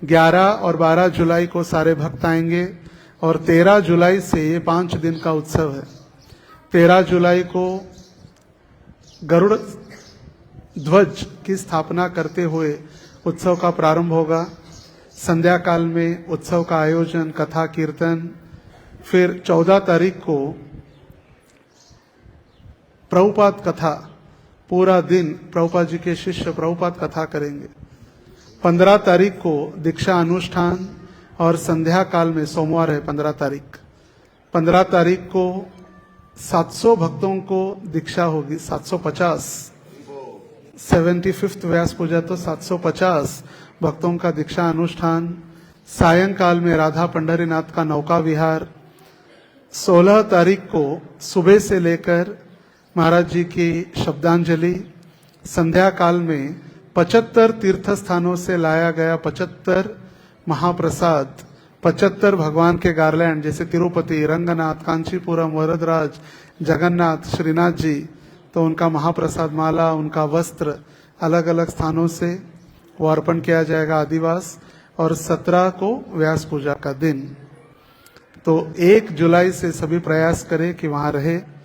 11 और 12 जुलाई को सारे भक्त आएंगे और 13 जुलाई से ये 5 दिन का उत्सव है। 13 जुलाई को गरुड़ ध्वज की स्थापना करते हुए उत्सव का प्रारंभ होगा। संध्या काल में उत्सव का आयोजन, कथा कीर्तन। फिर 14 तारीख को प्रभुपाद कथा, पूरा दिन प्रभुपाद जी के शिष्य प्रभुपाद कथा करेंगे। 15 तारीख को दीक्षा अनुष्ठान और संध्या काल में, सोमवार है 15 तारीख, 15 तारीख को 700 भक्तों को दीक्षा होगी। 750, 75th व्यास पूजा तो 750 भक्तों का दीक्षा अनुष्ठान। सायंकाल में राधा पंढरीनाथ का नौका विहार। 16 तारीख को सुबह से लेकर महाराज जी की शब्दांजलि। संध्या काल में 75 तीर्थ स्थानों से लाया गया 75 महाप्रसाद, 75 भगवान के गार्लैंड, जैसे तिरुपति, रंगनाथ, कांचीपुरम, वरदराज, जगन्नाथ, श्रीनाथ जी, तो उनका महाप्रसाद माला, उनका वस्त्र अलग अलग स्थानों से वो अर्पण किया जाएगा आदिवास। और 17 को व्यास पूजा का दिन। तो 1 जुलाई से सभी प्रयास करें कि वहां रहे।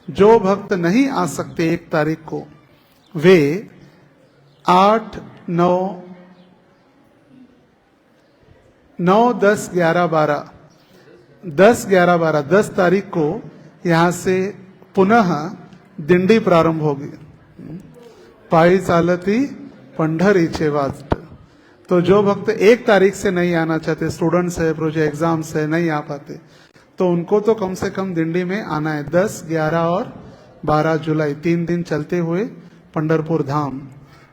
जो भक्त नहीं आ सकते 1 तारीख को, वे 8, 9, 10, 11, 12, 10, 11, 12, 10 तारीख को यहां से पुनः दिंडी प्रारंभ होगी। पायी चालती पंढरीचे वाट। तो जो भक्त 1 तारीख से नहीं आना चाहते, स्टूडेंट्स है, प्रोजेक्ट एग्जाम्स है, नहीं आ पाते, तो उनको तो कम से कम दिंडी में आना है। 10, 11 और 12 जुलाई 3 दिन चलते हुए पंढरपुर धाम।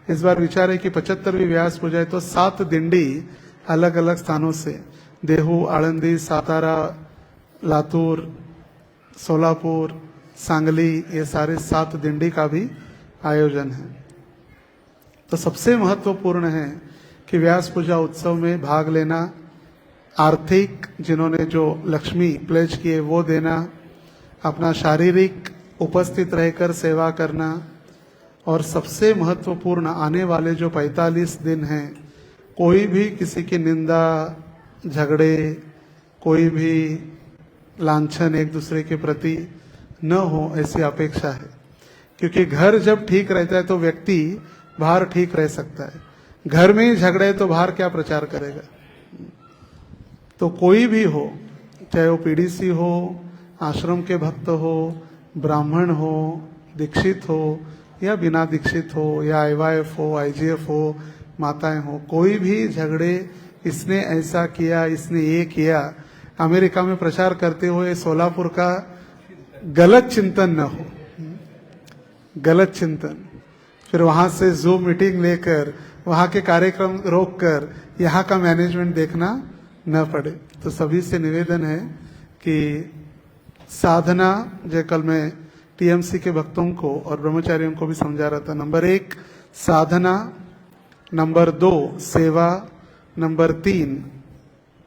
इस बार विचार है कि 75वीं व्यास पूजा है तो 7 दिंडी अलग अलग स्थानों से, देहू, आळंदी, सातारा, लातूर, सोलापुर, सांगली, ये सारे 7 दिंडी का भी आयोजन है। तो सबसे महत्वपूर्ण है कि व्यास पूजा उत्सव में भाग लेना, आर्थिक जिन्होंने जो लक्ष्मी प्लेज किए वो देना, अपना शारीरिक उपस्थित रहकर सेवा करना, और सबसे महत्वपूर्ण आने वाले जो 45 दिन हैं, कोई भी किसी की निंदा, झगड़े, कोई भी लांछन एक दूसरे के प्रति न हो, ऐसी अपेक्षा है। क्योंकि घर जब ठीक रहता है तो व्यक्ति बाहर ठीक रह सकता है। घर में ही झगड़े तो बाहर क्या प्रचार करेगा। तो कोई भी हो, चाहे वो पीडीसी हो, आश्रम के भक्त हो, ब्राह्मण हो, दीक्षित हो या बिना दीक्षित हो, या IYF हो, IGF हो, माताएं हो, कोई भी झगड़े, इसने ऐसा किया, इसने ये किया, अमेरिका में प्रचार करते हुए सोलापुर का गलत चिंतन न हो। गलत चिंतन, फिर वहां से जूम मीटिंग लेकर, वहां के कार्यक्रम रोककर यहाँ का मैनेजमेंट देखना न पड़े। तो सभी से निवेदन है कि साधना, जो कल मैं TMC के भक्तों को और ब्रह्मचारियों को भी समझा रहा था, नंबर 1 साधना, नंबर 2 सेवा, नंबर 3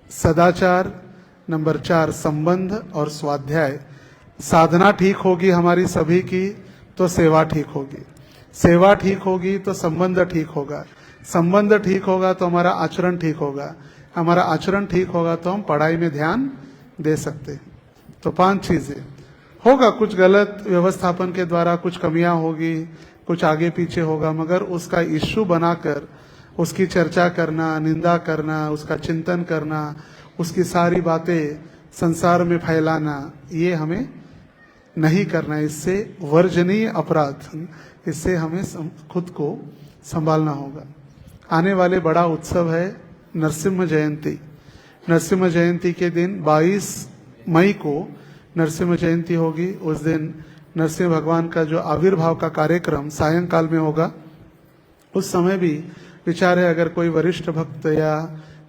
सदाचार, नंबर 4 संबंध और स्वाध्याय। साधना ठीक होगी हमारी सभी की तो सेवा ठीक होगी, सेवा ठीक होगी तो संबंध ठीक होगा, संबंध ठीक होगा तो हमारा आचरण ठीक होगा, हमारा आचरण ठीक होगा तो हम पढ़ाई में ध्यान दे सकते हैं। तो 5 चीजें होगा, कुछ गलत व्यवस्थापन के द्वारा कुछ कमियां होगी, कुछ आगे पीछे होगा, मगर उसका इश्यू बनाकर उसकी चर्चा करना, निंदा करना, उसका चिंतन करना, उसकी सारी बातें संसार में फैलाना, ये हमें नहीं करना। इससे वर्जनीय अपराध, इससे हमें खुद को संभालना होगा। आने वाले बड़ा उत्सव है नरसिम्हा जयंती। नरसिम्हा जयंती के दिन 22 मई को नरसिम्हा जयंती होगी। उस दिन नरसिंह भगवान का जो आविर्भाव का कार्यक्रम सायंकाल में होगा, उस समय भी विचार है अगर कोई वरिष्ठ भक्त या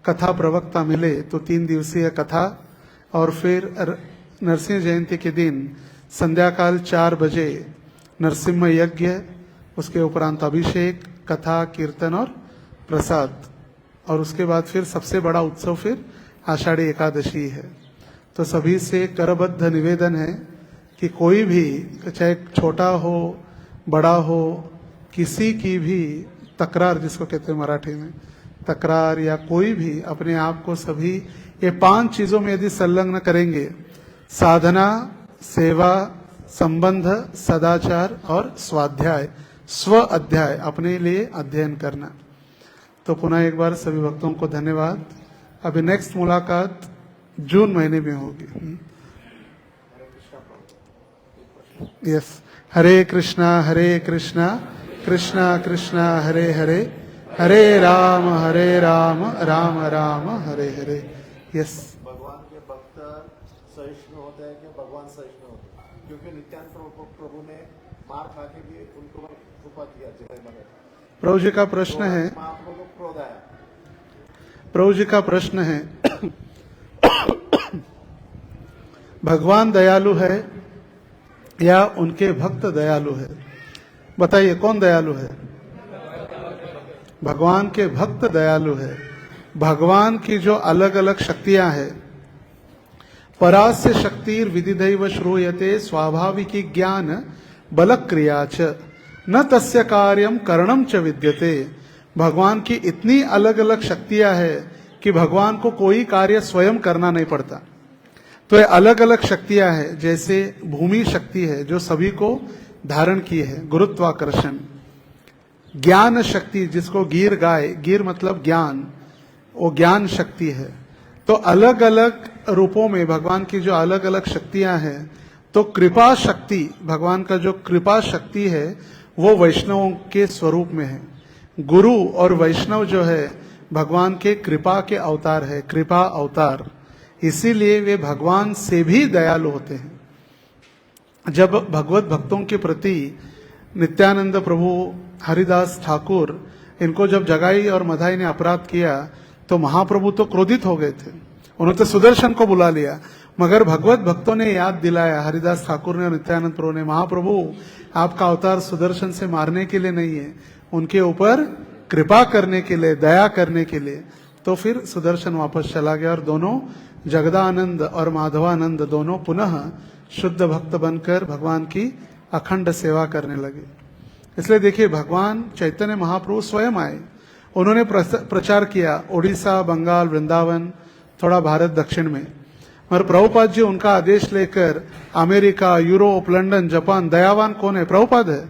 कथा प्रवक्ता मिले तो 3 दिवसीय कथा, और फिर नरसिंह जयंती के दिन संध्याकाल 4 बजे नरसिम्हा यज्ञ, उसके उपरांत अभिषेक, कथा, कीर्तन और प्रसाद, और उसके बाद फिर सबसे बड़ा उत्सव फिर आषाढ़ी एकादशी है। तो सभी से करबद्ध निवेदन है कि कोई भी, चाहे छोटा हो बड़ा हो, किसी की भी तकरार, जिसको कहते हैं मराठी में तकरार, या कोई भी अपने आप को सभी ये 5 चीजों में यदि संलग्न करेंगे, साधना, सेवा, संबंध, सदाचार और स्वाध्याय, स्व अध्याय, अपने लिए अध्ययन करना। तो पुनः एक बार सभी भक्तों को धन्यवाद। अभी नेक्स्ट मुलाकात जून महीने में होगी। यस, हरे कृष्णा कृष्णा कृष्णा हरे हरे, हरे राम राम राम हरे हरे। यस, भगवान के भक्त सहिष्णु होते हैं कि भगवान सहिष्णु होते हैं? क्योंकि नित्यानंद प्रभु ने मार खा के भी उनको कृपा किया। प्रभु जी का प्रश्न है, क्रोध आया। प्रभु जी का प्रश्न है, भगवान दयालु है या उनके भक्त दयालु है? बताइए कौन दयालु है? भगवान के भक्त दयालु है। भगवान की जो अलग अलग शक्तियां हैं, परास्य शक्तिर विदिदैव श्रूयते स्वाभाविकी ज्ञान बल क्रिया च न तस्य कार्यम करणम च विद्यते। भगवान की इतनी अलग अलग शक्तियां हैं कि भगवान को कोई कार्य स्वयं करना नहीं पड़ता। तो ये अलग अलग शक्तियां हैं, जैसे भूमि शक्ति है जो सभी को धारण की है, गुरुत्वाकर्षण। ज्ञान शक्ति, जिसको गिर गाय, गिर मतलब ज्ञान, वो ज्ञान शक्ति है। तो अलग अलग रूपों में भगवान की जो अलग अलग शक्तियां हैं, तो कृपा शक्ति, भगवान का जो कृपा शक्ति है वो वैष्णवों के स्वरूप में है। गुरु और वैष्णव जो है भगवान के कृपा के अवतार है, कृपा अवतार। इसीलिए वे भगवान से भी दयालु होते हैं। जब भगवत भक्तों के प्रति नित्यानंद प्रभु, हरिदास ठाकुर, इनको जब जगाई और मधाई ने अपराध किया तो महाप्रभु तो क्रोधित हो गए थे, उन्होंने तो सुदर्शन को बुला लिया। मगर भगवत भक्तों ने याद दिलाया, हरिदास ठाकुर ने और नित्यानंद प्रभु ने, महाप्रभु आपका अवतार सुदर्शन से मारने के लिए नहीं है, उनके ऊपर कृपा करने के लिए, दया करने के लिए। तो फिर सुदर्शन वापस चला गया और दोनों, जगदानंद और माधवानंद, दोनों पुनः शुद्ध भक्त बनकर भगवान की अखंड सेवा करने लगे। इसलिए देखिए, भगवान चैतन्य महाप्रभु स्वयं आए, उन्होंने प्रचार किया ओडिशा, बंगाल, वृंदावन, थोड़ा भारत दक्षिण में। मगर प्रभुपाद जी उनका आदेश लेकर अमेरिका, यूरोप, लंदन, जापान, दयावान कौन है? प्रभुपाद है।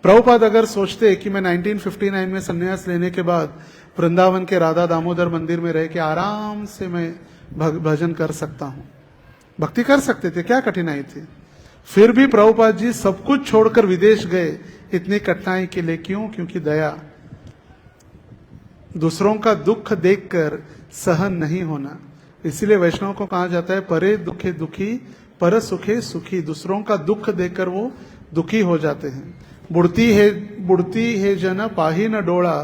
प्रभुपाद अगर सोचते कि मैं 1959 में संन्यास लेने के बाद वृंदावन के राधा दामोदर मंदिर में रह के आराम से मैं भजन कर सकता हूं, भक्ति कर सकते थे, क्या कठिनाई थी? फिर भी प्रभुपाद जी सब कुछ छोड़कर विदेश गए, इतनी कठिनाई के लिए। क्यों? क्योंकि दया, दूसरों का दुख देखकर सहन नहीं होना। इसीलिए वैष्णव को कहा जाता है परे दुखे दुखी पर सुखे सुखी। दूसरों का दुख देखकर वो दुखी हो जाते हैं। बुडती है जन पाही न डोळा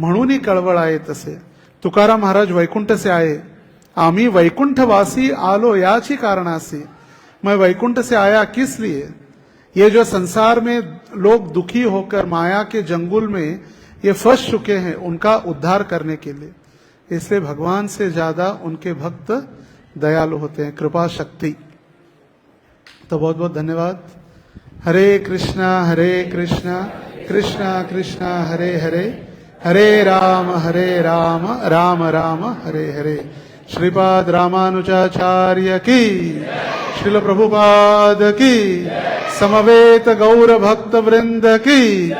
म्हणून कळवळ आहे तसे। तुकाराम महाराज वैकुंठ से आए, आम्ही वैकुंठवासी आलो याची कारणासी। मैं वैकुंठ से आया किस लिए? ये जो संसार में लोग दुखी होकर माया के जंगल में ये फंस चुके हैं, उनका उद्धार करने के लिए। इसलिए भगवान से ज्यादा उनके भक्त दयालु होते हैं, कृपा शक्ति। तो बहुत बहुत धन्यवाद। हरे कृष्णा कृष्णा कृष्णा हरे हरे, हरे राम राम राम हरे हरे। श्रीपाद रामानुजाचार्य की, श्रील प्रभुपाद की, समवेत गौर भक्त वृंद की।